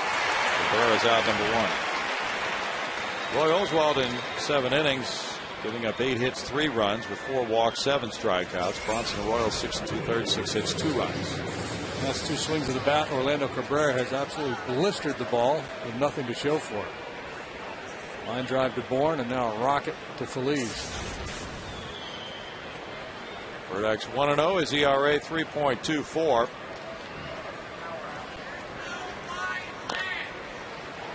Cabrera's out, number 1. Roy Oswalt in 7 innings, giving up 8 hits, 3 runs with 4 walks, 7 strikeouts. Bronson Arroyo 6 2/3, 6 hits, 2 runs.
That's 2 swings of the bat. Orlando Cabrera has absolutely blistered the ball with nothing to show for it. Line drive to Bourne, and now a rocket to Feliz.
Burdak's 1-0. His ERA 3.24.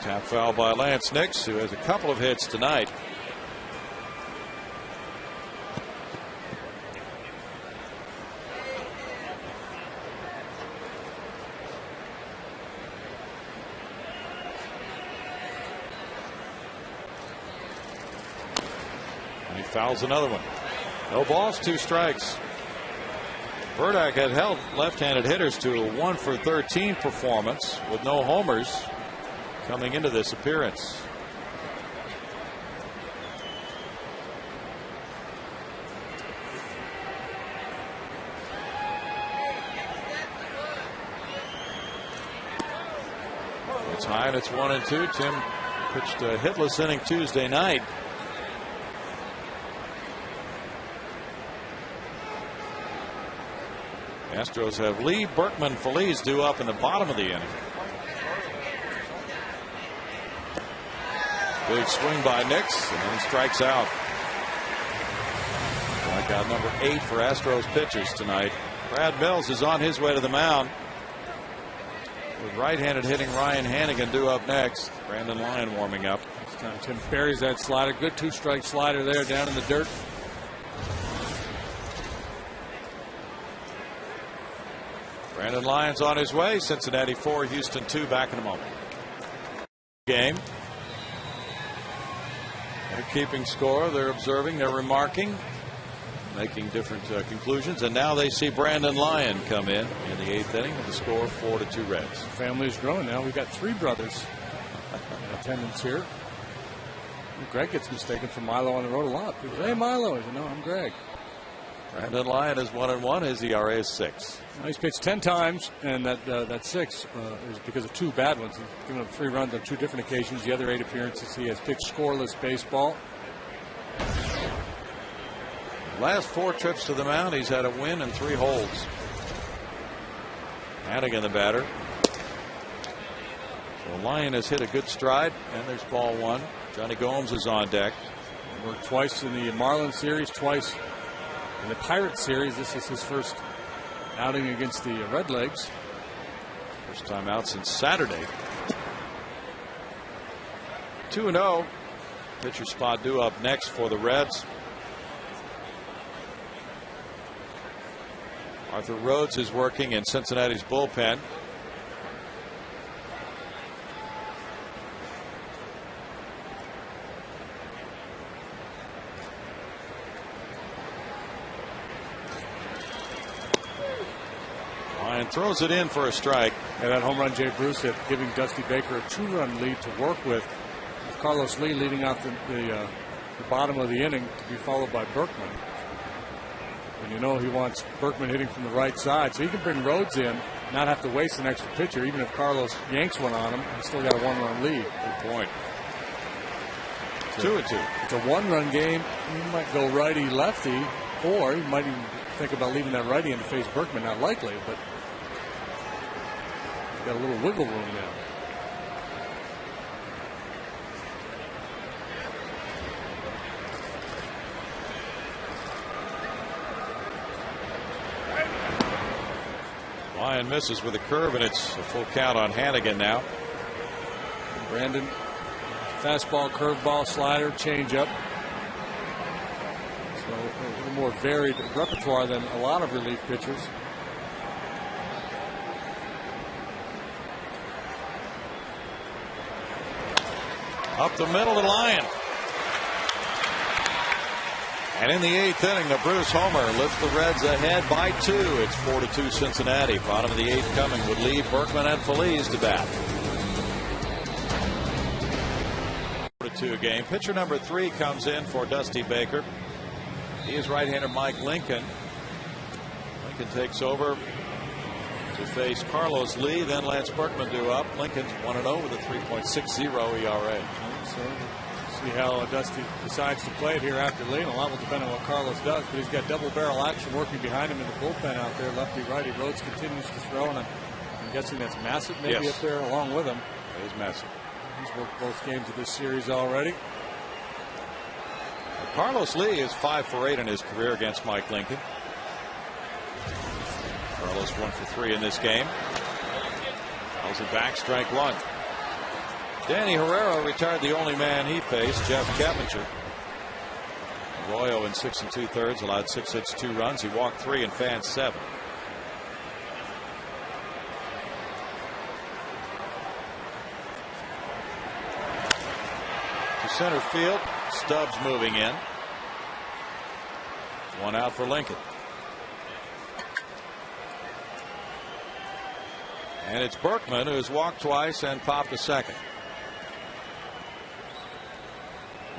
Tap foul by Lanyce Nix, who has a couple of hits tonight. And he fouls another one. No balls, 2 strikes. Burdak had held left-handed hitters to a 1 for 13 performance with no homers coming into this appearance. It's high and it's 1-2. Tim pitched a hitless inning Tuesday night. Astros have Lee, Berkman, Feliz due up in the bottom of the inning. Big swing by Nix, and then he strikes out. Strikeout number 8 for Astros pitchers tonight. Brad Mills is on his way to the mound, with right-handed hitting Ryan Hannigan due up next. Brandon Lyon warming up.
This time Tim buries that slider. Good 2-strike slider there down in the dirt.
Brandon Lyon's on his way. Cincinnati 4, Houston 2. Back in a moment. Game. They're keeping score. They're observing. They're remarking. Making different conclusions. And now they see Brandon Lyon come in the 8th inning with the score 4-2 Reds.
Family's growing now. We've got 3 brothers in attendance here. Greg gets mistaken for Milo on the road a lot. People say, hey, Milo. I said, no, I'm Greg.
Brandon Lyon is 1-1. His ERA is 6.
He's pitched 10 times, and that 6 is because of 2 bad ones. He's given up 3 runs on 2 different occasions. The other 8 appearances, he has pitched scoreless baseball.
Last 4 trips to the mound, he's had a win and 3 holds. Hannigan the batter. So Lyon has hit a good stride, and there's ball 1. Johnny Gomes is on deck.
Worked twice in the Marlins series, twice in the Pirates series. This is his first outing against the Redlegs.
First time out since Saturday. 2-0. Pitcher spot due up next for the Reds. Arthur Rhodes is working in Cincinnati's bullpen. Ryan throws it in for a strike.
And that home run Jay Bruce hit, giving Dusty Baker a 2-run lead to work with Carlos Lee leading out the bottom of the inning, to be followed by Berkman. And you know he wants Berkman hitting from the right side, so he can bring Rhodes in, not have to waste an extra pitcher. Even if Carlos yanks one on him, he's still got a 1-run lead.
Good point. 2-2.
It's a 1-run game. He might go righty lefty, or he might even think about leaving that righty in to face Berkman. Not likely, but he's got a little wiggle room now.
Lyon misses with a curve, and it's a full count on Hannigan now.
Brandon, fastball, curveball, slider, changeup. So a little more varied repertoire than a lot of relief pitchers.
Up the middle to Lyon. And in the 8th inning, the Bruce homer lifts the Reds ahead by 2. It's 4-2 Cincinnati. Bottom of the 8th coming would leave Berkman and Feliz to bat. 4-2 game. Pitcher number 3 comes in for Dusty Baker. He is right-hander Mike Lincoln. Lincoln takes over to face Carlos Lee. Then Lance Berkman due up. Lincoln's 1-0 with a 3.60 ERA.
So see how Dusty decides to play it here after Lee. And a lot will depend on what Carlos does. But he's got double barrel action working behind him in the bullpen out there. Lefty righty. Rhodes continues to throw. And I'm guessing that's Massive maybe
Yes.
up there along with him.
It is Massive.
He's worked both games of this series already.
Carlos Lee is 5 for 8 in his career against Mike Lincoln. Carlos 1 for 3 in this game. Fouls it back, strike 1. Danny Herrera retired the only man he faced, Jeff Cavinger. Arroyo in 6 2/3 allowed 6 hits, 2 runs. He walked 3 and fanned 7. To center field, Stubbs moving in. 1 out for Lincoln. And it's Berkman who's walked twice and popped a second.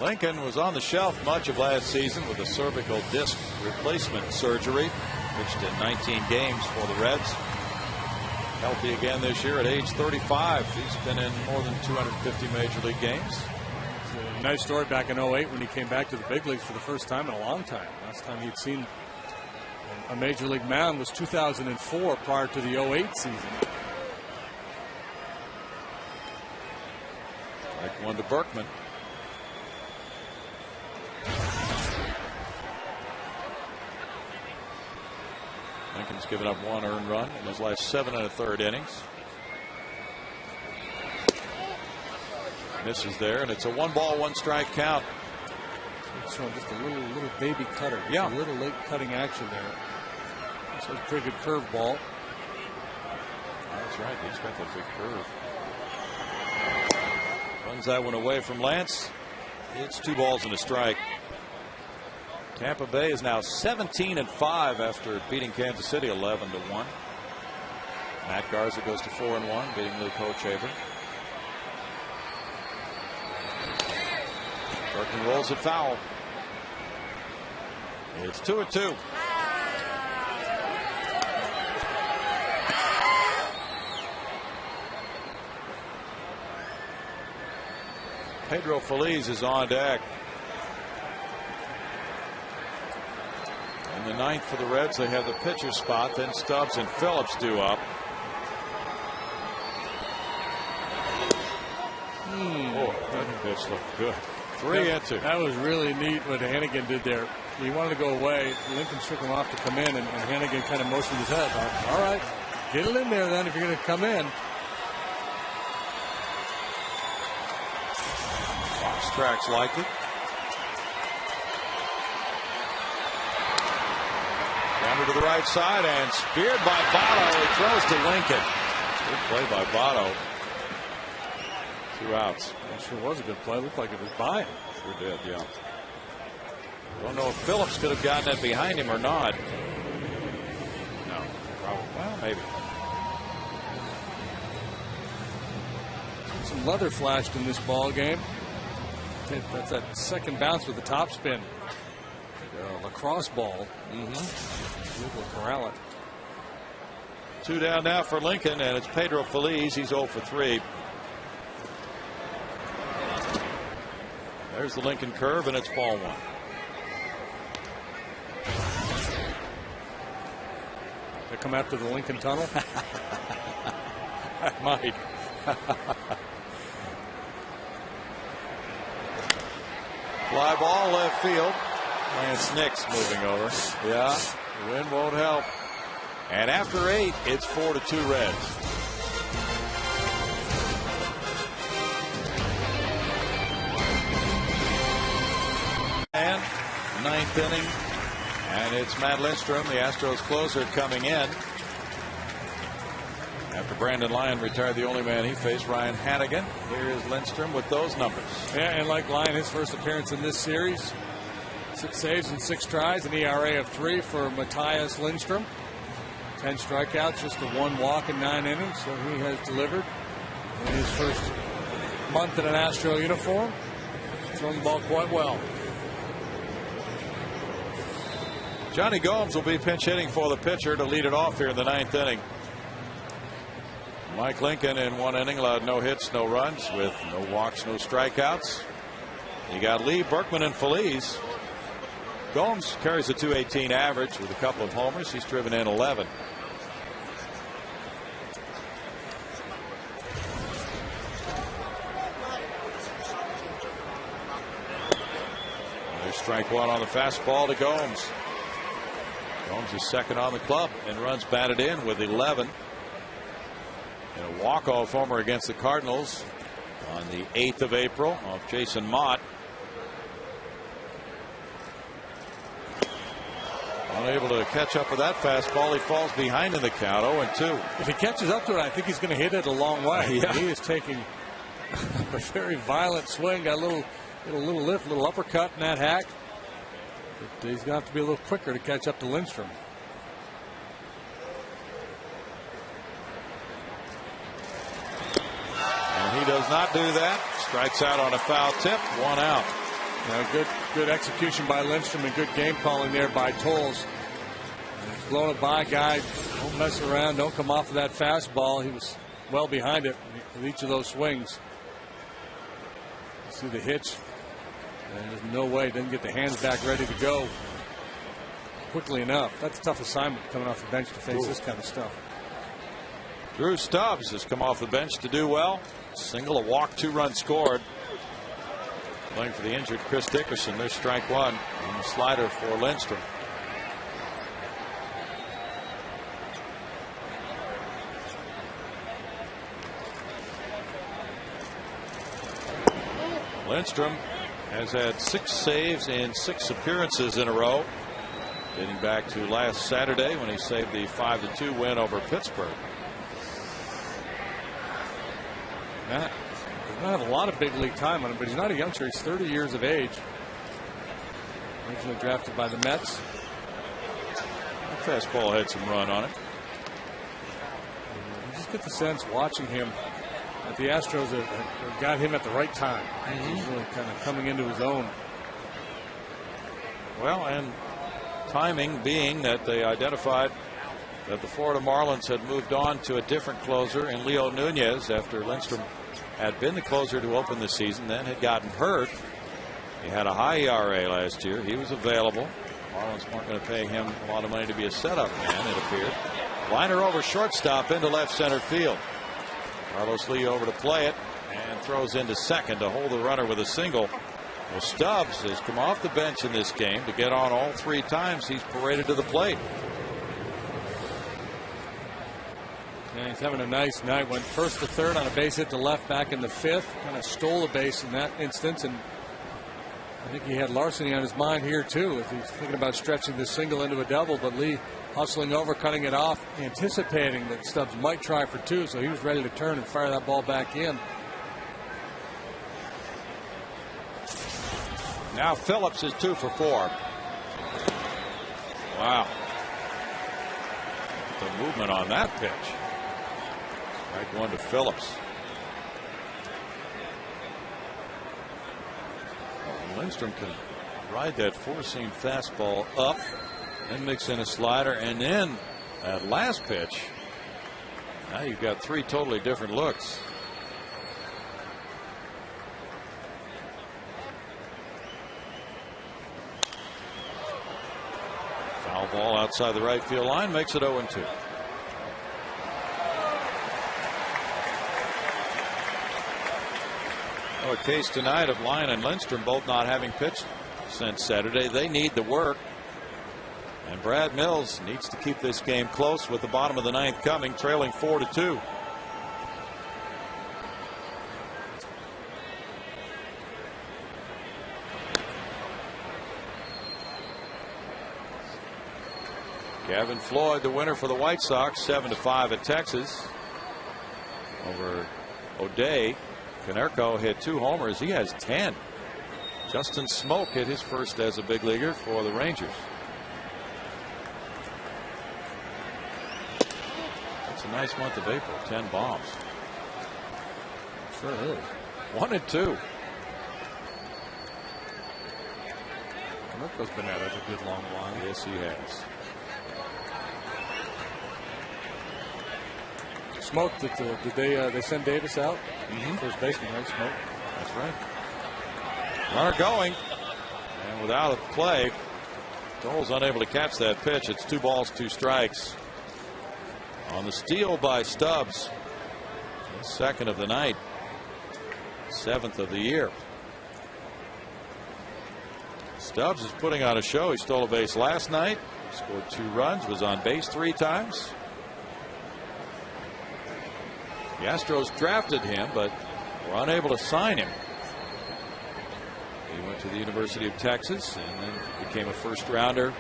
Lincoln was on the shelf much of last season with a cervical disc replacement surgery. Pitched in 19 games for the Reds. Healthy again this year at age 35. He's been in more than 250 major league games.
It's a nice story back in 08 when he came back to the big leagues for the first time in a long time. Last time he'd seen a major league mound was 2004 prior to the 08 season.
Strike 1 to Berkman. Lincoln's given up 1 earned run in his last 7 1/3 innings. Misses there, and it's a 1 ball, 1 strike count.
So just a little baby cutter.
Yeah.
A little late cutting action there. So it's a pretty good curve ball.
That's right. He's got that big curve. Runs that one away from Lance. It's 2 balls and a strike. Tampa Bay is now 17-5 after beating Kansas City 11-1. Matt Garza goes to 4-1, beating Luke Hochevar. Berkman rolls it foul. It's 2-2. Pedro Feliz is on deck. In the 9th for the Reds, they have the pitcher spot. Then Stubbs and Phillips due up. Oh, that pitch looked good. 3-2.
That was really neat what Hannigan did there. He wanted to go away. Lincoln shook him off to come in, and Hannigan kind of motioned his head. All right, get it in there then if you're going to come in.
Fox tracks like it. Grounder to the right side and speared by Votto. He throws to Lincoln. Good play by Votto. 2 outs.
That sure was a good play. Looked like it was by him.
Sure did, yeah. Don't know if Phillips could have gotten it behind him or not. No, probably. Well, maybe.
Some leather flashed in this ball game. That's that second bounce with the topspin. Lacrosse ball. Will corral it.
2 down now for Lincoln, and it's Pedro Feliz. He's 0 for 3. There's the Lincoln curve, and it's ball 1.
They come after the Lincoln tunnel.
I might. Fly ball left field. Lanyce Nix moving over. Yeah, the wind won't help. And after 8, it's 4-2 Reds. And 9th inning, And it's Matt Lindstrom, the Astros closer, coming in. After Brandon Lyon retired, the only man he faced, Ryan Hannigan. Here is Lindstrom with those numbers.
Yeah, and like Lyon, his first appearance in this series, 6 saves and 6 tries, an ERA of 3 for Matthias Lindstrom. 10 strikeouts, just a 1 walk in 9 innings, so he has delivered in his first month in an Astro uniform. Thrown the ball quite well.
Johnny Gomes will be pinch hitting for the pitcher to lead it off here in the 9th inning. Mike Lincoln in 1 inning allowed no hits, no runs, with no walks, no strikeouts. You got Lee, Berkman, and Feliz. Gomes carries a .218 average with a couple of homers. He's driven in 11. There's strike 1 on the fastball to Gomes. Gomes is second on the club and runs batted in with 11. And a walk-off homer against the Cardinals on the 8th of April off Jason Mott. Unable to catch up with that fastball. He falls behind in the count, 0-2.
If he catches up to it, I think he's going to hit it a long way.
Yeah.
He is taking a very violent swing. Got a little lift, little uppercut in that hack. But he's going to have to be a little quicker to catch up to Lindstrom.
And he does not do that. Strikes out on a foul tip. 1 out.
Good execution by Lindstrom and good game calling there by Tolles. Blown it by, guy. Don't mess around. Don't come off of that fastball. He was well behind it with each of those swings. You see the hitch. And there's no way. Didn't get the hands back ready to go quickly enough. That's a tough assignment coming off the bench to face this kind of stuff.
Drew Stubbs has come off the bench to do well. Single, a walk, 2 runs scored. Playing for the injured Chris Dickerson. There's strike 1 and the slider for Lindstrom. Lindstrom has had 6 saves in 6 appearances in a row, dating back to last Saturday when he saved the 5-2 win over Pittsburgh.
Matt does not have a lot of big league time on him, but he's not a youngster. He's 30 years of age. Originally drafted by the Mets.
That fastball had some run on it.
You just get the sense watching him that the Astros have got him at the right time. He's really kind of coming into his own.
Well, and timing being that they identified that the Florida Marlins had moved on to a different closer in Leo Nunez after Lindstrom had been the closer to open the season, then had gotten hurt. He had a high ERA last year. He was available. Marlins weren't going to pay him a lot of money to be a setup man, it appeared. Liner over shortstop into left center field. Carlos Lee over to play it and throws into second to hold the runner with a single. Well, Stubbs has come off the bench in this game to get on all 3 times he's paraded to the plate.
Yeah, he's having a nice night. Went first to third on a base hit to left back in the 5th. Kind of stole a base in that instance, and I think he had larceny on his mind here too, if he's thinking about stretching this single into a double. But Lee hustling over, cutting it off, anticipating that Stubbs might try for 2, so he was ready to turn and fire that ball back in.
Now Phillips is 2 for 4. Wow. The movement on that pitch. Strike 1 to Phillips. Lindstrom can ride that 4-seam fastball up, then mix in a slider, and then that last pitch. Now you've got 3 totally different looks. Foul ball outside the right field line makes it 0-2. A case tonight of Lyon and Lindstrom both not having pitched since Saturday. They need the work. And Brad Mills needs to keep this game close with the bottom of the 9th coming, trailing 4-2. Kevin Floyd, the winner for the White Sox, 7-5 at Texas over O'Day. Konerko hit 2 homers. He has 10. Justin Smoke hit his first as a big leaguer for the Rangers. It's a nice month of April. 10 bombs.
Sure is.
1-2.
Konerko's been at it a good long while.
Yes, he has.
Smoke, did they send Davis out? First baseman, right? Smoke.
That's right. Runner going. And without a play, Dole's unable to catch that pitch. It's 2 balls, 2 strikes. On the steal by Stubbs. His second of the night. 7th of the year. Stubbs is putting on a show. He stole a base last night. Scored 2 runs. Was on base 3 times. The Astros drafted him, but were unable to sign him. He went to the University of Texas and then became a first rounder.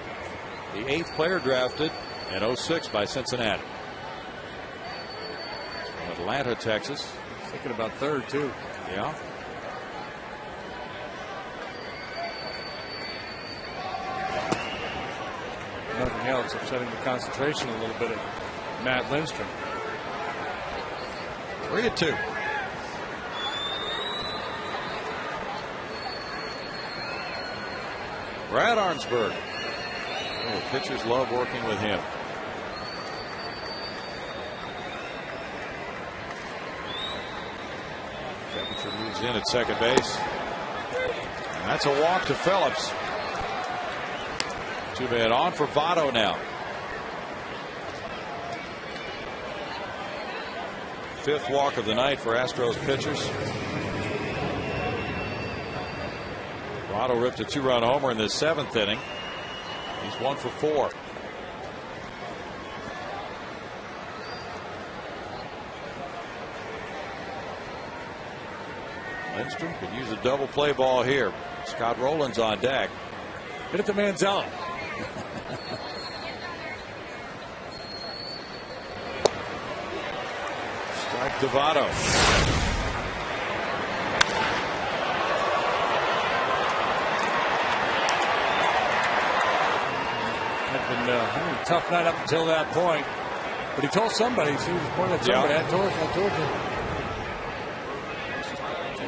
The 8th player drafted in 06 by Cincinnati. From Atlanta, Texas.
Thinking about 3rd, too.
Yeah.
Nothing else, upsetting the concentration a little bit of Matt Lindstrom.
3-2. Brad Arnsberg. Oh, pitchers love working with him. Temperature moves in at second base. And that's a walk to Phillips. 2 men on for Votto now. 5th walk of the night for Astros pitchers. Votto ripped a 2-run homer in the 7th inning. He's 1 for 4. Lindstrom could use a double play ball here. Scott Rowland's on deck.
Hit it to Manziel.
Strike to Votto.
Had been a tough night up until that point. But he told somebody, he was pointing at somebody.
Yeah.
I told you.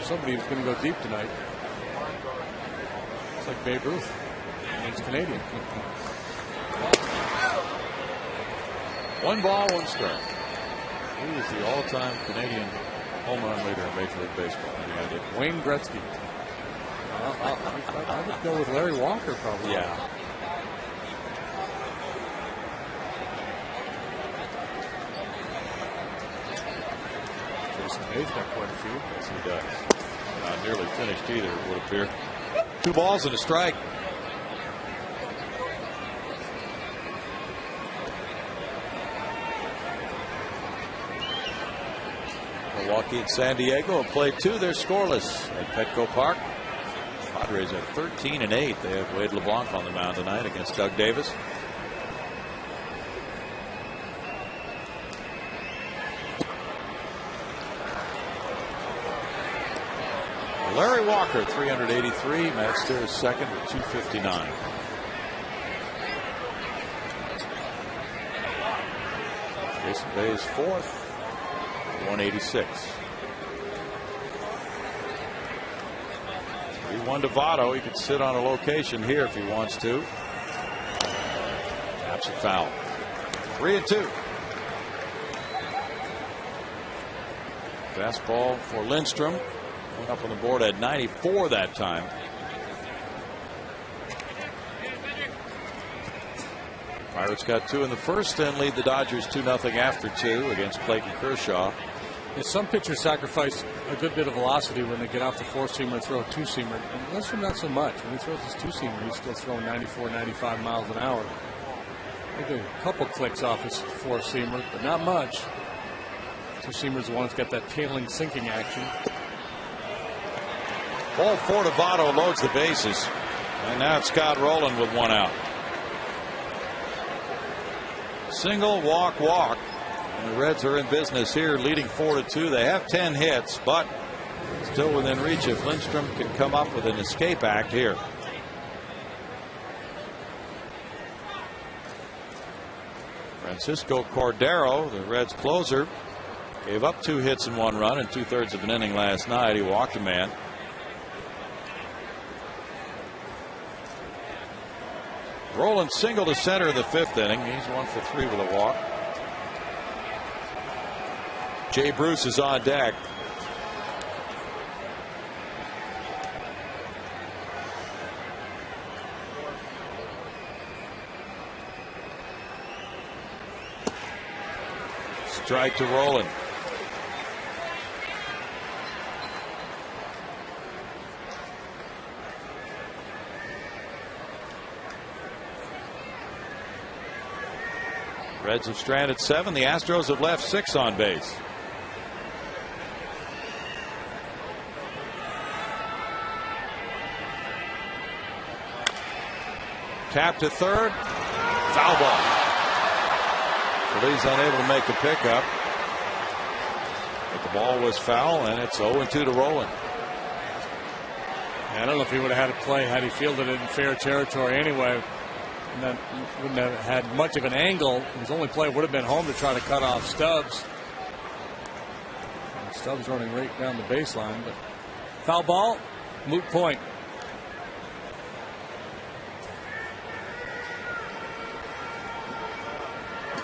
Somebody was going to go deep tonight. It's like Babe Ruth. He's Canadian.
1 ball, 1 strike. He was the all-time Canadian home run leader in Major League Baseball.
Wayne Gretzky. I would go with Larry Walker probably.
Yeah.
Jason Hayes got quite a few.
Yes, he does. Not nearly finished either, it would appear. 2 balls and a strike. Milwaukee and San Diego have played 2. They're scoreless at Petco Park. Padres are 13-8. They have Wade LeBlanc on the mound tonight against Doug Davis. Larry Walker, 383. Matt Steer is second with 259. Jason Bay is fourth, 186. 3-1 to Votto. He could sit on a location here if he wants to. Taps a foul. 3-2. Fastball for Lindstrom. Went up on the board at 94 that time. Pirates got 2 in the first and lead the Dodgers 2-0 after 2 against Clayton Kershaw.
Yeah, some pitchers sacrifice a good bit of velocity when they get off the 4-seamer and throw a 2-seamer. And Lindstrom not so much. When he throws his 2-seamer, he's still throwing 94, 95 miles an hour. I think a couple clicks off his 4-seamer, but not much. 2-seamer's the one that's got that tailing sinking action.
Ball 4 to Votto, loads the bases. And now it's Scott Rowland with 1 out. Single, walk. And the Reds are in business here, leading 4-2. They have 10 hits, but still within reach if Lindstrom can come up with an escape act here. Francisco Cordero, the Reds closer, gave up 2 hits and 1 run in 2/3 of an inning last night. He walked a man. Roland single to center in the 5th inning. He's 1 for 3 with a walk. Jay Bruce is on deck. Strike to Roland. Reds have stranded 7. The Astros have left 6 on base. Tap to third. Foul ball. Lee's unable to make the pickup. But the ball was foul, and it's 0-2 to Roland.
I don't know if he would have had a play had he fielded it in fair territory anyway. And that wouldn't have had much of an angle. His only play would have been home to try to cut off Stubbs. And Stubbs running right down the baseline, but foul ball, moot point.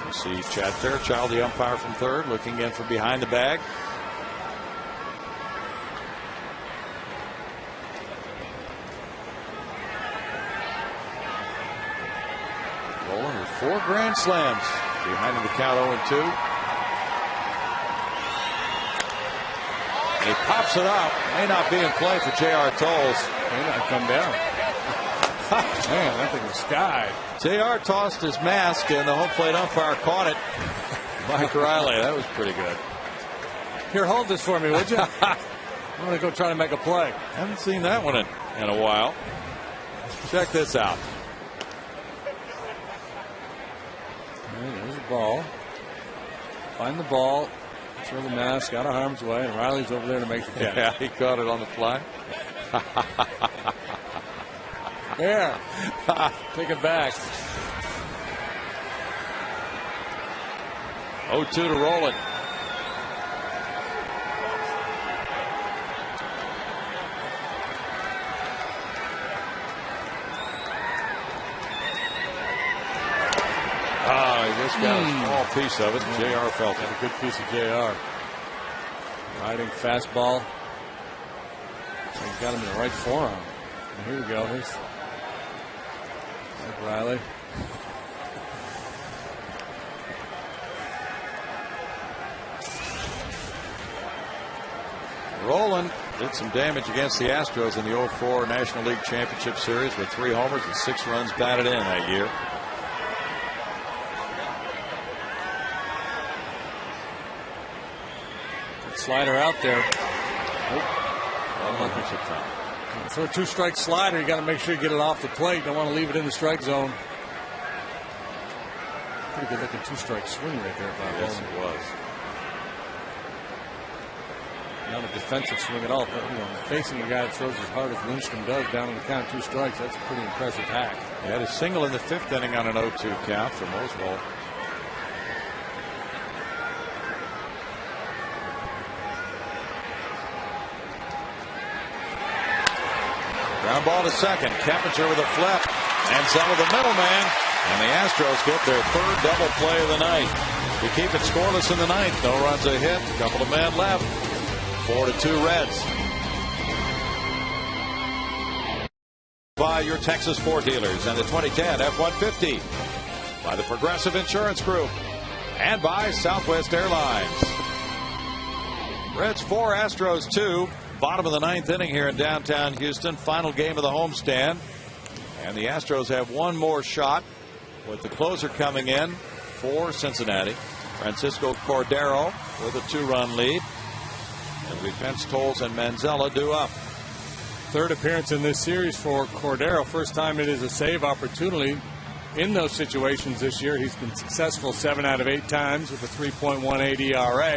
You see Chad Fairchild, the umpire from third, looking in from behind the bag. Roland with 4 grand slams behind him, the count 0-2. He pops it up. May not be in play for J.R. Tolles.
May not come down. Man, that thing was skied.
J.R. tossed his mask, and the home plate umpire caught it. Mike Riley, that was pretty good.
Here, hold this for me, would you? I'm going to go try to make a play.
Haven't seen that one in a while. Check this out.
There's the ball. Find the ball. Throw the mask out of harm's way, and Riley's over there to make the catch.
Yeah, he caught it on the fly.
There. Take it back.
0-2 to Roland. He just got a small piece of it. JR felt it.
A good piece of JR. Riding fastball. He's got him in the right forearm. And here we go. Here's Riley.
Roland did some damage against the Astros in the 2004 National League Championship Series with 3 homers and 6 runs batted in that year.
Good slider out there. So a 2-strike slider, you got to make sure you get it off the plate. Don't want to leave it in the strike zone. Pretty good looking 2-strike swing right there.
Yes, it was.
Not a defensive swing at all. But, facing a guy that throws as hard as Lindstrom does down on the count 2 strikes, that's a pretty impressive hack.
He had a single in the 5th inning on an 0-2 count from Oswalt. Ground ball to second. Keppinger with a flip. And some of the middleman. And the Astros get their 3rd double play of the night. To keep it scoreless in the 9th. No runs a hit. A couple of men left. 4-2 Reds. By your Texas Ford dealers and the 2010 F-150. By the Progressive Insurance Group. And by Southwest Airlines. Reds 4, Astros 2. Bottom of the 9th inning here in downtown Houston. Final game of the homestand. And the Astros have one more shot with the closer coming in for Cincinnati. Francisco Cordero with a 2-run lead. And we fence Tolles and Manzella due up.
3rd appearance in this series for Cordero. First time it is a save opportunity. in those situations this year. He's been successful 7 out of 8 times with a 3.18 ERA.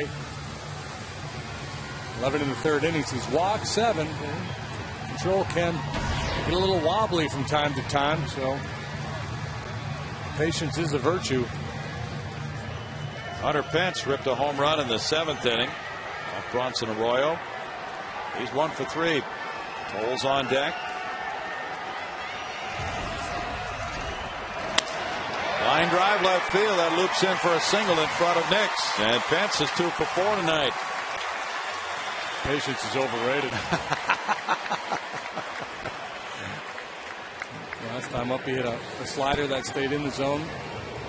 11 in the third innings. He's walked 7. Control can get a little wobbly from time to time, so patience is a virtue.
Hunter Pence ripped a home run in the 7th inning off Bronson Arroyo. He's 1 for 3. Toll's on deck. Line drive left field. That loops in for a single in front of Nix. And Pence is 2 for 4 tonight.
Patience is overrated. Last time up, he hit a slider that stayed in the zone.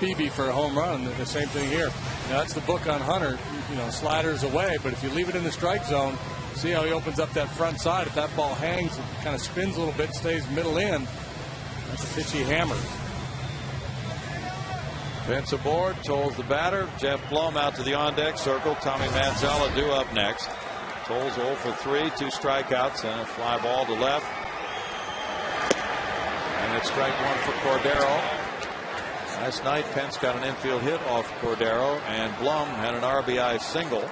BB for a home run. The same thing here. Now, that's the book on Hunter. Sliders away, but if you leave it in the strike zone, see how he opens up that front side. If that ball hangs, it kind of spins a little bit, stays middle in. That's a pitch he hammers.
Pence aboard, Toll's the batter. Jeff Blum out to the on-deck circle. Tommy Manzella due up next. Toll's 0 for 3, 2 strikeouts, and a fly ball to left. And it's strike 1 for Cordero. Last night, Pence got an infield hit off Cordero, and Blum had an RBI single.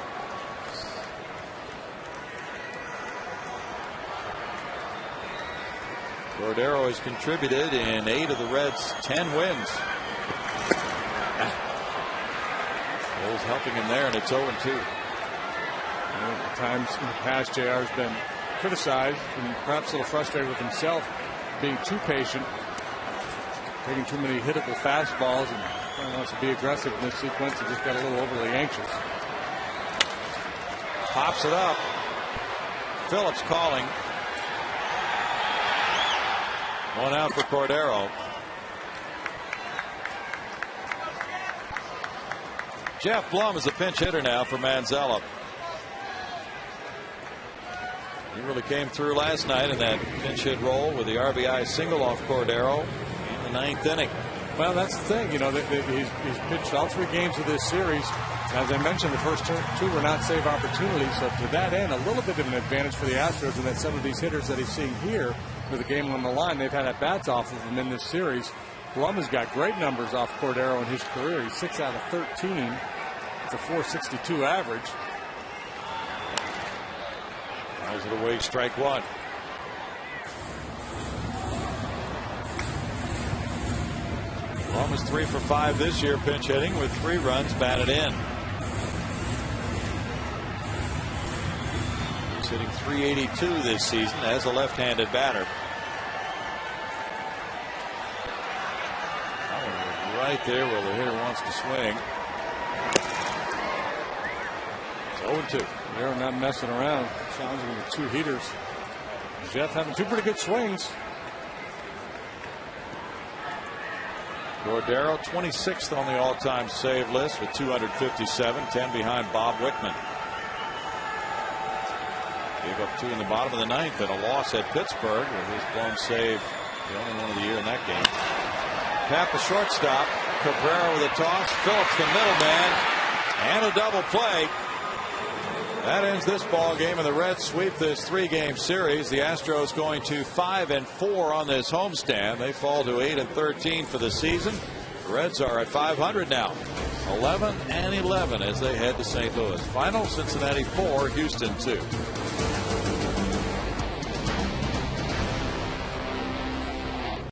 Cordero has contributed in 8 of the Reds' 10 wins. Toll's helping him there, and it's 0-2.
At times in the past, JR has been criticized and perhaps a little frustrated with himself, being too patient, taking too many hittable fastballs, and wants to be aggressive in this sequence. He just got a little overly anxious.
Pops it up. Phillips calling. 1 out for Cordero. Jeff Blum is a pinch hitter now for Manzella. He really came through last night in that pinch hit role with the RBI single off Cordero in the 9th inning.
Well, that's the thing. He's pitched all 3 games of this series. As I mentioned, the first 2 were not save opportunities. So to that end, a little bit of an advantage for the Astros in that some of these hitters that he's seeing here with the game on the line, they've had at bats off of him in this series. Blum has got great numbers off Cordero in his career. He's 6 out of 13. It's a .462 average.
Fires it away, strike 1. Blum is 3 for 5 this year, pinch hitting with 3 runs batted in. He's hitting .382 this season as a left-handed batter. Right there where the hitter wants to swing. It's 0-2.
They're not messing around, challenging with 2 heaters. Jeff having 2 pretty good swings.
Cordero 26th on the all-time save list with 257, 10 behind Bob Wickman. Gave up 2 in the bottom of the 9th and a loss at Pittsburgh with his blown save, the only one of the year in that game. Pat the shortstop, Cabrera with a toss, Phillips the middleman, and a double play. That ends this ball game, and the Reds sweep this 3-game series. The Astros going to 5-4 on this homestand. They fall to 8-13 for the season. The Reds are at 500 now, 11-11 as they head to St. Louis. Final: Cincinnati 4, Houston 2.